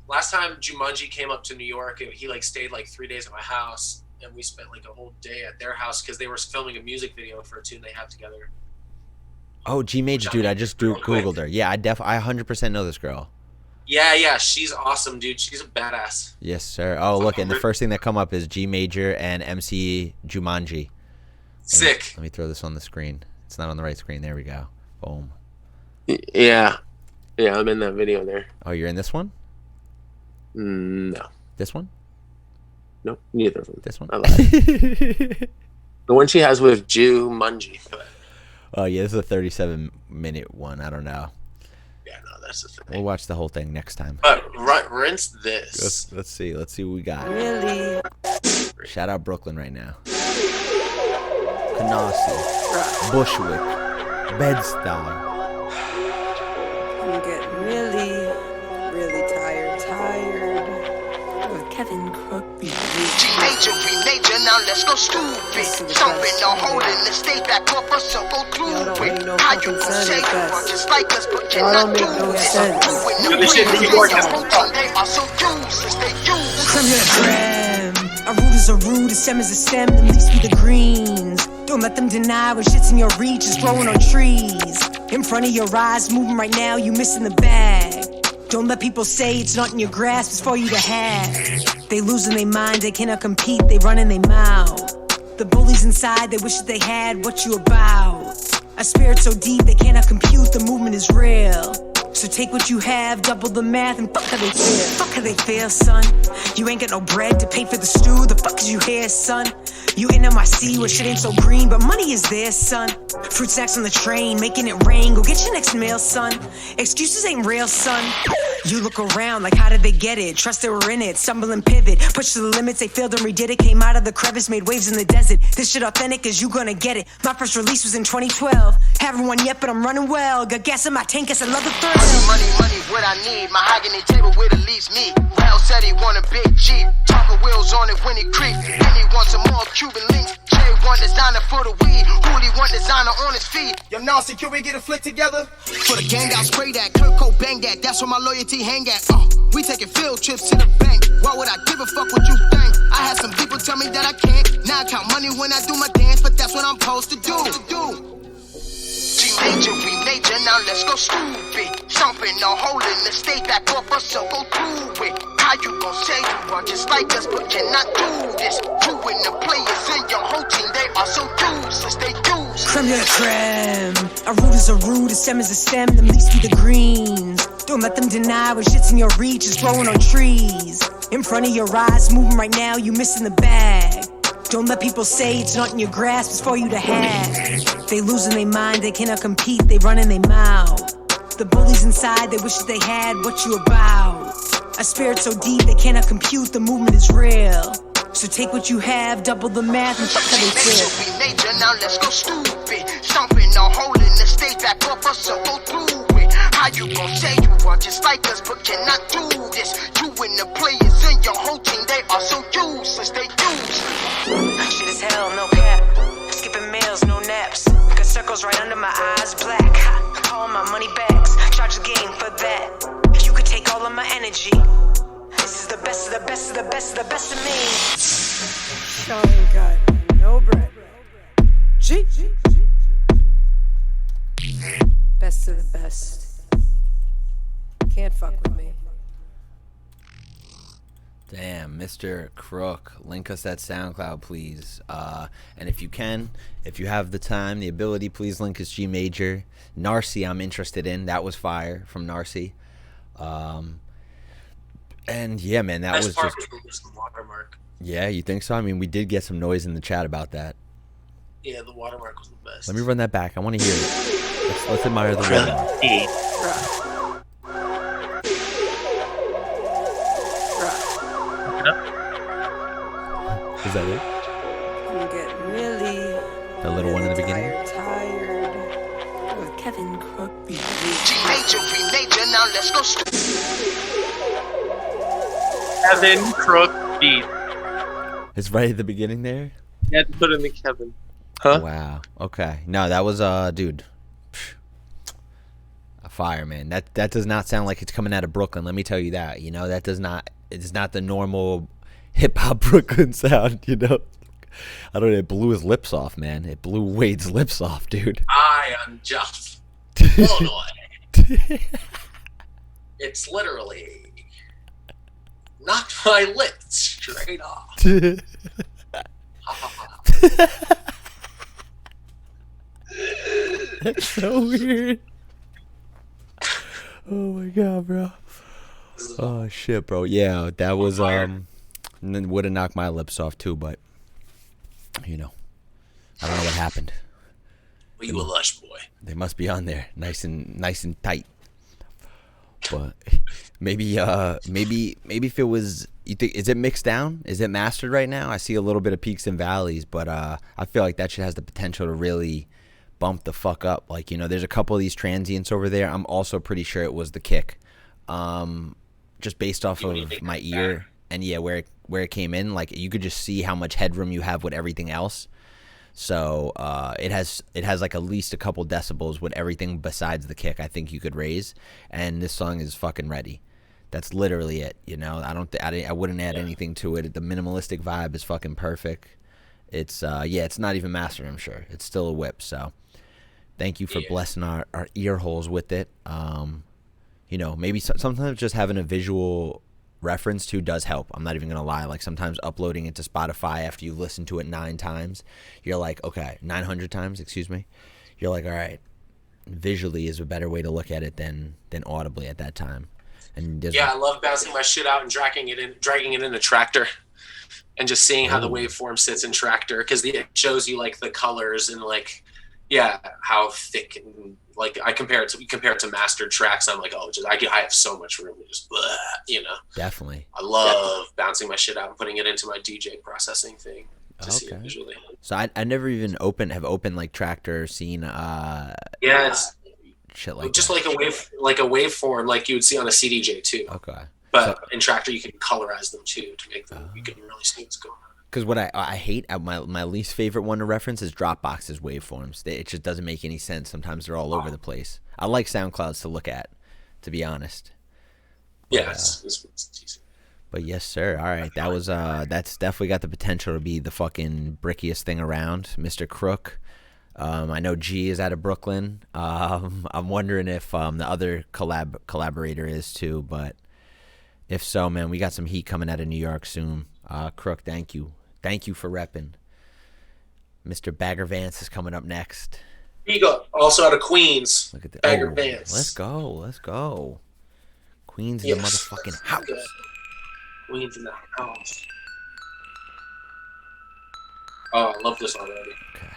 Last time Jumanji came up to New York, he like stayed like 3 days at my house, and we spent like a whole day at their house because they were filming a music video for a tune they have together. Oh, G Major, dude! I just googled her. Yeah, I 100% know this girl. Yeah, she's awesome, dude. She's a badass. Yes, sir. Oh, look, and the first thing that come up is G Major and MC Jumanji. Sick. Let me throw this on the screen. It's not on the right screen. There we go. Boom. Yeah, I'm in that video there. Oh, you're in this one? No. This one? No, neither of them. This one? I lied. The one she has with Jumanji. Oh, yeah, this is a 37-minute one. I don't know. Yeah, no, that's the thing. We'll watch the whole thing next time. But rinse this. Let's see. Let's see what we got. Really? Shout out Brooklyn right now. Canarsie, Bushwick, Bed-Stuy. I'm getting really tired of Kevin Crook. Major, now let's go stupid. Jumping or holding, let's stay back up or so go clue it. How you gon' say you are just like us, but cannot do this. Doing the shit New York has they are so useless, they useless. A root is a root, a stem is a stem, at least be the greens. Don't let them deny what shit's in your reach is growing on trees. In front of your eyes, moving right now, you missing the bag. Don't let people say it's not in your grasp, it's for you to have. They losing their mind, they cannot compete, they run in their mouth. The bullies inside, they wish that they had what you about. A spirit so deep, they cannot compute, the movement is real. So take what you have, double the math, and fuck how they feel. Fuck how they feel, son. You ain't got no bread to pay for the stew. The fuck is you here, son? You in NYC where shit ain't so green, but money is there, son. Fruit snacks on the train, making it rain. Go get your next meal, son. Excuses ain't real, son. You look around like how did they get it? Trust they were in it, stumble and pivot. Push to the limits, they failed and redid it. Came out of the crevice, made waves in the desert. This shit authentic as you gonna get it. My first release was in 2012. Haven't won yet, but I'm running well. Got gas in my tank, guess I love the thrill. Money, what I need. Mahogany table where it leaves me. Rail said he want a big Jeep. Talking wheels on it when it creeps. Then he wants some more Cuban links. Jay want designer for the weed. Hooli want designer on his feet. Yo, Nasty, can we get a flick together? For the gang, I'll spray that. Kurt Cole bang that. That's where my loyalty hang at. We taking field trips to the bank. Why would I give a fuck what you think? I had some people tell me that I can't. Now I count money when I do my dance, but that's what I'm supposed to do. G major, we major, now let's go stupid. Jumping a hole in the state back up us, so go through it. How you gon' say you are just like us, but cannot do this? You and the players in your whole team, they are so useless, they useless. Creme de la creme. A root is a root, a stem is a stem, them leaves be the greens. Don't let them deny what shit's in your reach is growing on trees. In front of your eyes, moving right now, you missing the bag. Don't let people say it's not in your grasp, it's for you to have. They losing their mind, they cannot compete, they running their mouth. The bullies inside, they wish that they had what you about. A spirit so deep, they cannot compute, the movement is real. So take what you have, double the math, and fuck how they feel. We major, now let's go stupid. Jumping a hole in the state back up us, so go through it. How you gon' say you are just like us, but cannot do this? You and the players in your whole team, they are so useless, they useless. Shit is hell, no cap. Skipping meals, no naps. Got circles right under my eyes, black. All my money backs, charge the game for that. You could take all of my energy. This is the best of the best of the best of the best of me. Sean got no bread. G. Best of the best. Can't fuck with me. Damn, Mr. Crook, link us at SoundCloud, please. And if you can, if you have the time, the ability, please link us G Major. Narcy, I'm interested in. That was fire from Narcy. And yeah, man, that was just. Was the watermark. Yeah, you think so? I mean, we did get some noise in the chat about that. Yeah, the watermark was the best. Let me run that back. I want to hear it. Let's admire the watermark. Is that it? I'm getting really The little one in the beginning? tired of Kevin Crook being G major, we major, now let's go Kevin Crook beat. It's right at the beginning there? You had to put in the Kevin. Huh? Wow. Okay. No, that was dude. A fire, man. That does not sound like it's coming out of Brooklyn. Let me tell you that. You know, that does not. It's not the normal hip hop Brooklyn sound. You know. I don't know. It blew his lips off, man. It blew Wade's lips off, dude. I am just Illinois. It's literally knocked my lips straight off. That's so weird. Oh my god, bro. Oh shit, bro. Yeah, that was would have knocked my lips off too, but you know, I don't know what happened. Well, you a lush boy. They must be on there, nice and tight. But maybe if it was, you think, is it mixed down? Is it mastered right now? I see a little bit of peaks and valleys, but I feel like that shit has the potential to really bump the fuck up. Like, you know, there's a couple of these transients over there. I'm also pretty sure it was the kick, just based off of my ear and yeah, where it came in. Like, you could just see how much headroom you have with everything else. So it has like at least a couple decibels with everything besides the kick. I think you could raise, and this song is fucking ready. That's literally it. You know, I wouldn't add anything to it. The minimalistic vibe is fucking perfect. It's it's not even mastered. I'm sure it's still a whip. So thank you for blessing our ear holes with it. You know, maybe sometimes just having a visual reference to does help. I'm not even gonna lie. Like, sometimes uploading it to Spotify after you listen to it 9 times, you're like, okay, 900 times, excuse me. You're like, all right, visually is a better way to look at it than audibly at that time. And Yeah, I love bouncing my shit out and dragging it in a tractor, and just seeing how the waveform sits in tractor, because it shows you like the colors and like, yeah, how thick, and like we compare it to mastered tracks. I'm like, oh, I have so much room to just, you know. Definitely. I love bouncing my shit out and putting it into my DJ processing thing to see it visually. So I never even have opened like tractor scene. It's shit like just that. like a waveform like you would see on a CDJ too. Okay. But in tractor you can colorize them too to make them you can really see what's going on. Because what I hate, my least favorite one to reference is Dropbox's waveforms. It just doesn't make any sense. Sometimes they're all over the place. I like SoundClouds to look at, to be honest. But, yeah, it's decent. But yes, sir. All right, that was that's definitely got the potential to be the fucking brickiest thing around, Mr. Crook. I know G is out of Brooklyn. I'm wondering if the other collaborator is too, but if so, man, we got some heat coming out of New York soon. Crook, thank you for repping. Mr. Bagger Vance is coming up next. Ego, also out of Queens. Look at the Bagger Vance. Let's go. Queens in the motherfucking house. Good. Queens in the house. Oh, I love this already. Okay.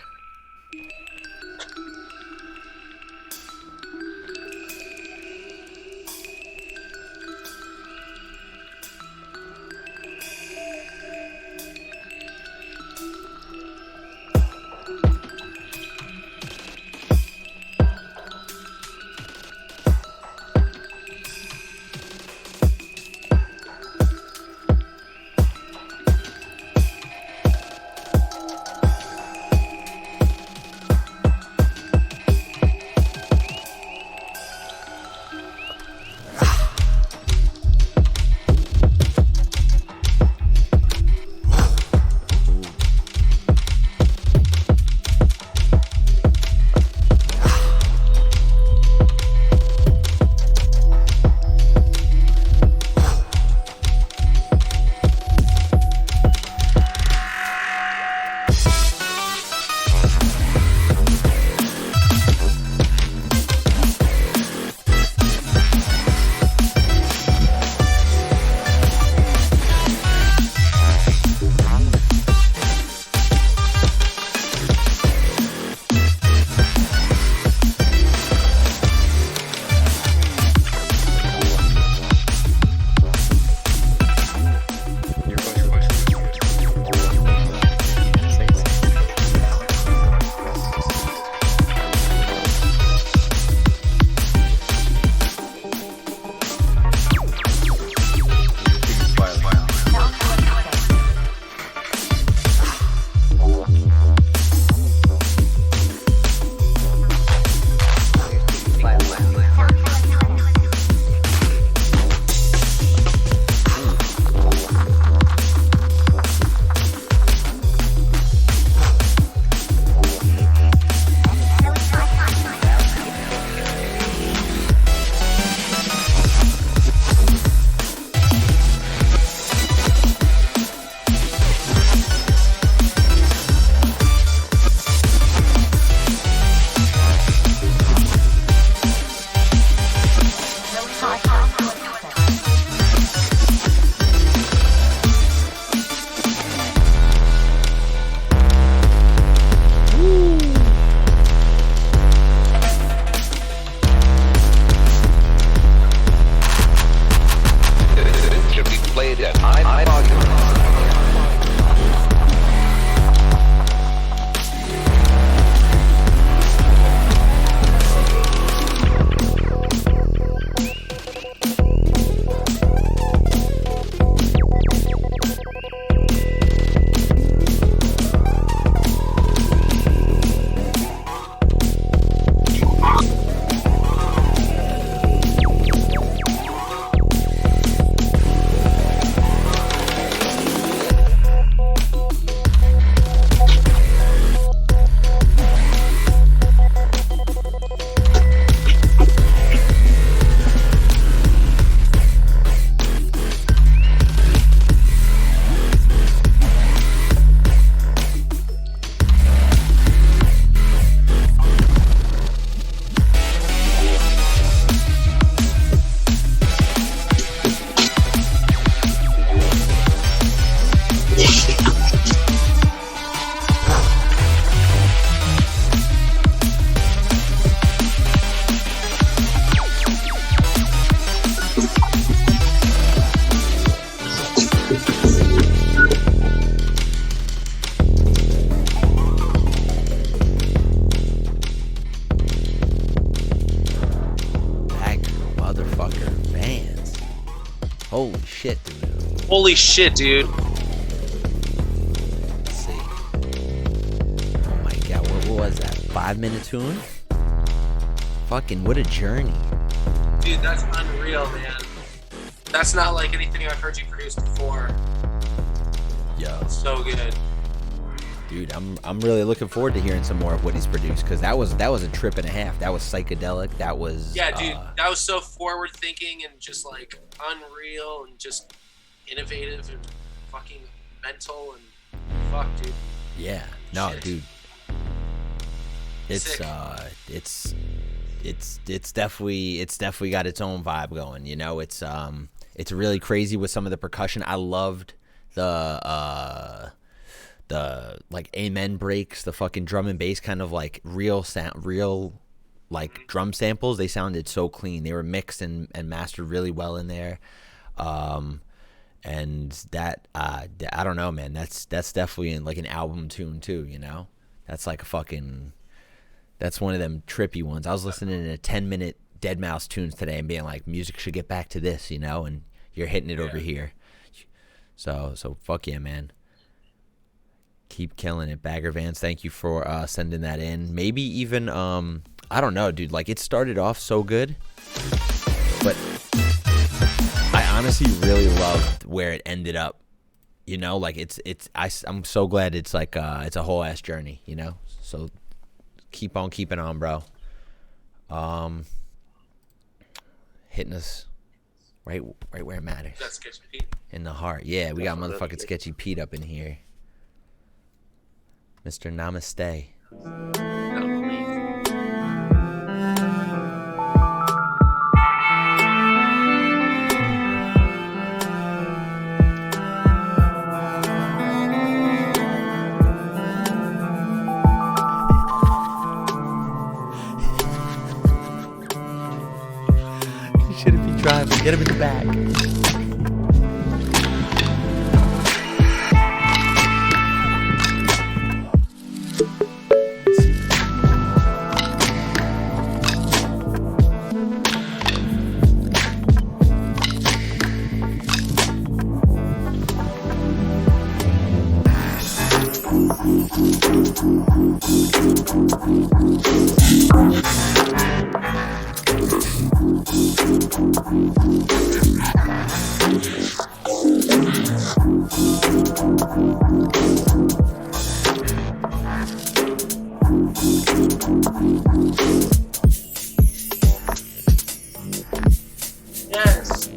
Holy shit, dude. Let's see. Oh my god, what was that? 5-minute tune? Fucking what a journey. Dude, that's unreal, man. That's not like anything I've heard you produce before. Yo. So good. Dude, I'm really looking forward to hearing some more of what he's produced, because that was a trip and a half. That was psychedelic. That was Yeah, dude, that was so forward thinking and just like unreal and just innovative and fucking mental and fuck, dude. Yeah. No, Shit. dude. It's Sick. it's definitely got its own vibe going, you know. It's really crazy with some of the percussion. I loved the like amen breaks, the fucking drum and bass kind of like real like drum samples. They sounded so clean. They were mixed and mastered really well in there. And that I don't know, man. That's definitely in like an album tune too, you know. That's like a fucking, that's one of them trippy ones. I was listening to 10-minute Deadmau5 tunes today and being like, music should get back to this, you know, and you're hitting it over here. So fuck yeah, man. Keep killing it. Bagger Vans, thank you for sending that in. Maybe even I don't know, dude, like it started off so good, but I honestly really loved where it ended up. You know, like I'm so glad it's like it's a whole ass journey, you know. So keep on keeping on, bro. Hitting us right where it matters. That's Sketchy Pete. In the heart. Yeah, we got motherfucking Sketchy Pete up in here. Mr. Namaste. Shouldn't be driving. Get him in the back. Yes.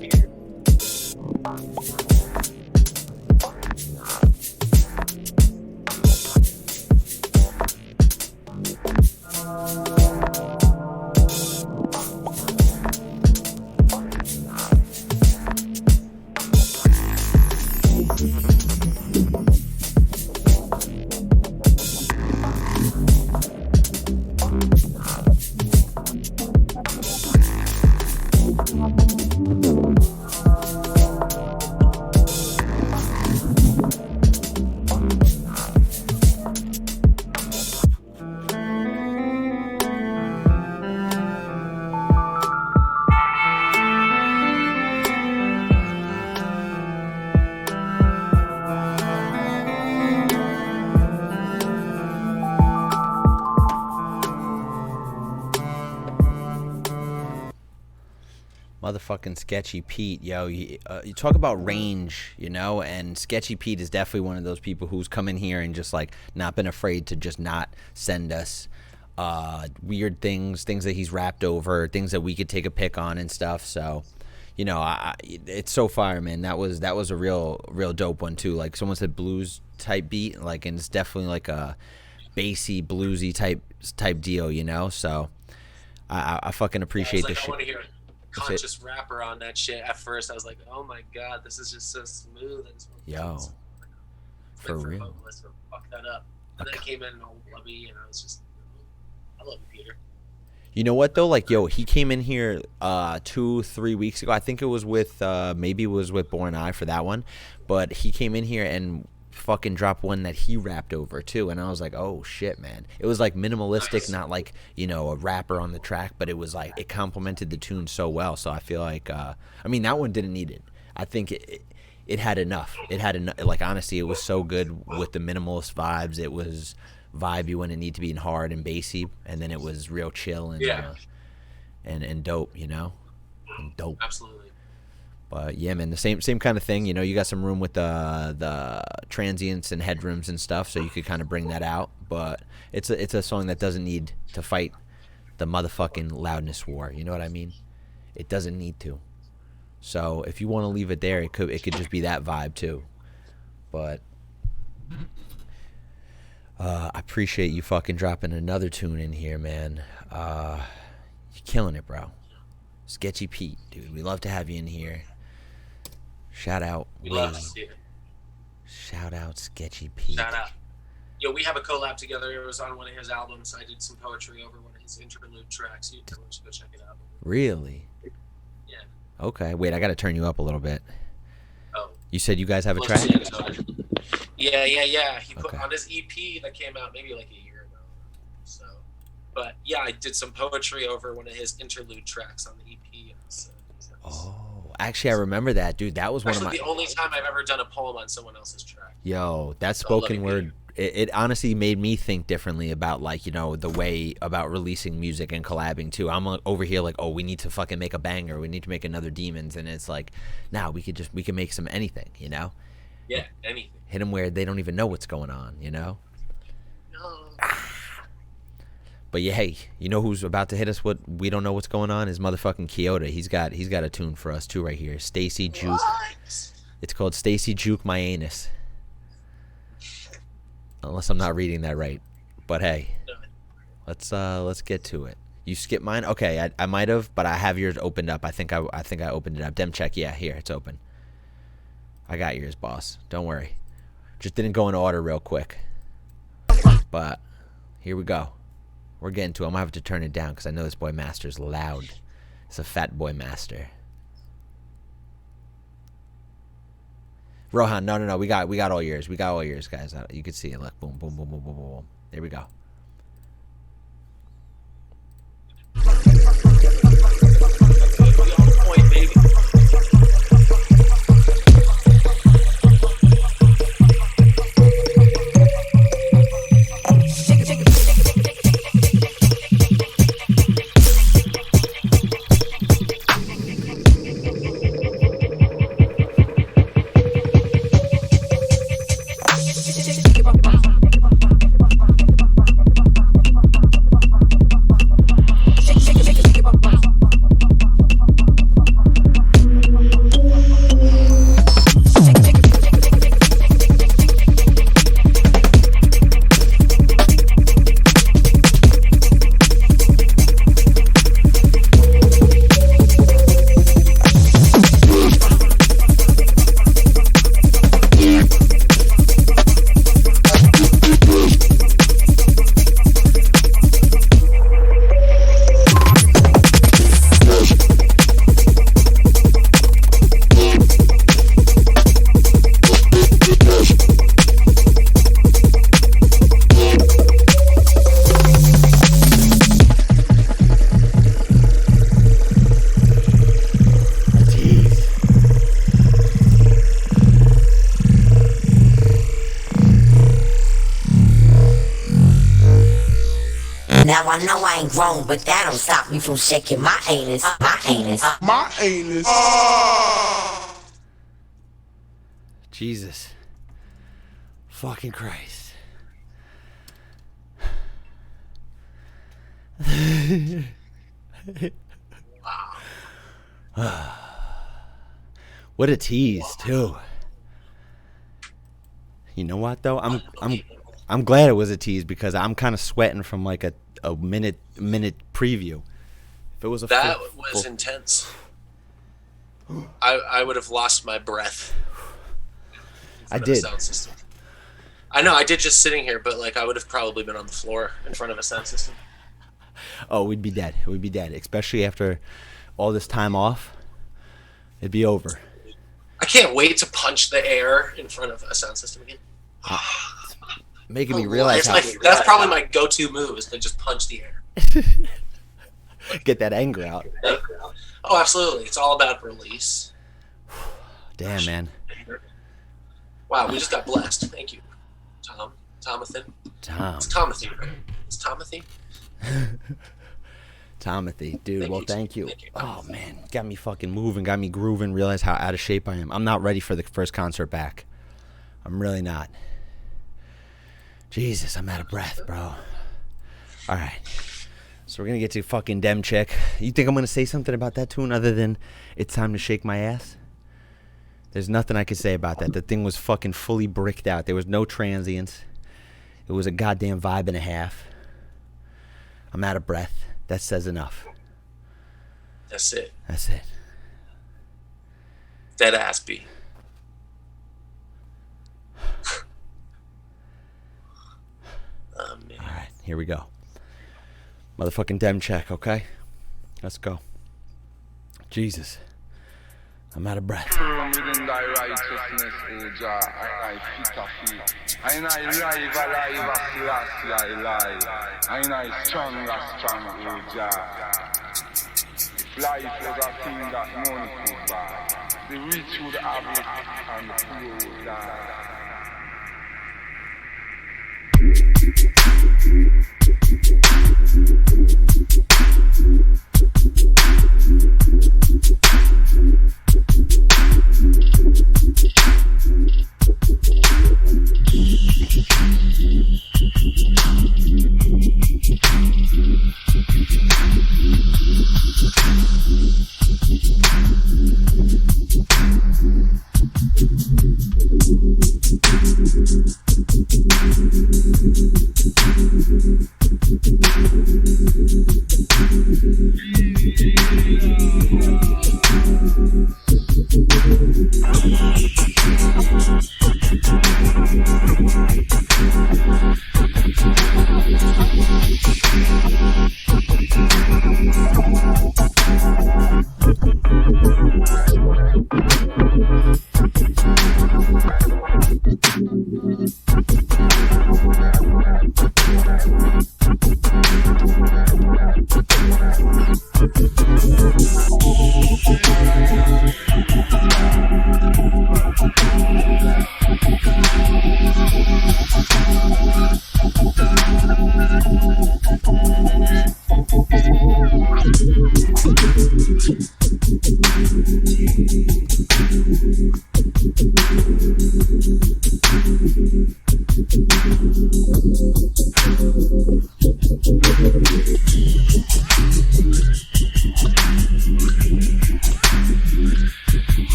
Motherfucking Sketchy Pete, yo, you talk about range, you know, and Sketchy Pete is definitely one of those people who's come in here and just like not been afraid to just not send us weird things that he's rapped over, things that we could take a pick on and stuff. So, you know, it's so fire, man. That was a real dope one too. Like someone said blues type beat, like, and it's definitely like a bassy bluesy type deal, you know. So I fucking appreciate the shit. I want to hear conscious rapper on that shit. At first I was like, oh my god, this is just so smooth and yo, for real. Fuck that up. And then it came in all blubby and I was just, I love you, Peter. You know what though, like, yo, he came in here 2-3 weeks ago. I think it was with maybe it was with Born Eye for that one, but he came in here and fucking dropped one that he rapped over too, and I was like, oh shit, man. It was like minimalistic, nice. Not like, you know, a rapper on the track, but it was like it complemented the tune so well. So I feel like I mean, that one didn't need it. I think it had enough. It had enough. Like, honestly, it was so good with the minimalist vibes. It was vibey when it needed to be hard and bassy, and then it was real chill and and dope, you know, and dope. Absolutely. But yeah, man, the same kind of thing. You know, you got some room with the transients and headrooms and stuff, so you could kind of bring that out. But it's a song that doesn't need to fight the motherfucking loudness war. You know what I mean? It doesn't need to. So if you want to leave it there, it could just be that vibe too. But I appreciate you fucking dropping another tune in here, man. You're killing it, bro. Sketchy Pete, dude. We love to have you in here. Shout out. We love to see it. Shout out Sketchy Pete. Shout out. Yo, we have a collab together. It was on one of his albums. I did some poetry over one of his interlude tracks. You can just go check it out. Really? Yeah. Okay. Wait, I got to turn you up a little bit. Oh. You said you guys have a track? Yeah. He put on his EP that came out maybe like a year ago. So, but yeah, I did some poetry over one of his interlude tracks on the EP. Actually, I remember that, dude. That was one of my. The only time I've ever done a poem on someone else's track. Yo, that spoken word. It honestly made me think differently about, like, you know, the way about releasing music and collabing too. I'm over here like, oh, we need to fucking make a banger. We need to make another Demons, and it's like, nah, we can make some anything, you know. Yeah, anything. Hit them where they don't even know what's going on, you know. No. But yeah, hey, you know who's about to hit us? What we don't know what's going on is motherfucking Kyoto. He's got a tune for us too right here. Stacy Juke. It's called Stacy Juke My Anus. Unless I'm not reading that right. But hey, let's get to it. You skipped mine? Okay, I might have, but I have yours opened up. I think I opened it up. Dem check. Yeah, here it's open. I got yours, boss. Don't worry. Just didn't go in order real quick. But here we go. We're getting to it. I'm going to have to turn it down because I know this boy master's loud. It's a fat boy master. Rohan, no. We got all yours. We got all yours, guys. You can see it. Look, boom, boom, boom, boom, boom, boom. There we go. Now I know I ain't grown, but that don't stop me from shaking my anus, my anus, my anus. Jesus. Fucking Christ. What a tease, too. You know what though? I'm glad it was a tease because I'm kind of sweating from like a minute preview. If it was that was intense. I would have lost my breath. I did. Sound system. I know. I did just sitting here, but like I would have probably been on the floor in front of a sound system. Oh, we'd be dead. We'd be dead, especially after all this time off. It'd be over. I can't wait to punch the air in front of a sound system again. Making me realize that's probably my go-to move is to just punch the air. Get that anger out. Oh, absolutely. It's all about release. Damn, man. Wow, we just got blessed. Thank you, Tomathan. It's Tomothy, right? It's Tomothy. Tomothy, dude. Thank you. Oh man, got me fucking moving, got me grooving. Realize how out of shape I am. I'm not ready for the first concert back. I'm really not. Jesus, I'm out of breath, bro. All right, so we're gonna get to fucking Dem Check. You think I'm gonna say something about that tune other than it's time to shake my ass? There's nothing I could say about that. The thing was fucking fully bricked out. There was no transients. It was a goddamn vibe and a half. I'm out of breath. That says enough. That's it. That's it. Dead ass B. Oh, man. All right, here we go. Motherfucking Dem Check, okay? Let's go. Jesus. I'm out of breath. Within thy righteousness, O Jah, I fit of it. I live alive as Selassie I lie. I strong, O Jah. If life was a thing that none could buy, the rich would have it and the poor would die.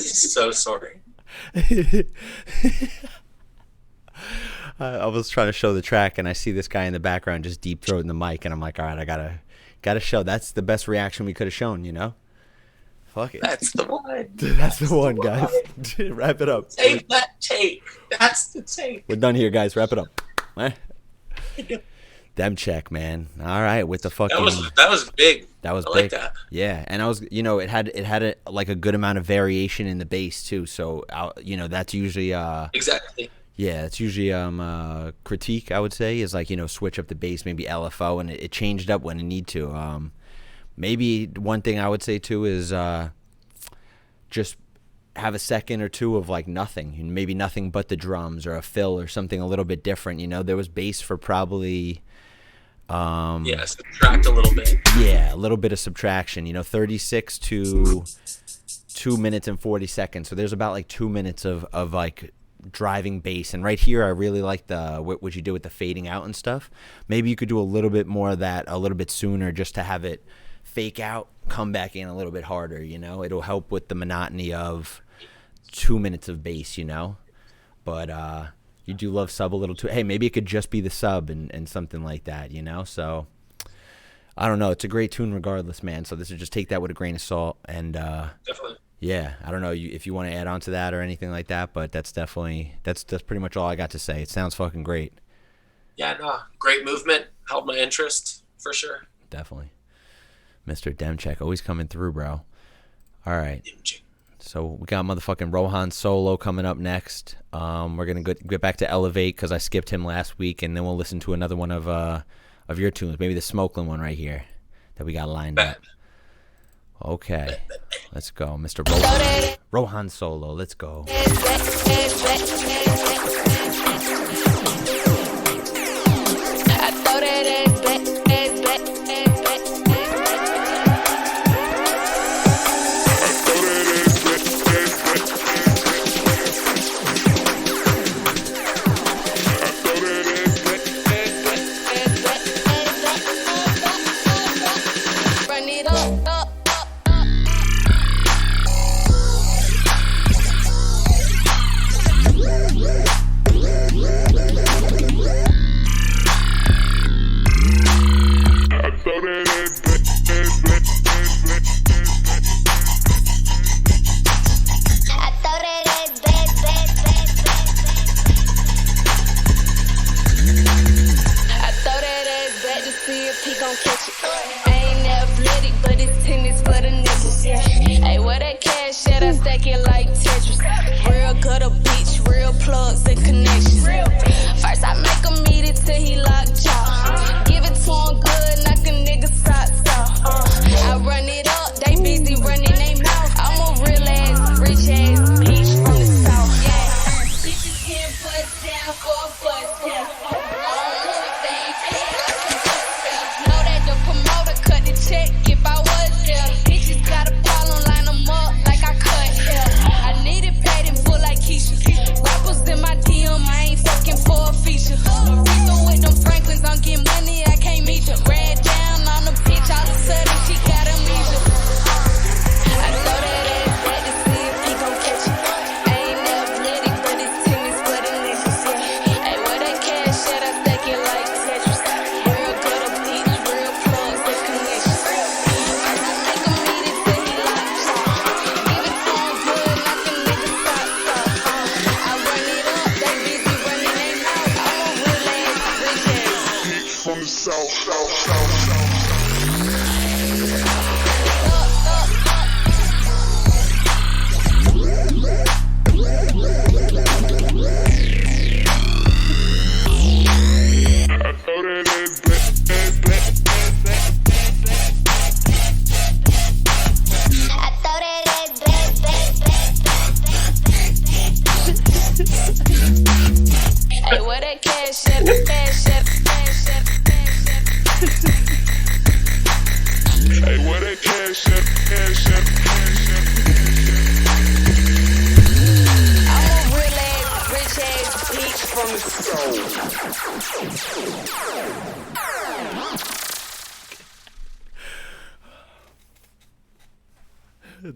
So sorry. I was trying to show the track, and I see this guy in the background just deep throating the mic, and I'm like, all right, I gotta show. That's the best reaction we could have shown, you know? Fuck it. That's the one. That's the one, guys. Wrap it up. Tape that tape. That's the tape. We're done here, guys. Wrap it up. Dem Check, man. All right, with the fucking. That was big. That was I big. like that. Yeah, and I was, it had a good amount of variation in the bass too. So, that's usually Exactly. Yeah, it's usually critique, I would say, is like, switch up the bass, maybe LFO, and it changed up when it need to. Maybe one thing I would say too is just have a second or two of like nothing, maybe nothing but the drums or a fill or something a little bit different. There was bass for probably subtract a little bit. Yeah, a little bit of subtraction. 36 to 2 minutes and 40 seconds. So there's about like 2 minutes of like driving bass, and right here I really like what you do with the fading out and stuff. Maybe you could do a little bit more of that a little bit sooner, just to have it fake out, come back in a little bit harder. It'll help with the monotony of 2 minutes of bass. But You do love sub a little too. Hey, maybe it could just be the sub and something like that, you know? So, I don't know. It's a great tune regardless, man. So this is just take that with a grain of salt. And, Definitely. yeah, I don't know if you want to add on to that or anything like that, but that's definitely, that's pretty much all I got to say. It sounds fucking great. Yeah, no, great movement. Held my interest, for sure. Definitely. Mr. Demcheck, always coming through, bro. All right. So we got motherfucking Rohan Solo coming up next. We're going to get back to Elevate because I skipped him last week, and then we'll listen to another one of your tunes, maybe the Smokeland one right here that we got lined up. Okay. Let's go, Mr. Rohan Solo. Let's go.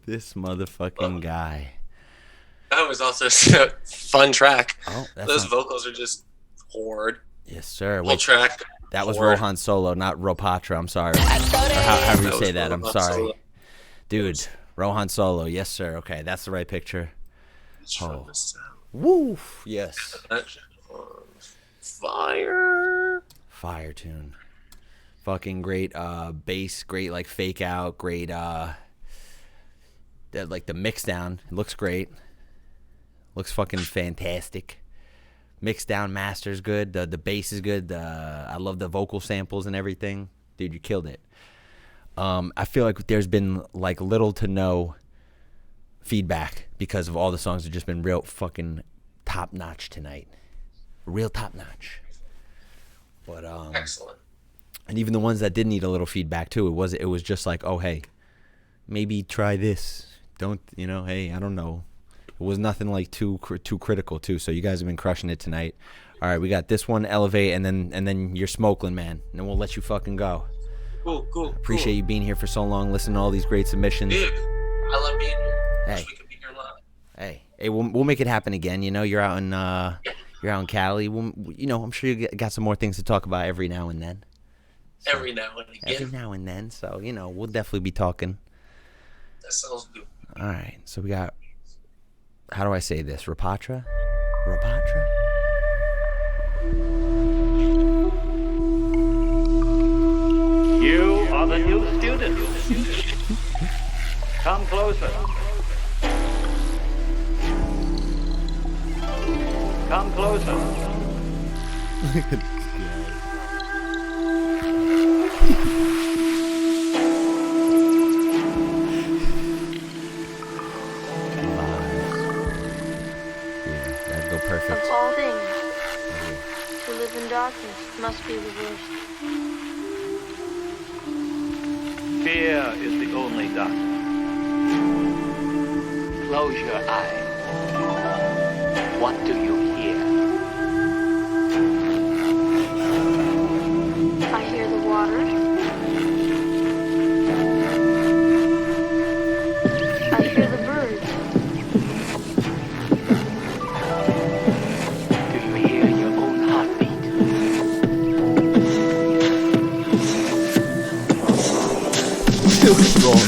This motherfucking guy. That was also a fun track. Oh, those vocals are just horde. Yes, sir. Whole track. That was horde. Rohan Solo, not Ropatra. I'm sorry. Or however you say that. I'm sorry. Solo. Dude, Rohan Solo. Yes, sir. Okay, that's the right picture. Oh. Woo. Yes. Fire. Fire tune. Fucking great bass, great like fake out, great like the mix down. It looks great. Looks fucking fantastic. Mix down master's good. The bass is good. I love the vocal samples and everything. Dude, you killed it. I feel like there's been like little to no feedback because of all the songs have just been real fucking top notch tonight. Real top notch. But excellent. And even the ones that did need a little feedback too, it was just like, oh hey, maybe try this. Don't, hey, I don't know. It was nothing like too critical too. So you guys have been crushing it tonight. All right, we got this one, Elevate, and then your Smokeland, man. And then we'll let you fucking go. Cool. Appreciate you being here for so long, listening to all these great submissions. Dude, I love being here. Hey, we could be here live. Hey, we'll make it happen again. You're out in You're out in Cali. Well, I'm sure you got some more things to talk about every now and then. So, every now and again. Every now and then. So, we'll definitely be talking. That sounds good. All right. So we got, how do I say this? Rapatra? Rapatra? You are the new student. Come closer. Come closer. That'd go perfect. Of all things, to live in darkness must be the worst. Fear is the only darkness. Close your eyes. What do you hear? I hear the water. I hear the birds. Do you hear your own heartbeat? What's wrong?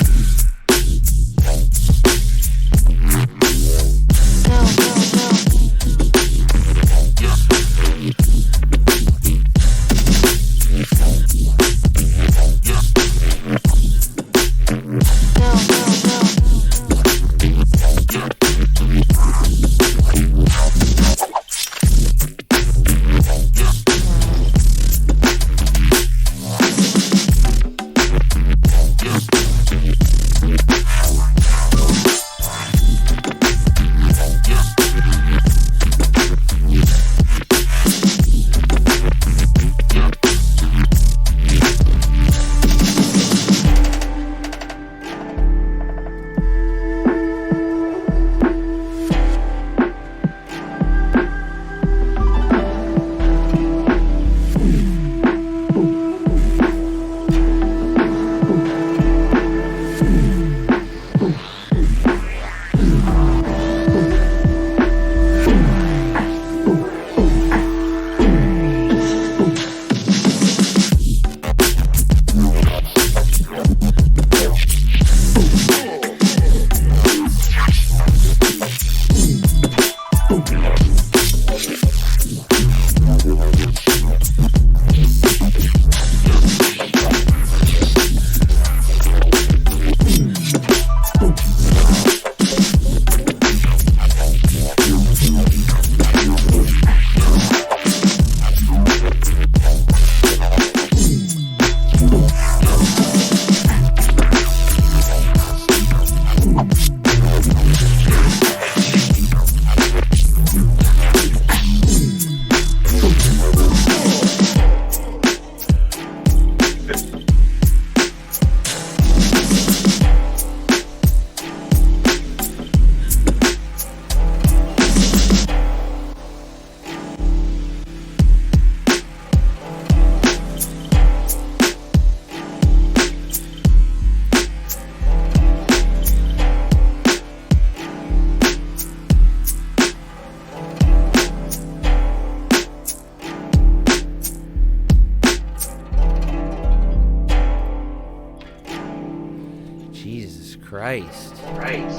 Christ.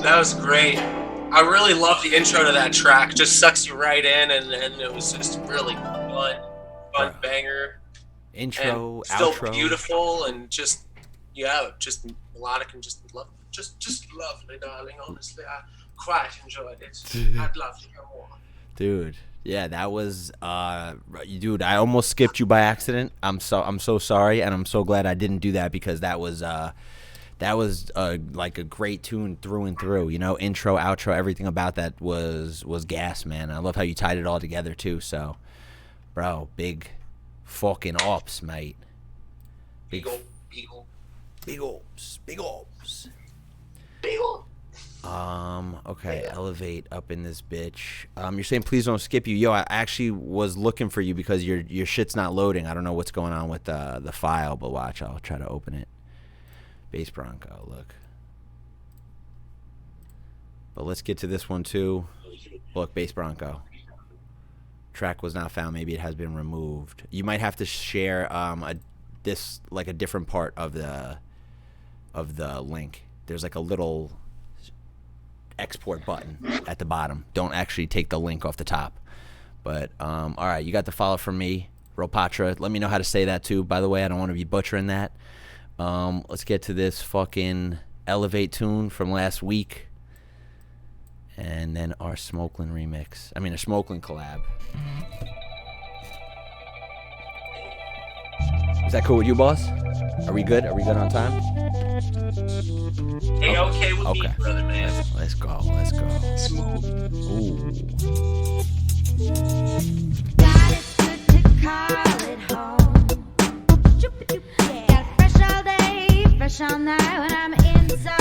That was great. I really love the intro to that track. Just sucks you right in, and it was just really fun banger. Intro, and still outro. Beautiful, and just melodic and just lovely, darling. Honestly, I quite enjoyed it. I'd love to hear more. Dude, yeah, that was dude, I almost skipped you by accident. I'm so sorry, and I'm so glad I didn't do that, because that was like a great tune through and through. You know, intro, outro, everything about that was gas, man. I love how you tied it all together too. So, bro, big fucking ops, mate. Big ops. Okay, elevate up in this bitch. You're saying please don't skip you. Yo, I actually was looking for you because your shit's not loading. I don't know what's going on with the file, but watch, I'll try to open it. Bass Bronco, look. But let's get to this one too. Look, Bass Bronco. Track was not found. Maybe it has been removed. You might have to share a different part of the link. There's like a little export button at the bottom. Don't actually take the link off the top. But all right, you got the follow from me, Ropatra. Let me know how to say that too. By the way, I don't want to be butchering that. Let's get to this fucking Elevate tune from last week, and then our Smokeland remix. I mean, a Smokeland collab. Is that cool with you, boss? Are we good? Are we good on time? Hey, okay with me, brother, man. Let's go. Let's go. Smooth. Ooh. God, it's good to call it home. Got fresh all day, fresh all night when I'm in the zone.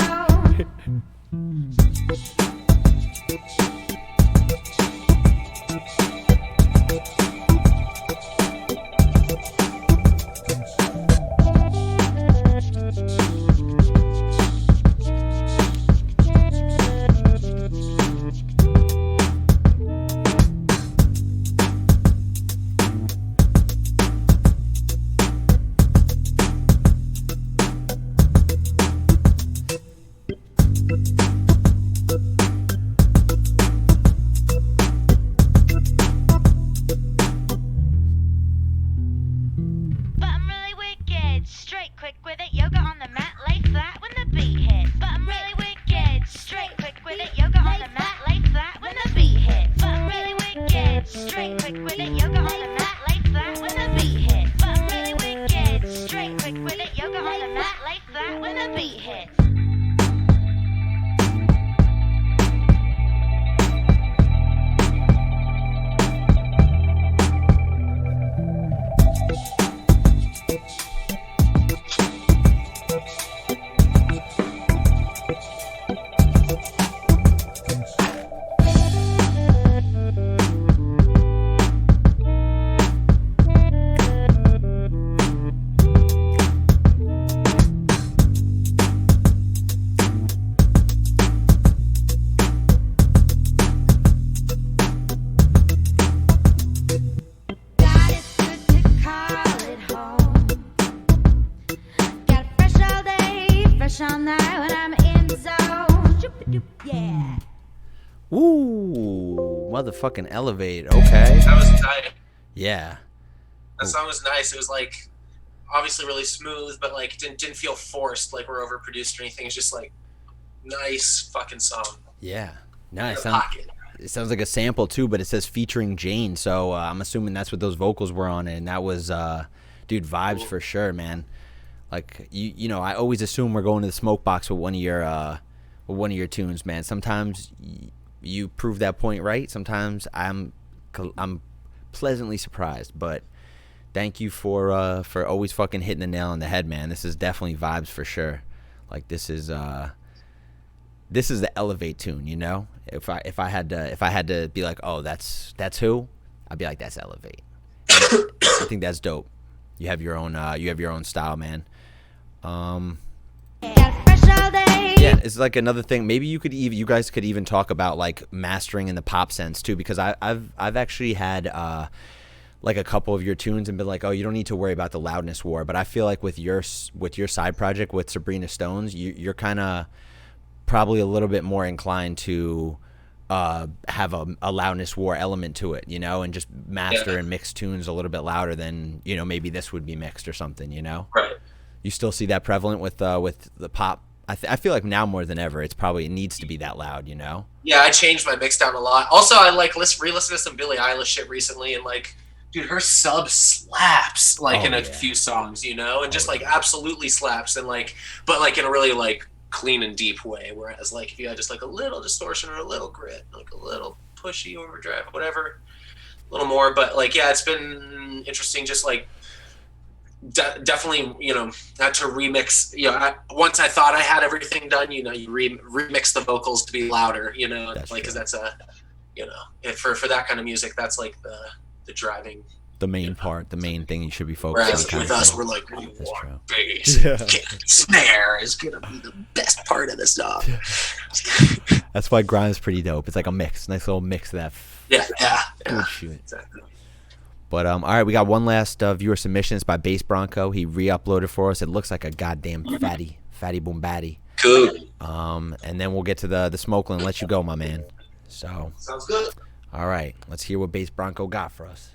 Motherfucking Elevate. Okay. That was tight. Yeah. That song was nice. It was like obviously really smooth, but like didn't feel forced, like we're overproduced or anything. It's just like nice fucking song. Yeah. Nice. It sounds like a sample too, but it says featuring Jane, so I'm assuming that's what those vocals were on it, and that was dude, vibes for sure, man. Like you know, I always assume we're going to the smoke box with one of your tunes, man. Sometimes you prove that point right. Sometimes I'm pleasantly surprised, but thank you for always fucking hitting the nail on the head, man. This is definitely vibes for sure. Like this is the Elevate tune, you know. If I had to be like, oh, that's who, I'd be like, that's Elevate. I think that's dope. You have your own style, man. Yeah, it's like another thing. Maybe you guys could even talk about like mastering in the pop sense too, because I've actually had like a couple of your tunes and been like, oh, you don't need to worry about the loudness war. But I feel like with your side project with Sabrina Stones, you're kind of probably a little bit more inclined to have a loudness war element to it, you know, and just master and mix tunes a little bit louder than, you know, maybe this would be mixed or something, you know. Right. You still see that prevalent with the pop. I feel like now more than ever, it needs to be that loud, you know? Yeah, I changed my mix down a lot. Also, I like re-listened to some Billie Eilish shit recently, and like, dude, her sub slaps like in a few songs, you know, and just like absolutely slaps, and like, but like in a really like clean and deep way. Whereas like if you had just like a little distortion or a little grit, like a little pushy overdrive, whatever, a little more. But like, yeah, it's been interesting, just like. Definitely, you know, had to remix. You know, once I thought I had everything done, you know, you remix the vocals to be louder. You know, that's like because that's a, you know, for that kind of music, that's like the driving. The main part, the main thing you should be focusing on. Whereas with us, we're like, we want bass. Snare is gonna be the best part of the song. That's why grime is pretty dope. It's like a mix, nice little mix of that Yeah. Good shit. Exactly. But all right, we got one last viewer submission. It's by Bass Bronco. He re-uploaded for us. It looks like a goddamn fatty boom batty. Cool. And then we'll get to the Smokeland and let you go, my man. So Sounds good. all right, let's hear what Bass Bronco got for us.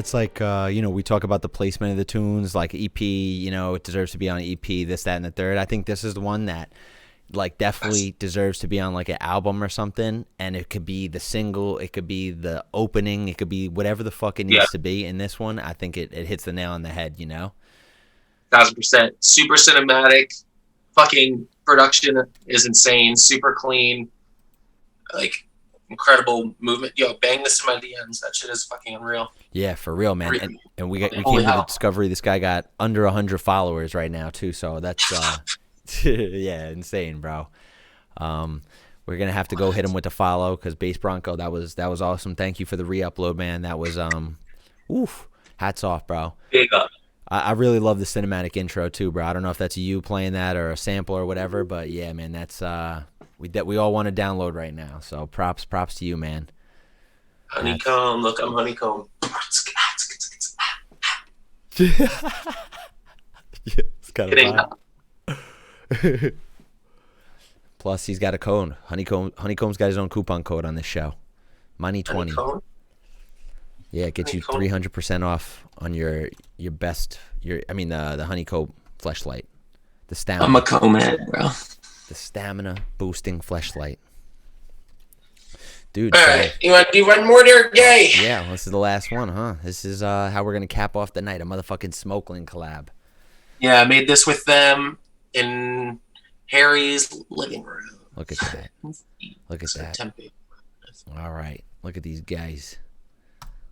it's like, we talk about the placement of the tunes, like EP, it deserves to be on an EP, this, that, and the third. I think this is the one that, like, definitely deserves to be on, like, an album or something, and it could be the single, it could be the opening, it could be whatever the fuck it needs to be. In this one, I think it hits the nail on the head, 1,000%. Super cinematic. Fucking production is insane. Super clean. Like, incredible movement. Yo, bang this in my DMs. That shit is fucking unreal. Yeah, for real, man. And we came to the discovery this guy got under 100 followers right now too. So that's yeah, insane, bro. We're gonna have to go hit him with the follow because Bass Bronco, that was awesome. Thank you for the re-upload, man. That was oof, hats off, bro. Big up. I really love the cinematic intro too, bro. I don't know if that's you playing that or a sample or whatever, but yeah, man, that's we all want to download right now. So props to you, man. Honeycomb, look, I'm Honeycomb. Yeah, it's kind of Plus, he's got a code. Honeycomb's got his own coupon code on this show. Money20. Honeycomb? Yeah, it gets you 300% off on your best. The Honeycomb fleshlight. The stamina. I'm a co-man, bro. The stamina boosting fleshlight. Dude. All right, you want to do one more there, Gay? Yeah, this is the last one, huh? This is how we're gonna cap off the night. A motherfucking Smokeland collab. Yeah, I made this with them in Harry's living room. Look at that. Look at that. Tempe. All right. Look at these guys.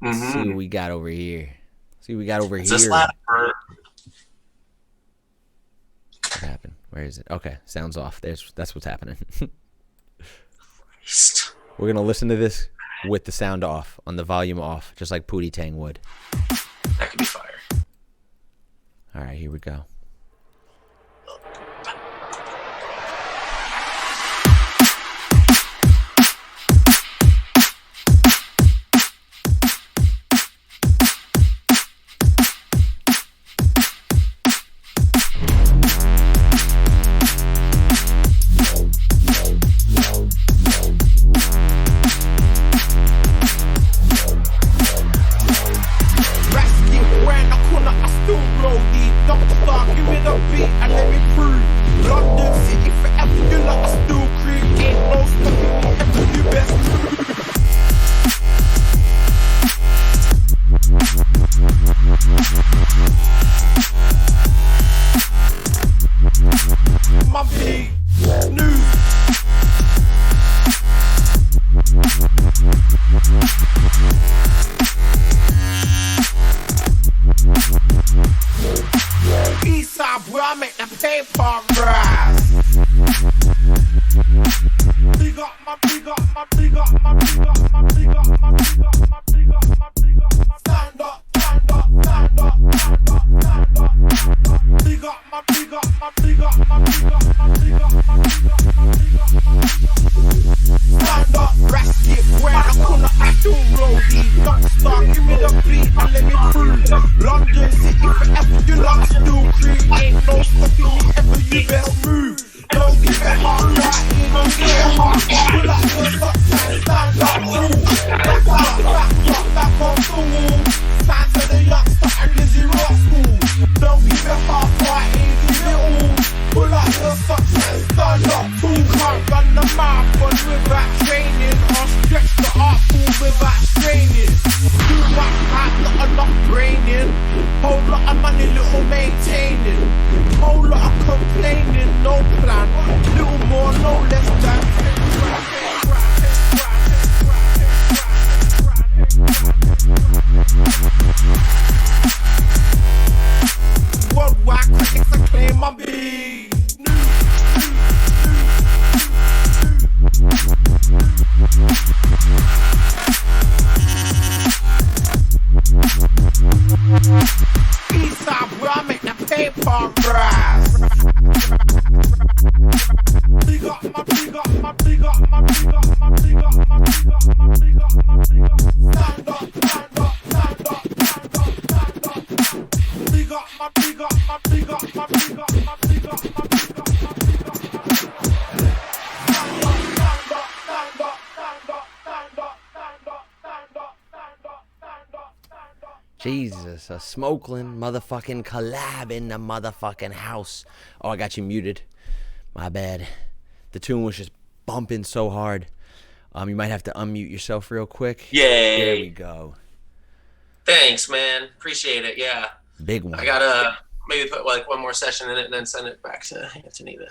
Mm-hmm. See what we got over here. Is this loud or... What happened? Where is it? Okay, sound's off. That's what's happening. We're gonna listen to this with the sound off, on the volume off, just like Pootie Tang would. That could be fire. All right, here we go. Jesus, a Smokeland motherfucking collab in the motherfucking house. Oh, I got you muted. My bad. The tune was just bumping so hard. You might have to unmute yourself real quick. Yay. There we go. Thanks, man. Appreciate it. Yeah. Big one. I gotta maybe put like one more session in it and then send it back to Antonita.